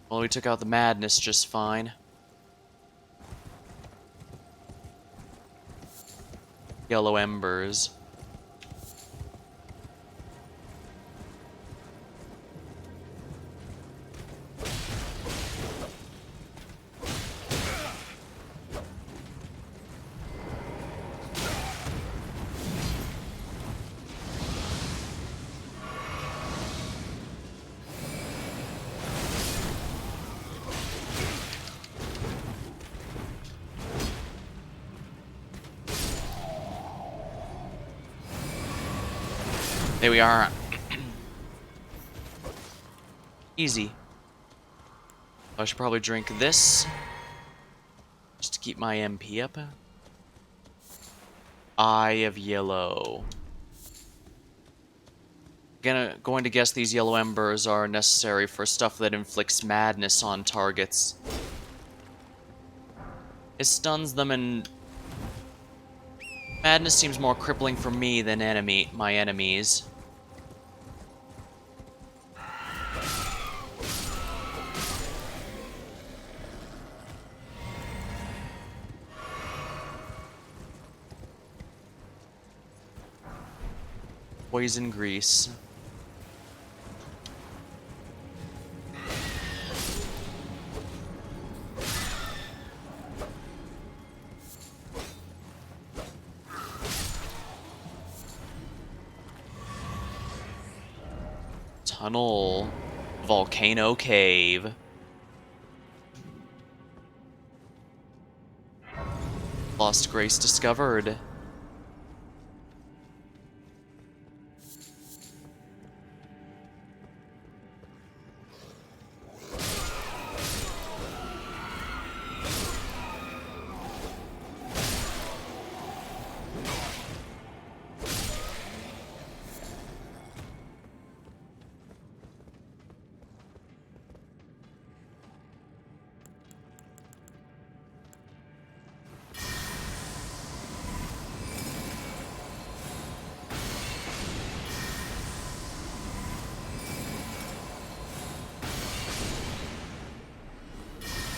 Well, we took out the madness just fine. Yellow embers. There we are. Easy. I should probably drink this. Just to keep my MP up. Eye of Yellow. Going to guess these yellow embers are necessary for stuff that inflicts madness on targets. It stuns them, and madness seems more crippling for me than my enemies. Poison grease. Tunnel. Volcano cave. Lost Grace discovered.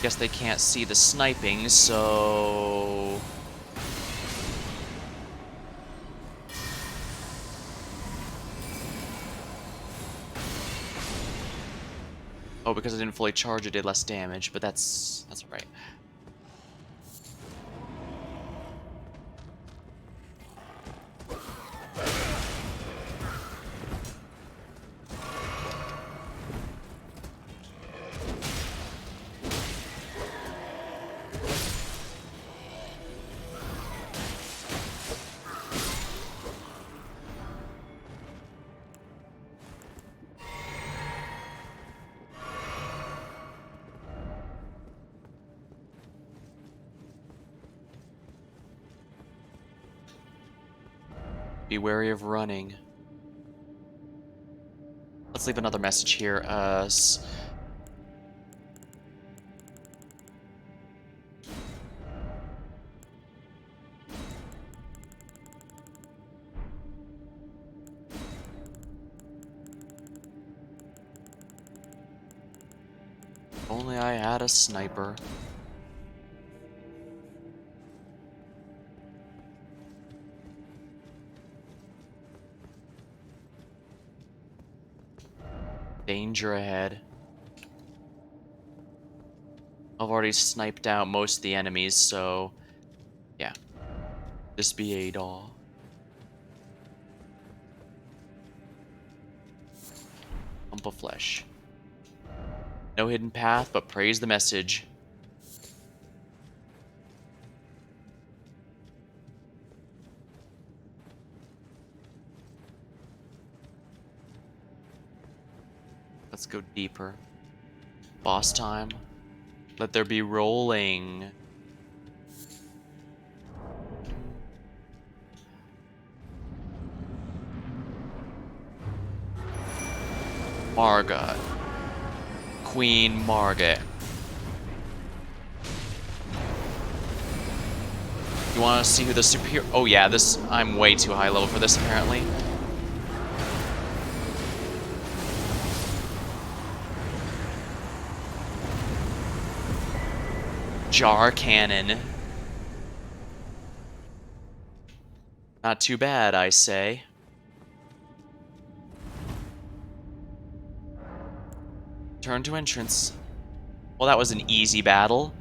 Guess they can't see the sniping, so... Oh, because I didn't fully charge, it did less damage, but that's alright. Be wary of running. Let's leave another message here. Only I had a sniper. Danger ahead. I've already sniped out most of the enemies, so yeah. This be a doll. Lump of flesh. No hidden path, but praise the message. Let's go deeper. Boss time. Let there be rolling. Margot. Queen Margot. You want to see who the superior... Oh yeah, this... I'm way too high level for this, apparently. Jar cannon. Not too bad, I say. Turn to entrance. Well, that was an easy battle.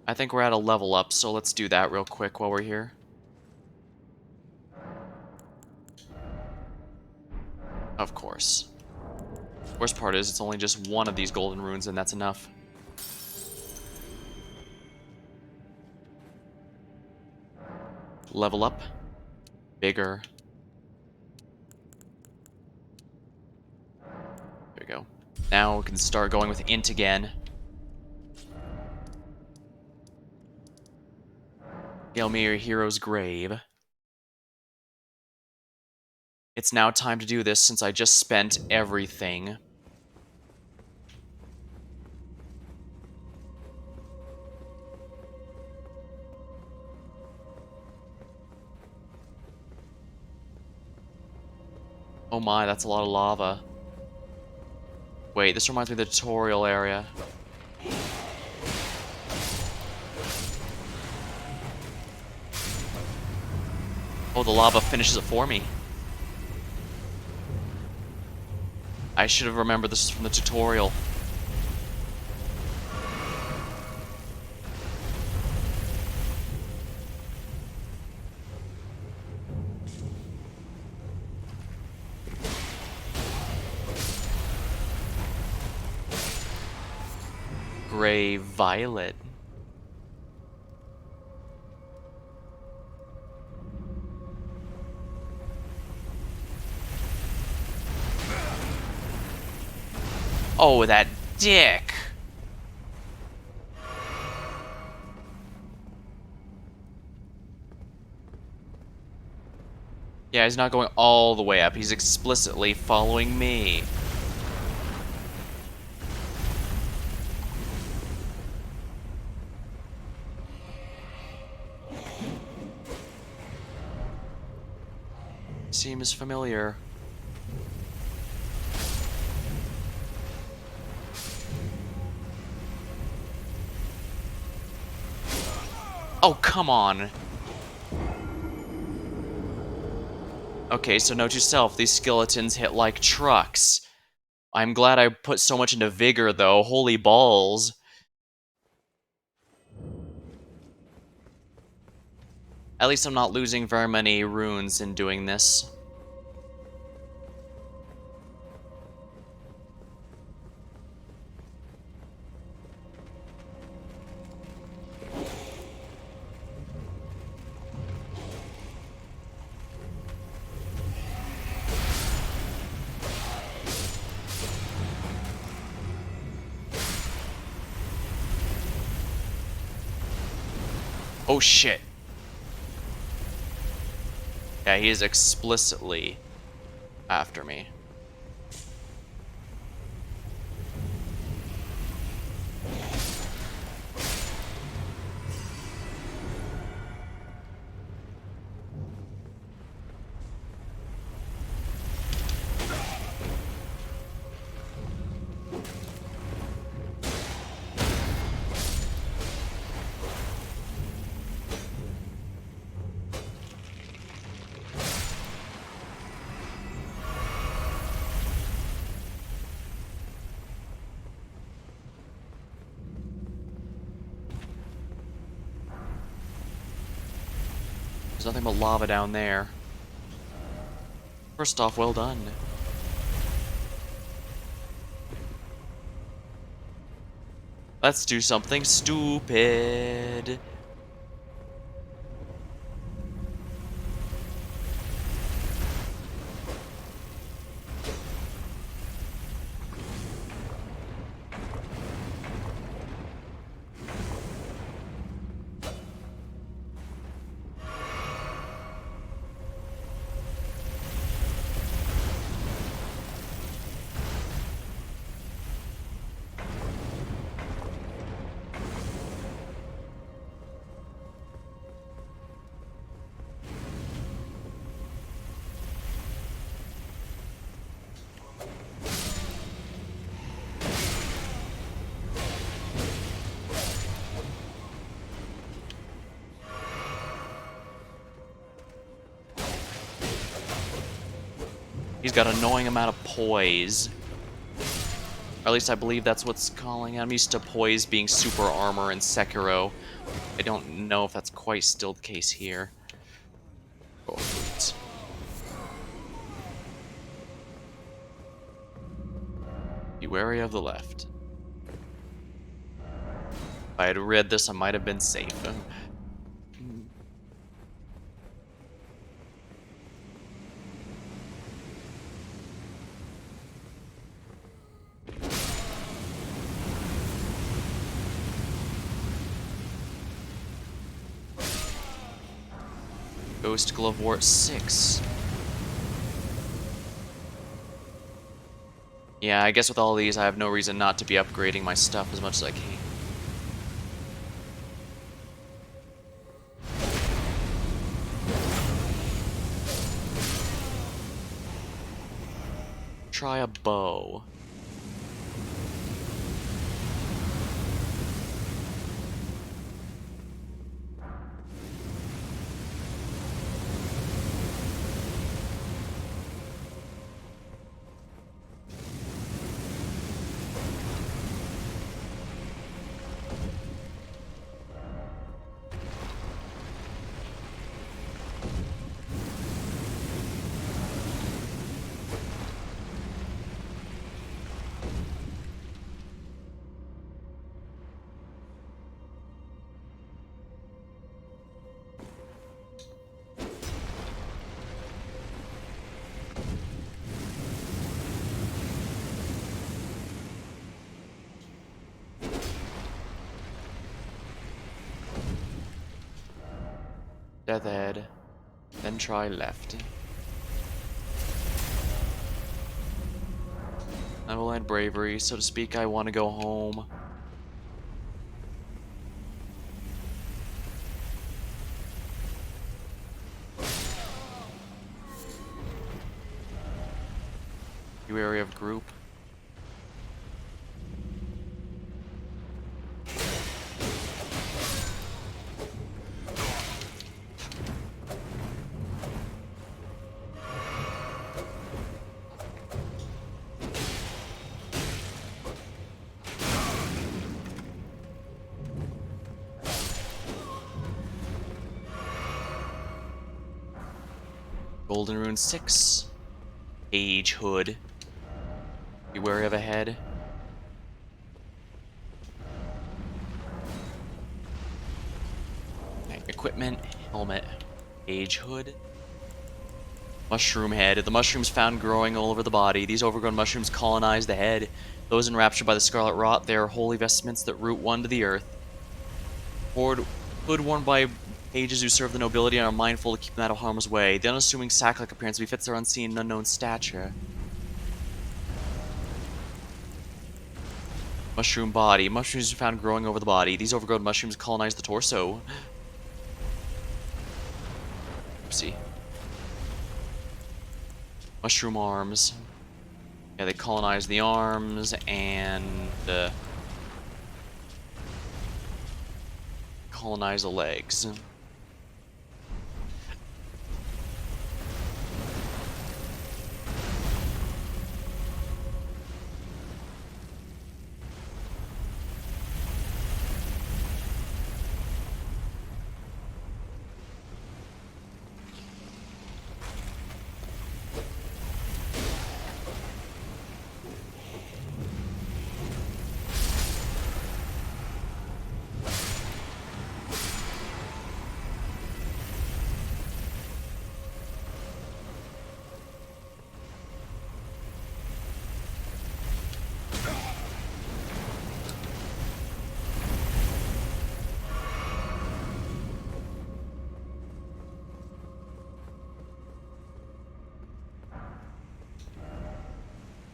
I think we're at a level up, so let's do that real quick while we're here. Of course. Worst part is, it's only just one of these golden runes, and that's enough. Level up. Bigger. we go. Now we can start going with int again. Scale me your hero's grave. It's now time to do this since I just spent everything. Oh my, that's a lot of lava. Wait, this reminds me of the tutorial area. Oh, the lava finishes it for me. I should have remembered this is from the tutorial. Gray violet. Oh, that dick! Yeah, he's not going all the way up. He's explicitly following me. Seems familiar. Oh, come on. Okay, so note to self, these skeletons hit like trucks. I'm glad I put so much into vigor, though. Holy balls. At least I'm not losing very many runes in doing this. Oh shit. Yeah, he is explicitly after me. There's nothing but lava down there. First off, well done. Let's do something stupid. He's got an annoying amount of poise. Or at least I believe that's what's calling. I'm used to poise being super armor in Sekiro. I don't know if that's quite still the case here. Oh, fruits. Be wary of the left. If I had read this, I might have been safe. Ghost Glovewort 6. Yeah, I guess with all these, I have no reason not to be upgrading my stuff as much as I can. Try a bow. Death Head. Then try left. I will end bravery, so to speak. I want to go home. You area of group. Golden Rune 6. Age Hood. Be wary of a head. Okay, equipment, helmet, Age Hood. Mushroom Head. The mushrooms found growing all over the body. These overgrown mushrooms colonize the head. Those enraptured by the scarlet rot, they are holy vestments that root one to the earth. Hood worn by pages who serve the nobility and are mindful to keep them out of harm's way. The unassuming sack-like appearance befits their unseen and unknown stature. Mushroom body. Mushrooms are found growing over the body. These overgrown mushrooms colonize the torso. Oopsie. Mushroom arms. Yeah, they colonize the arms and colonize the legs.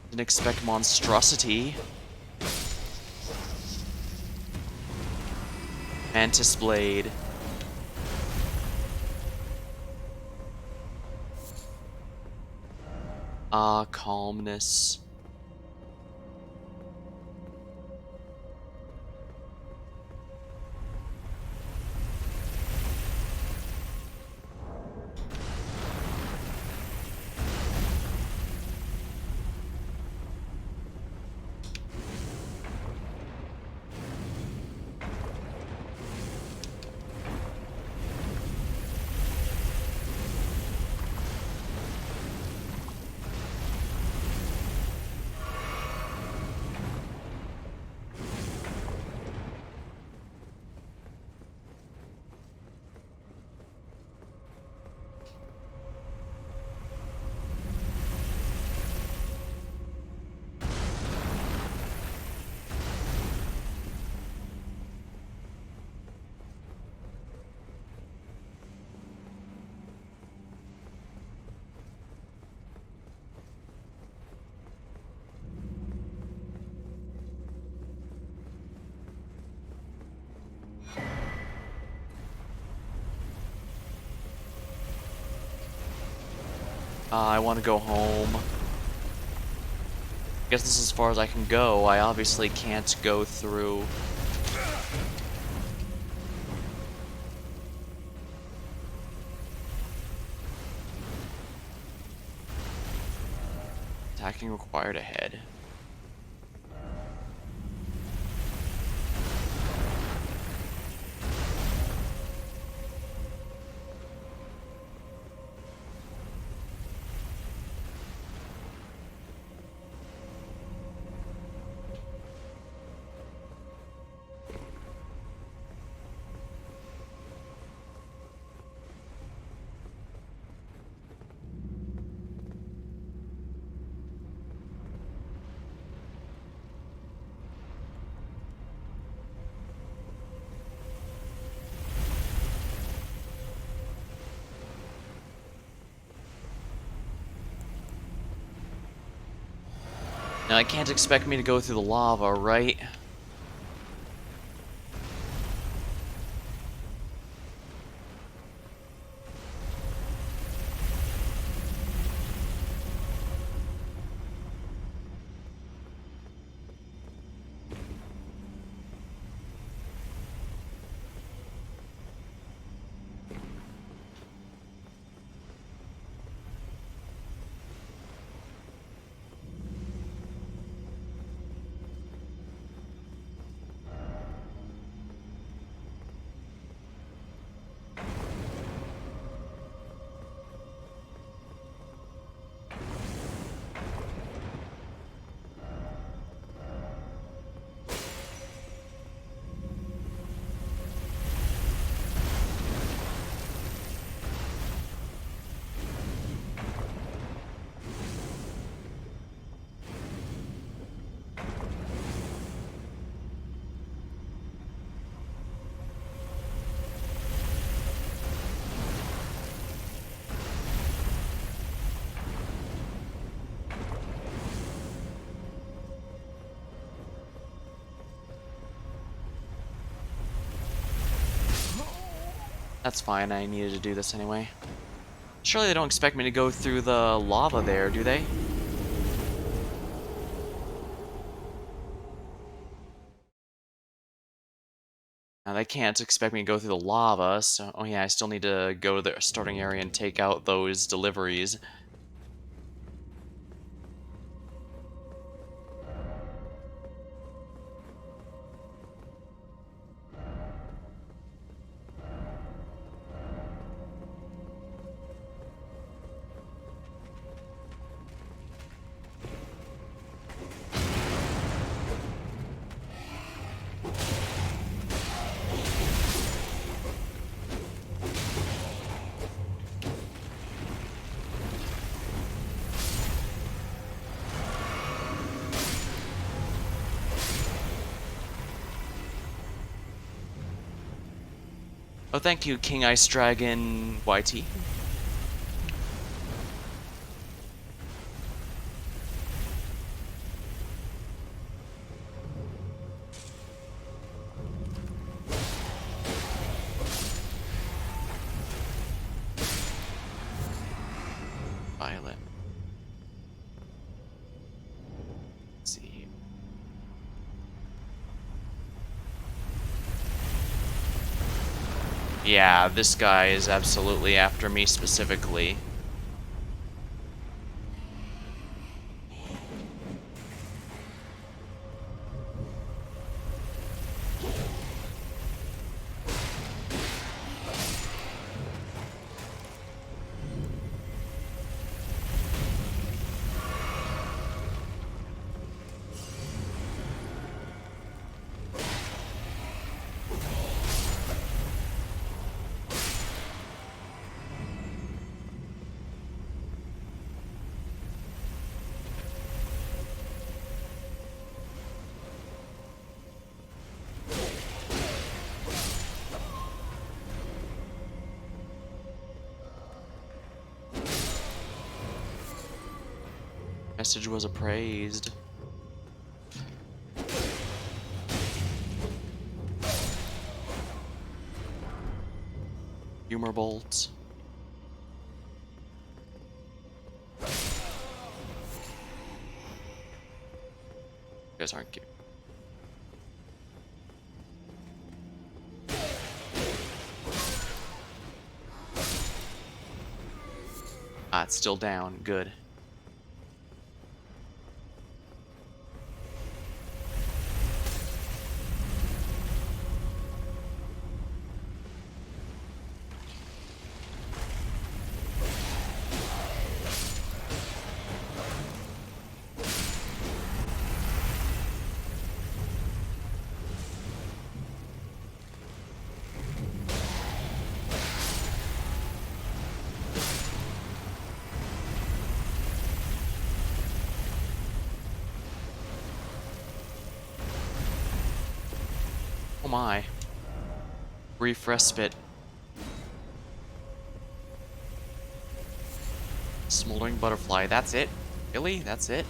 Didn't expect monstrosity. Mantis blade. Calmness. I want to go home. Guess this is as far as I can go. I obviously can't go through. Attacking required ahead. Now, I can't expect me to go through the lava, right? That's fine, I needed to do this anyway. Surely they don't expect me to go through the lava there, do they? Now they can't expect me to go through the lava, so... Oh yeah, I still need to go to the starting area and take out those deliveries. Oh, thank you, King Ice Dragon YT. Violet. Let's see. Yeah, this guy is absolutely after me specifically. Message was appraised. Humor bolt. guys aren't cute. Ah, it's still down. Good. Oh my. Brief respite. Smoldering butterfly. That's it? Really? That's it?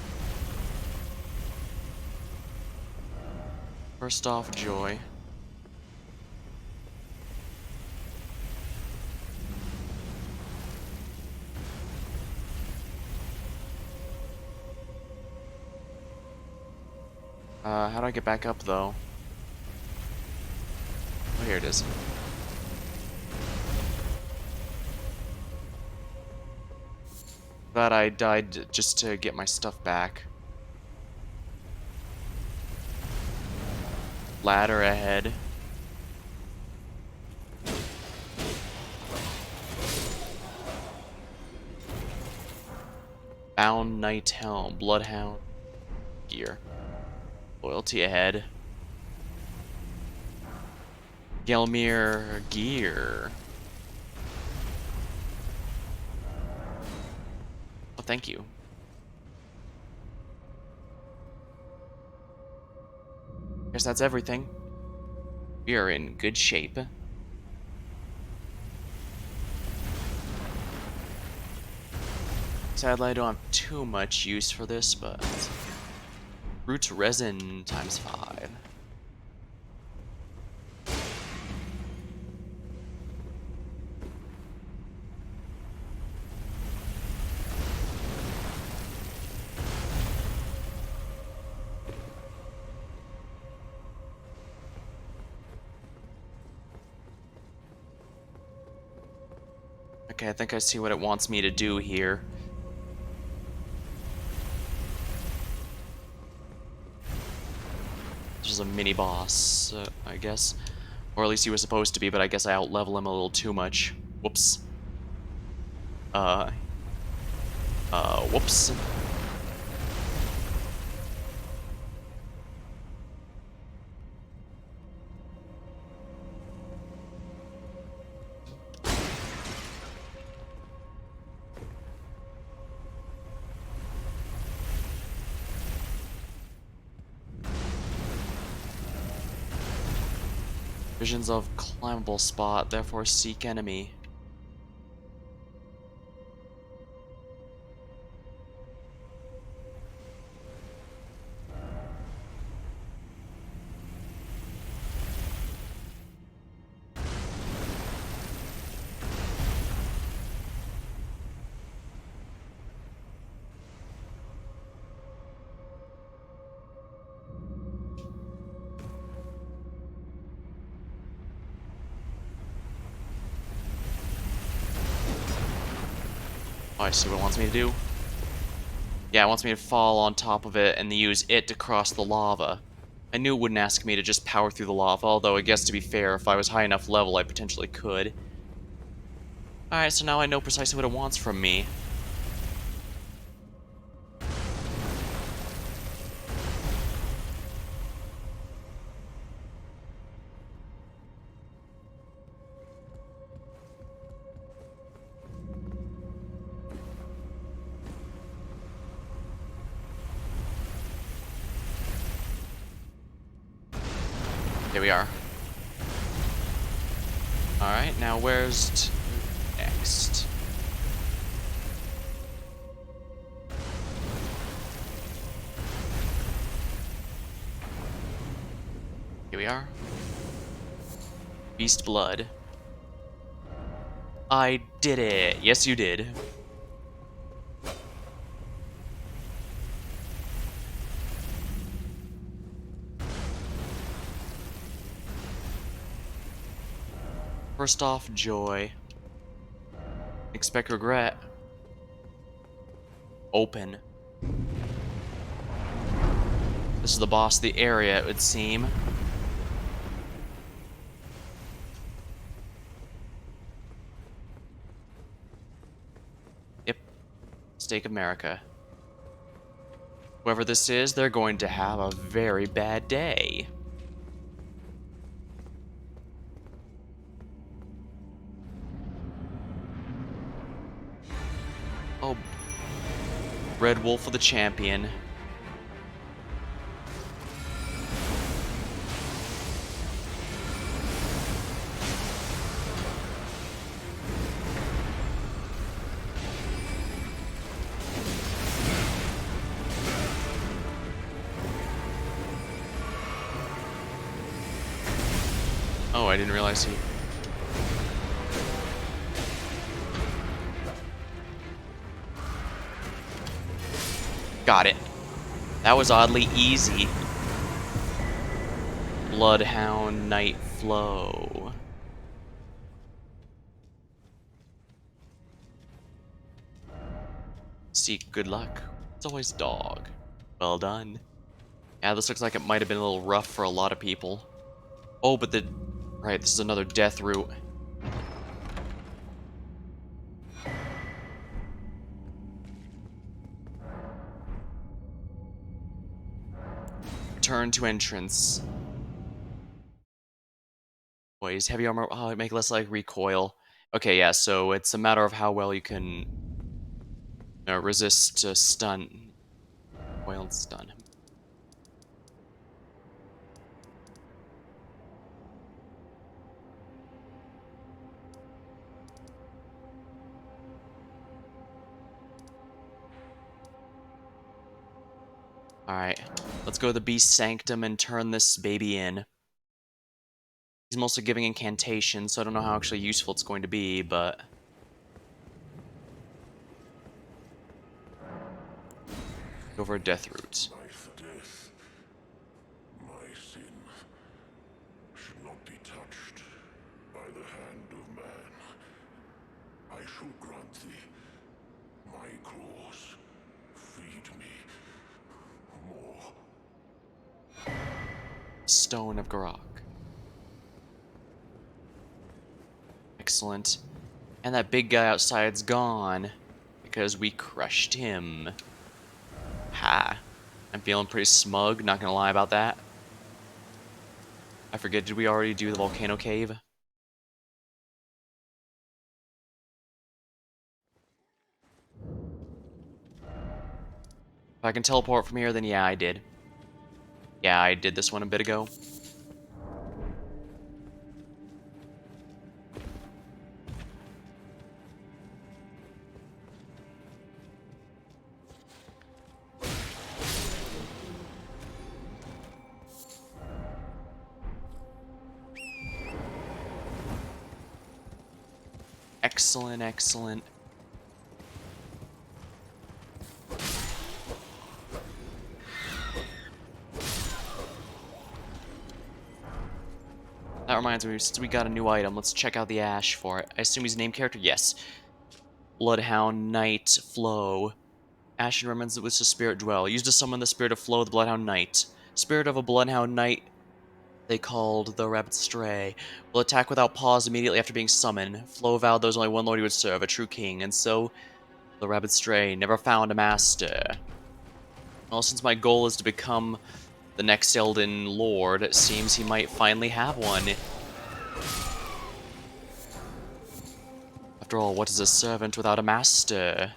First off, joy. How do I get back up, though? Oh, here it is. Glad I died just to get my stuff back. Ladder ahead. Bound Knight Helm. Bloodhound gear. Loyalty ahead. Gelmir gear. Oh, thank you. Guess that's everything. We are in good shape. Sadly, I don't have too much use for this, but root resin times 5. Okay, I think I see what it wants me to do here. This is a mini boss, I guess. Or at least he was supposed to be, but I guess I out-level him a little too much. Whoops. Whoops. Visions of climbable spot, therefore seek enemy. Oh, I see what it wants me to do. Yeah, it wants me to fall on top of it and use it to cross the lava. I knew it wouldn't ask me to just power through the lava, although I guess to be fair, if I was high enough level, I potentially could. Alright, so now I know precisely what it wants from me. Here we are. Alright, now where's next? Here we are. Beast blood. I did it! Yes, you did. First off, joy. Expect regret. Open. This is the boss of the area, it would seem. Yep. Stake America. Whoever this is, they're going to have a very bad day. Oh. Red Wolf of the Champion. Oh, I didn't realize he... Got it. That was oddly easy. Bloodhound Night Flow. Seek good luck. It's always dog. Well done. Yeah, this looks like it might have been a little rough for a lot of people. Oh, but the... Right, this is another death route. Return to entrance. Boys, heavy armor... Oh, it make less like recoil. Okay, yeah, so it's a matter of how well you can resist stun. Recoil and stun. Alright, let's go to the Beast Sanctum and turn this baby in. He's mostly giving incantations, so I don't know how actually useful it's going to be, but... Go for a death route. My death, my sin, should not be touched by the hand of man. I shall grant thee my cause. Feed me more. Stone of Garok. Excellent. And that big guy outside's gone, because we crushed him. Ha. I'm feeling pretty smug, not gonna lie about that. I forget, did we already do the volcano cave? If I can teleport from here, then yeah, I did. Yeah, I did this one a bit ago. Excellent, excellent. That reminds me, since we got a new item, let's check out the ash for it. I assume he's a named character? Yes. Bloodhound Knight Flow. Ashen remnants in which the spirit dwell. Used to summon the spirit of Flow, the Bloodhound Knight. Spirit of a Bloodhound Knight they called the Rabbit Stray. Will attack without pause immediately after being summoned. Flow vowed there was only one lord he would serve, a true king, and so the Rabbit Stray never found a master. Well, since my goal is to become the next Elden Lord, it seems he might finally have one. After all, what is a servant without a master?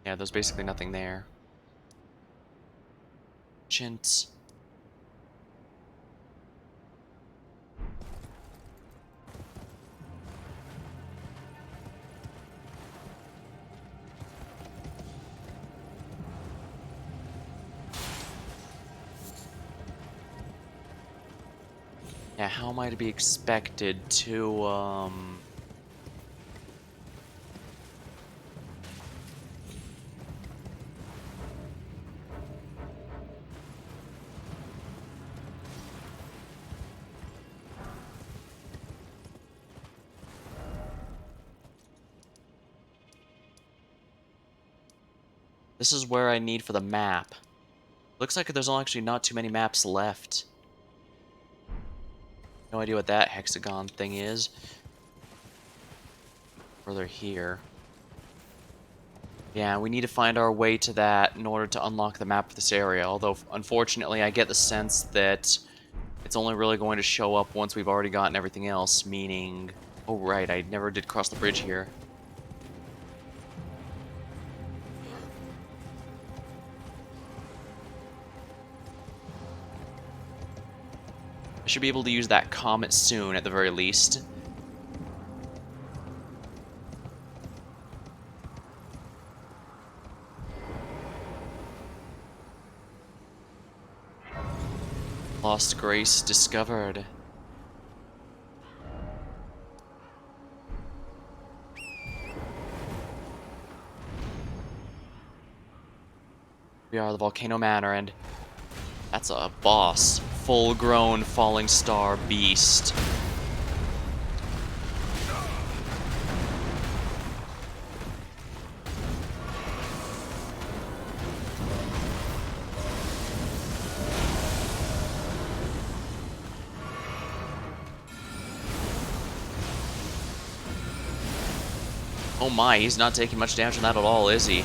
Yeah, there's basically nothing there. Chint. Yeah, how am I to be expected to, This is where I need for the map. Looks like there's actually not too many maps left. No idea what that hexagon thing is. Further here. Yeah, we need to find our way to that in order to unlock the map of this area. Although, unfortunately, I get the sense that it's only really going to show up once we've already gotten everything else, meaning... Oh, right, I never did cross the bridge here. I should be able to use that comet soon, at the very least. Lost Grace discovered. We are the Volcano Manor, and that's a boss. Full-grown falling star beast. Oh my, he's not taking much damage from that at all, is he?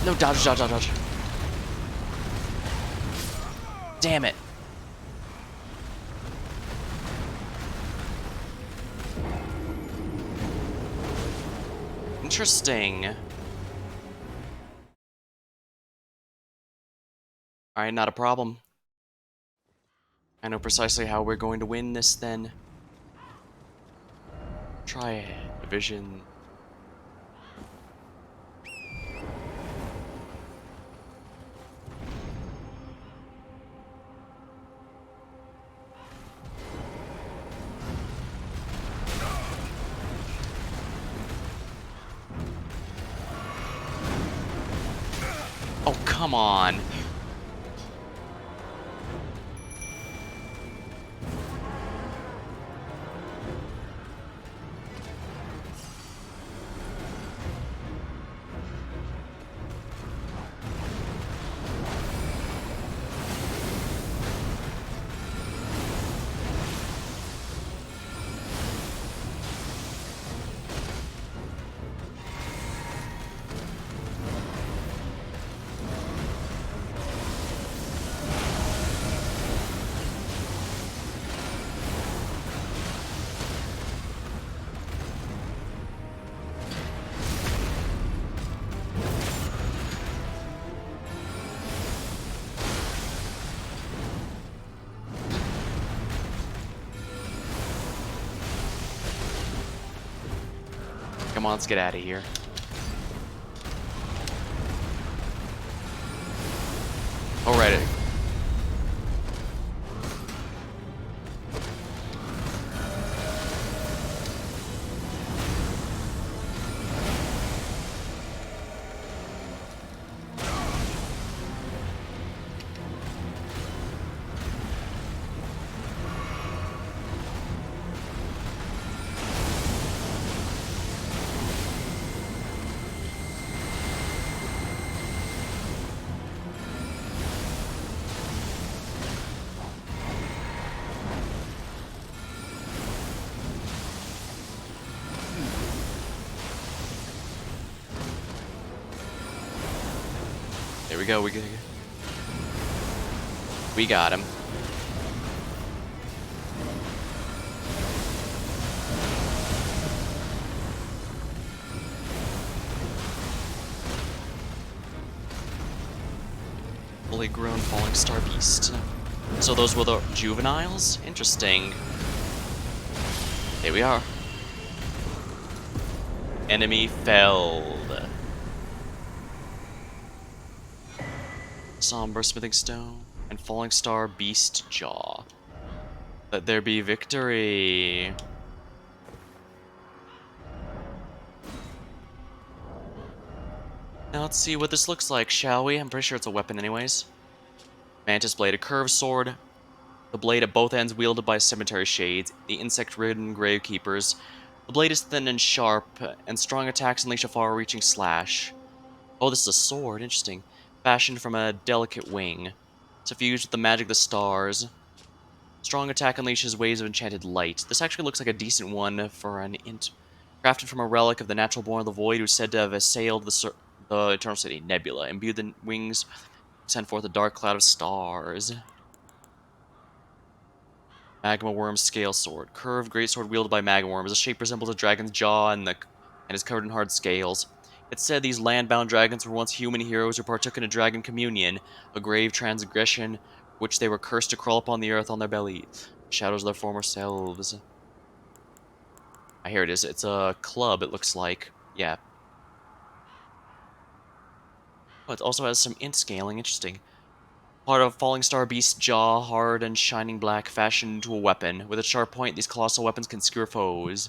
No, dodge, dodge, dodge, dodge. Damn it. Interesting. Alright, not a problem. I know precisely how we're going to win this then. Try it. Division. Oh, come on. Come on, let's get out of here. we go. We got him. Fully grown falling star beast. So those were the juveniles? Interesting. Here we are. Enemy felled. Somber smithing stone and falling star beast jaw. Let there be victory. Now let's see what this looks like, shall we? I'm pretty sure it's a weapon anyways. Mantis blade, a curved sword. The blade at both ends wielded by cemetery shades, the insect-ridden gravekeepers. The blade is thin and sharp, and strong attacks unleash a far-reaching slash. Oh, this is a sword, interesting. Fashioned from a delicate wing. Suffused with the magic of the stars. Strong attack unleashes waves of enchanted light. This actually looks like a decent one for an int. Crafted from a relic of the natural born of the void who is said to have assailed the Eternal City, Nebula. Imbued the wings, sent forth a dark cloud of stars. Magma Worm Scale Sword. Curved greatsword wielded by Magma Worms. The shape resembles a dragon's jaw and is covered in hard scales. It's said these land-bound dragons were once human heroes who partook in a dragon communion, a grave transgression for which they were cursed to crawl upon the earth on their belly, shadows of their former selves. Here it is. It's a club, it looks like. Yeah. Oh, it also has some int scaling. Interesting. Part of Falling Star Beast's jaw, hard and shining black, fashioned into a weapon. With a sharp point, these colossal weapons can skewer foes.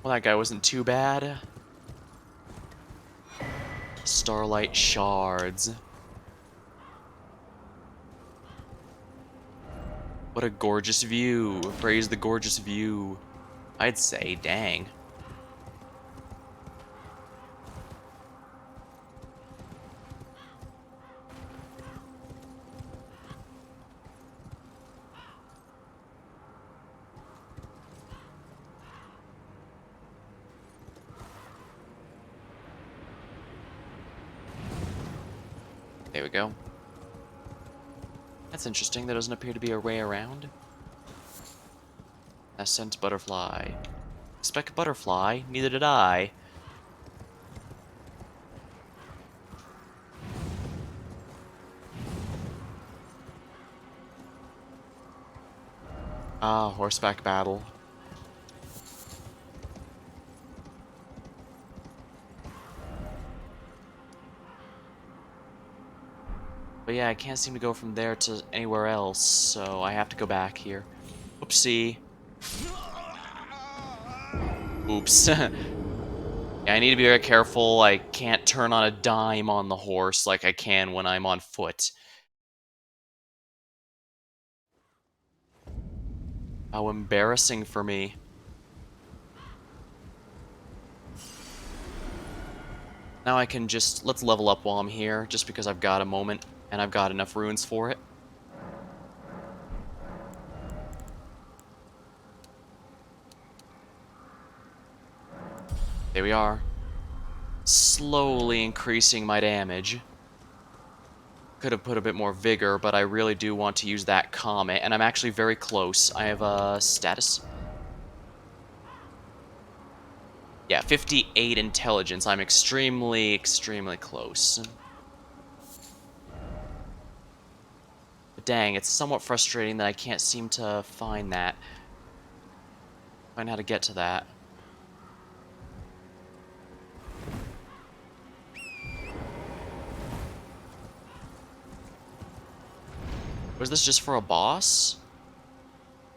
Well, that guy wasn't too bad. Starlight shards. What a gorgeous view. Praise the gorgeous view. I'd say, dang. There we go. That's interesting. There doesn't appear to be a way around. Ascent butterfly. Expect butterfly? Neither did I. Ah, horseback battle. But yeah, I can't seem to go from there to anywhere else, so I have to go back here. Oopsie. Oops. Yeah, I need to be very careful. I can't turn on a dime on the horse like I can when I'm on foot. How embarrassing for me. Now I can just... let's level up while I'm here, just because I've got a moment, and I've got enough runes for it. There we are. Slowly increasing my damage. Could have put a bit more vigor, but I really do want to use that comet, and I'm actually very close. I have a status. Yeah, 58 intelligence. I'm extremely, extremely close. But dang, it's somewhat frustrating that I can't seem to find that. Find how to get to that. Was this just for a boss?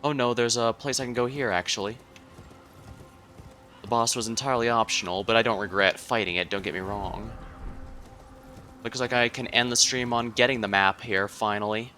Oh no, there's a place I can go here, actually. The boss was entirely optional, but I don't regret fighting it, don't get me wrong. Looks like I can end the stream on getting the map here, finally.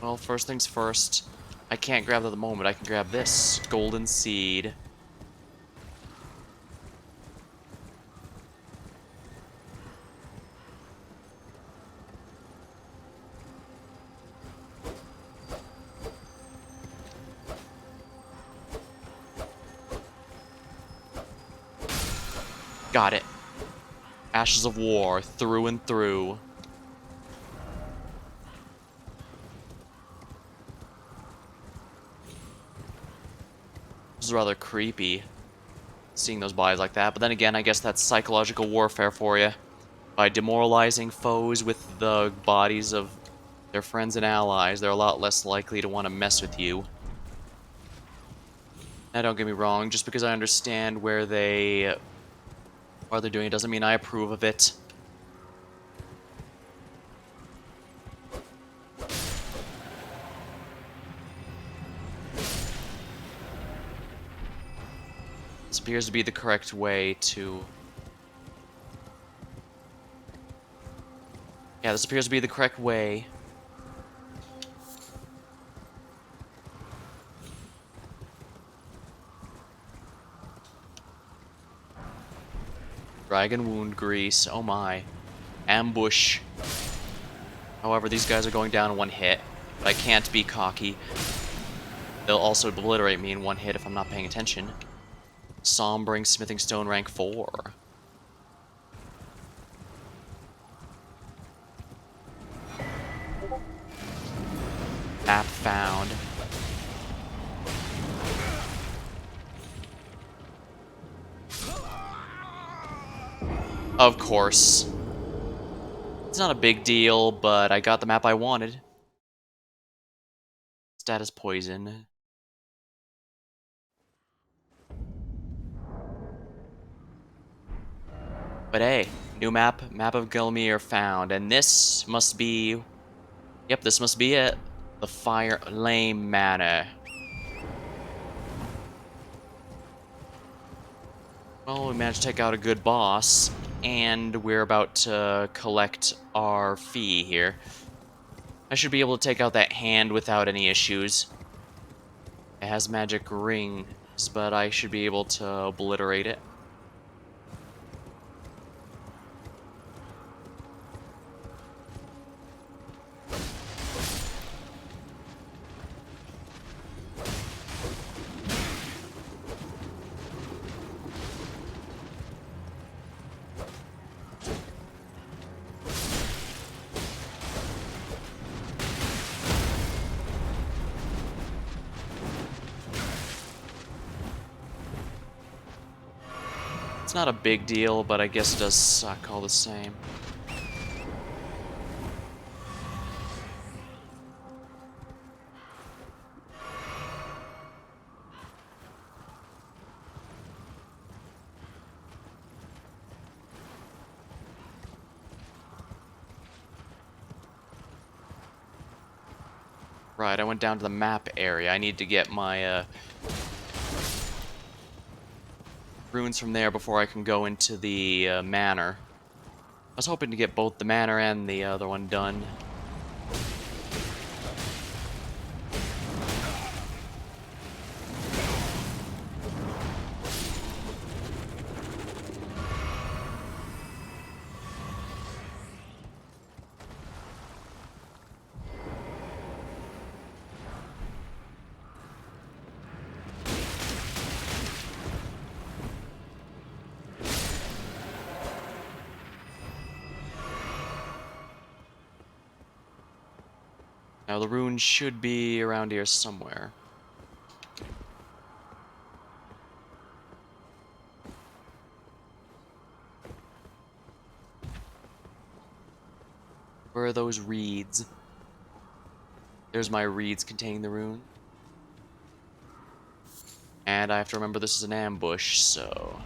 Well, first things first. I can't grab that at the moment. I can grab this golden seed. Got it. Ashes of War, through and through. This is rather creepy, seeing those bodies like that. But then again, I guess that's psychological warfare for you. By demoralizing foes with the bodies of their friends and allies, they're a lot less likely to want to mess with you. Now, don't get me wrong, just because I understand where they're doing it doesn't mean I approve of it. This appears to be the correct way to... Yeah, this appears to be the correct way. Dragon wound grease, oh my. Ambush. However, these guys are going down in one hit, but I can't be cocky. They'll also obliterate me in one hit if I'm not paying attention. Sombring Smithing Stone rank 4. Map found. Of course. It's not a big deal, but I got the map I wanted. Status poison. But hey, new map, map of Gilmere found, and this must be... Yep, this must be it. The Fire Lame Manor. Well, we managed to take out a good boss, and we're about to collect our fee here. I should be able to take out that hand without any issues. It has magic rings, but I should be able to obliterate it. It's not a big deal, but I guess it does suck all the same. Right, I went down to the map area. I need to get my runes from there before I can go into the manor. I was hoping to get both the manor and the other one done. Now the rune should be around here somewhere. Where are those reeds? There's my reeds containing the rune. And I have to remember this is an ambush, so...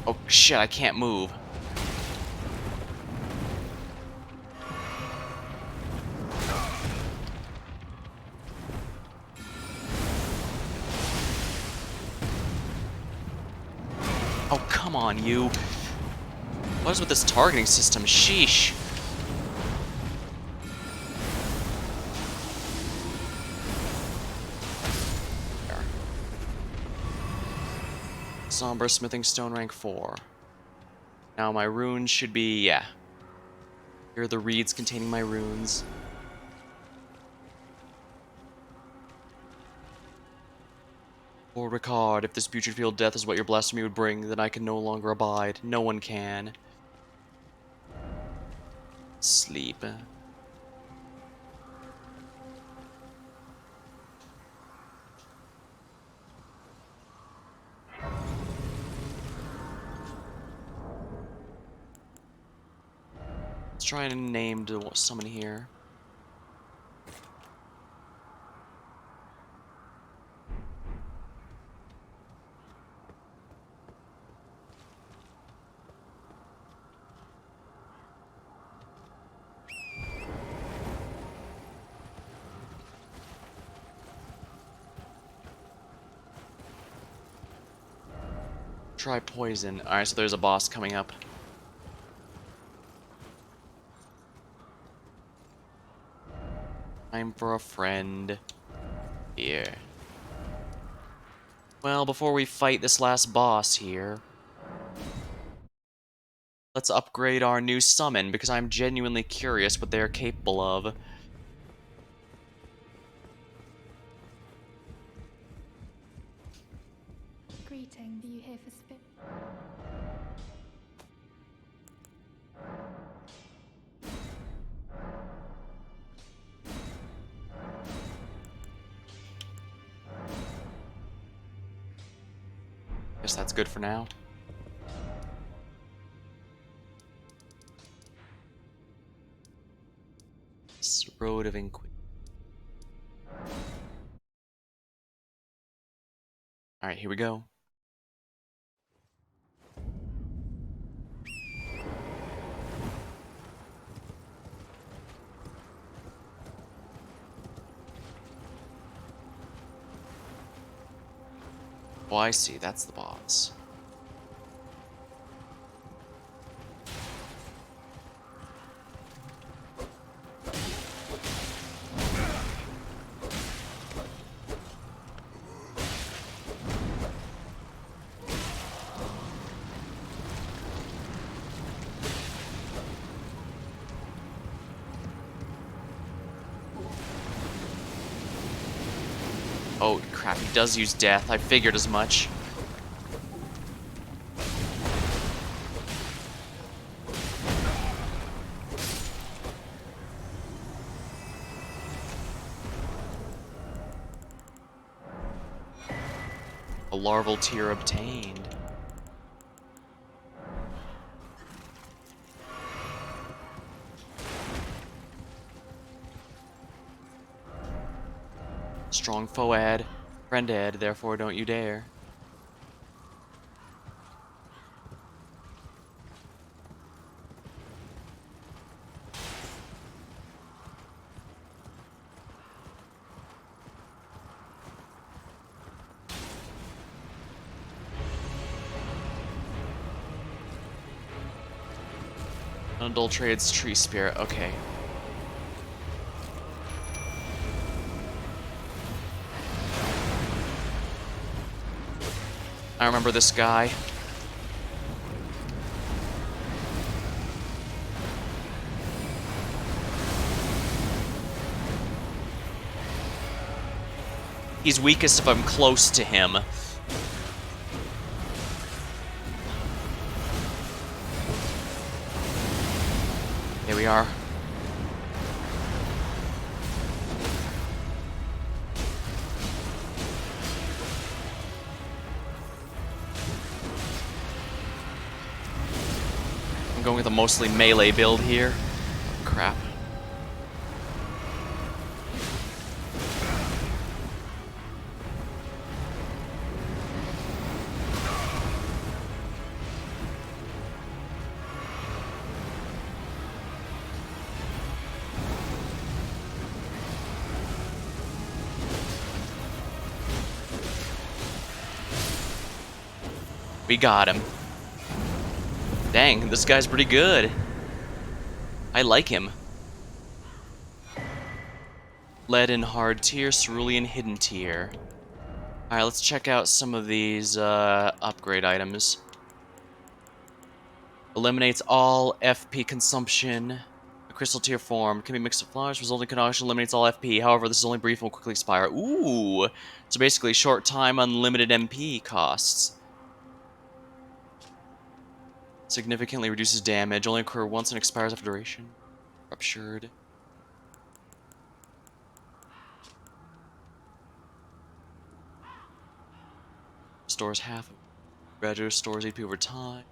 Oh shit, I can't move. come on, you. What is with this targeting system? Sheesh. There. Somber Smithing Stone rank 4. Now my runes should be, yeah. Here are the reeds containing my runes. Lord Ricard, if this putrid death is what your blasphemy would bring, then I can no longer abide. No one can. Sleep. Let's try and name to summon here. Try poison. Alright, so there's a boss coming up. Time for a friend. Here. Well, before we fight this last boss here, let's upgrade our new summon, because I'm genuinely curious what they're capable of. Greeting. Are you here for spirit? Guess that's good for now. This Road of Inquisition. Alright, here we go. Oh, I see. That's the boss. Oh, crap. He does use death. I figured as much. A larval tear obtained. Strong foe ad. Friend ad, therefore don't you dare. Unadulterated tree spirit, okay. I remember this guy. He's weakest if I'm close to him. Here we are. I'm going with a mostly melee build here. Crap. We got him. Dang, this guy's pretty good. I like him. Lead in hard tier, cerulean hidden tier. Alright, let's check out some of these upgrade items. Eliminates all FP consumption. A crystal tier form can be mixed with flowers, resulting concoction eliminates all FP. However, this is only brief and will quickly expire. Ooh! So basically, short time, unlimited MP costs. Significantly reduces damage, only occur once and expires after duration. Ruptured. Stores half of Gradually stores AP over time.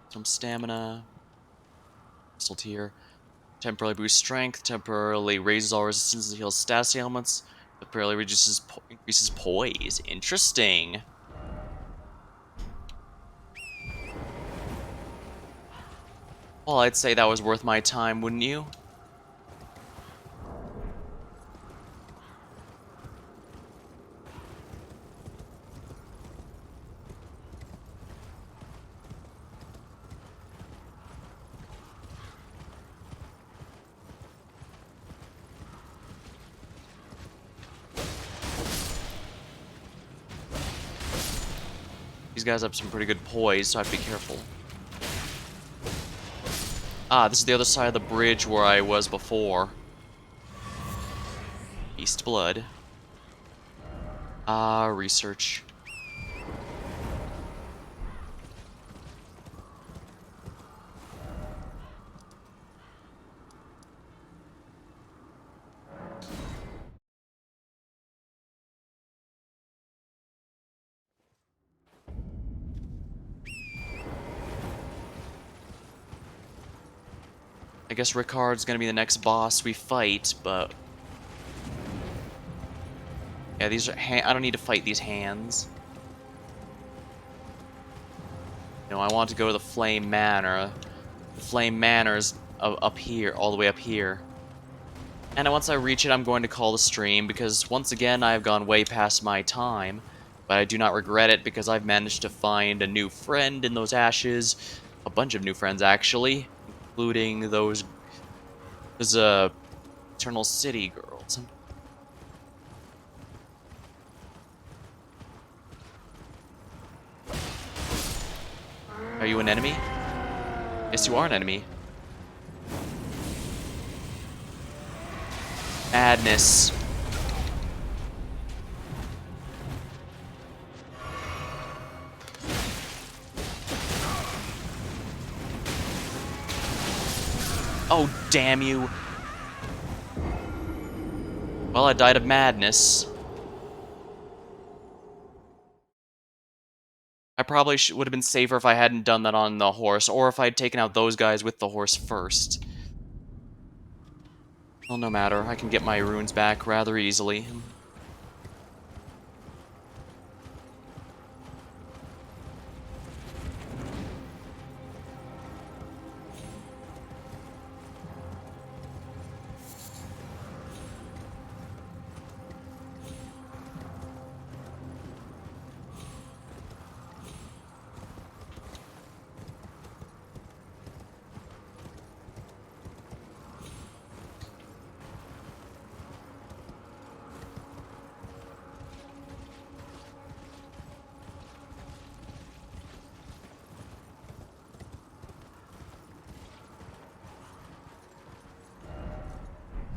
Some stamina. Crystal tier. Temporarily boosts strength. Temporarily raises all resistance and heals status ailments. Temporarily increases poise. Interesting. Well, I'd say that was worth my time, wouldn't you? These guys have some pretty good poise, so I have to be careful. Ah, this is the other side of the bridge where I was before. East Blood. Ah, research. I guess Ricard's gonna be the next boss we fight, but... yeah, these are I don't need to fight these hands. No, I want to go to the Flame Manor. The Flame Manor's up here, all the way up here. And once I reach it, I'm going to call the stream, because once again, I've gone way past my time. But I do not regret it, because I've managed to find a new friend in those ashes. A bunch of new friends, actually. Including those Eternal City girls. Are you an enemy? Yes, you are an enemy. Madness. Oh, damn you. Well, I died of madness. I probably would have been safer if I hadn't done that on the horse, or if I'd taken out those guys with the horse first. Well, no matter. I can get my runes back rather easily.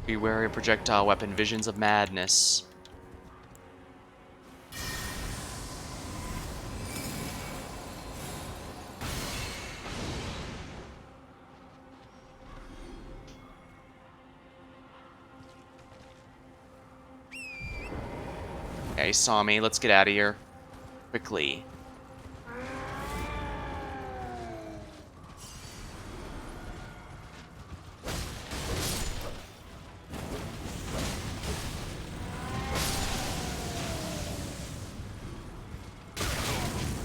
Be wary of projectile weapon, visions of madness. Yeah, he saw me. Let's get out of here. Quickly.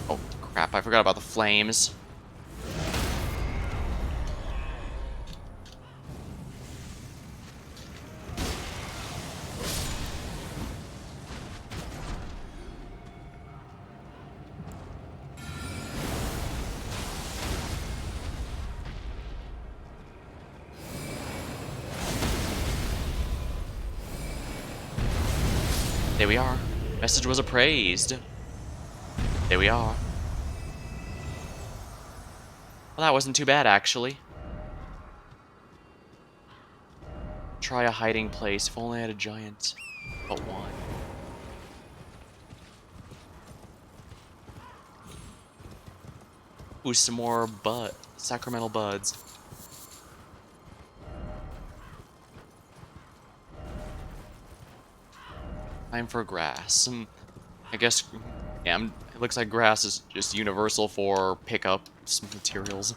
Oh, crap. I forgot about the flames. There we are. Message was appraised. There we are. Well, that wasn't too bad, actually. Try a hiding place. If only I had a giant. But one. Ooh, some more sacramental buds. Time for grass. I guess, yeah, it looks like grass is just universal for pickups materials.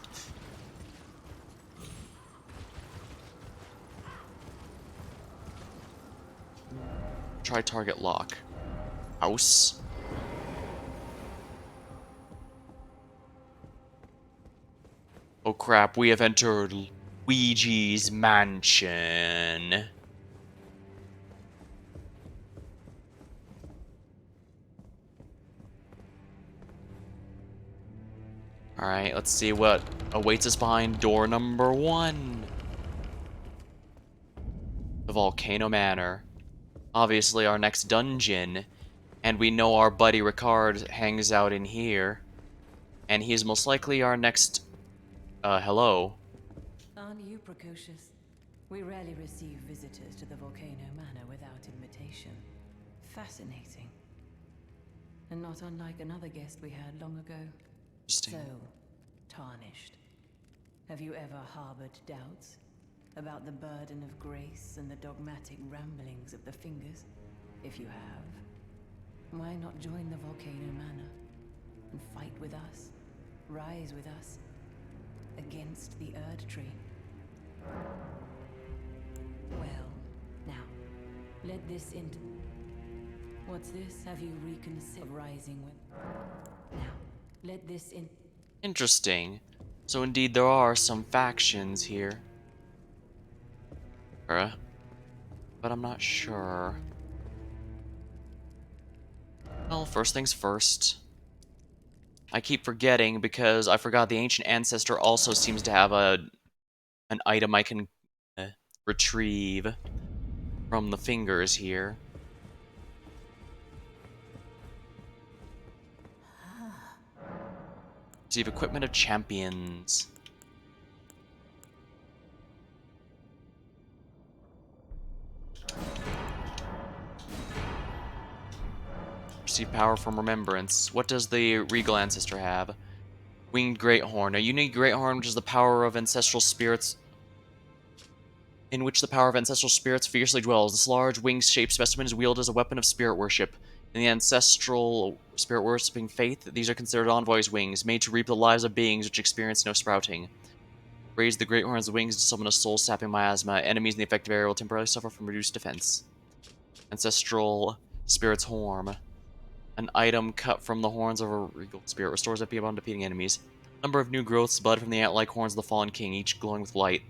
Try target lock. House. Oh crap, we have entered Luigi's mansion. Alright, let's see what awaits us behind door number 1. The Volcano Manor. Obviously our next dungeon. And we know our buddy Ricard hangs out in here. And he's most likely our next... hello. Aren't you precocious? We rarely receive visitors to the Volcano Manor without invitation. Fascinating. And not unlike another guest we had long ago. Interesting. So, tarnished. Have you ever harbored doubts about the burden of grace and the dogmatic ramblings of the Fingers? If you have, why not join the Volcano Manor and fight with us, rise with us, against the Erd Tree? Well, now, let this into... What's this? Have you reconsidered rising with... Now, let this in... Interesting. So indeed there are some factions here. But I'm not sure. Well, first things first. I keep forgetting because I forgot the Ancient Ancestor also seems to have an item I can retrieve from the Fingers here. Receive equipment of champions. Receive power from remembrance. What does the Regal Ancestor have? Winged Great Horn. A unique Great Horn, which is the power of ancestral spirits, in which the power of ancestral spirits fiercely dwells. This large wing-shaped specimen is wielded as a weapon of spirit worship. In the ancestral spirit worshipping faith, these are considered envoys' wings, made to reap the lives of beings which experience no sprouting. Raise the Great Horn's wings to summon a soul-sapping miasma. Enemies in the affected area will temporarily suffer from reduced defense. Ancestral Spirit's Horn. An item cut from the horns of a regal spirit. Restores MP upon defeating enemies. Number of new growths bud from the ant-like horns of the fallen king, each glowing with light.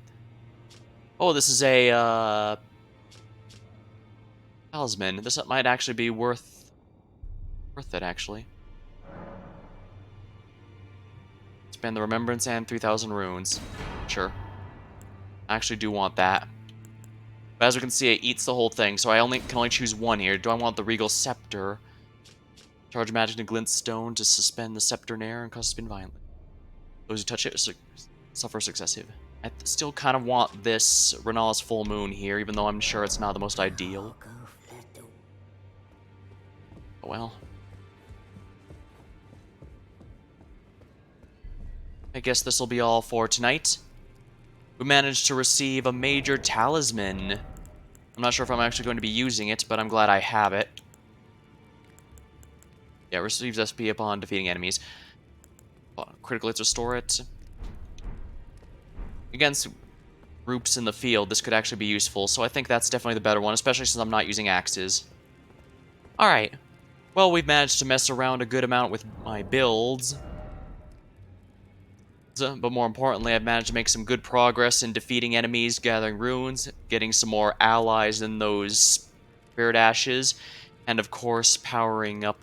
Oh, this is a, talisman. This might actually be worth it, actually. Spend the remembrance and 3,000 runes. Sure. I actually do want that. But as we can see, it eats the whole thing, so I can only choose one here. Do I want the Regal Scepter? Charge magic to glint stone to suspend the scepter in air and cause spin violently. Those who touch it suffer successive. I still kind of want this Ranni's full moon here, even though I'm sure it's not the most ideal. Oh well. I guess this will be all for tonight. We managed to receive a major talisman. I'm not sure if I'm actually going to be using it, but I'm glad I have it. Yeah, receives SP upon defeating enemies. Critically restore it. Against groups in the field, this could actually be useful, so I think that's definitely the better one, especially since I'm not using axes. Alright. Well, we've managed to mess around a good amount with my builds. But more importantly, I've managed to make some good progress in defeating enemies, gathering runes, getting some more allies in those spirit ashes, and of course, powering up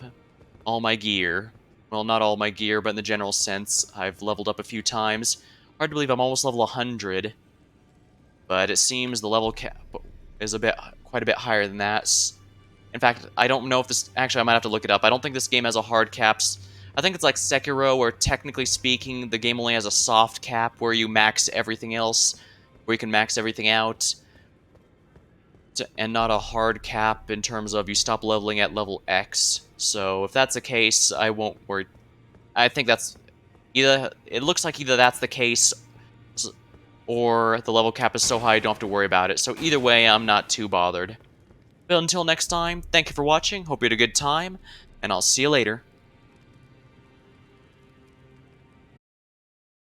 all my gear. Well, not all my gear, but in the general sense, I've leveled up a few times. Hard to believe I'm almost level 100, but it seems the level cap is quite a bit higher than that. In fact, I don't know if this... Actually, I might have to look it up. I don't think this game has a hard caps. I think it's like Sekiro, where technically speaking, the game only has a soft cap where you max everything else, where you can max everything out, and not a hard cap in terms of you stop leveling at level X. So if that's the case, I won't worry. I think that's either... It looks like either that's the case, or the level cap is so high you don't have to worry about it. So either way, I'm not too bothered. But until next time, thank you for watching, hope you had a good time, and I'll see you later.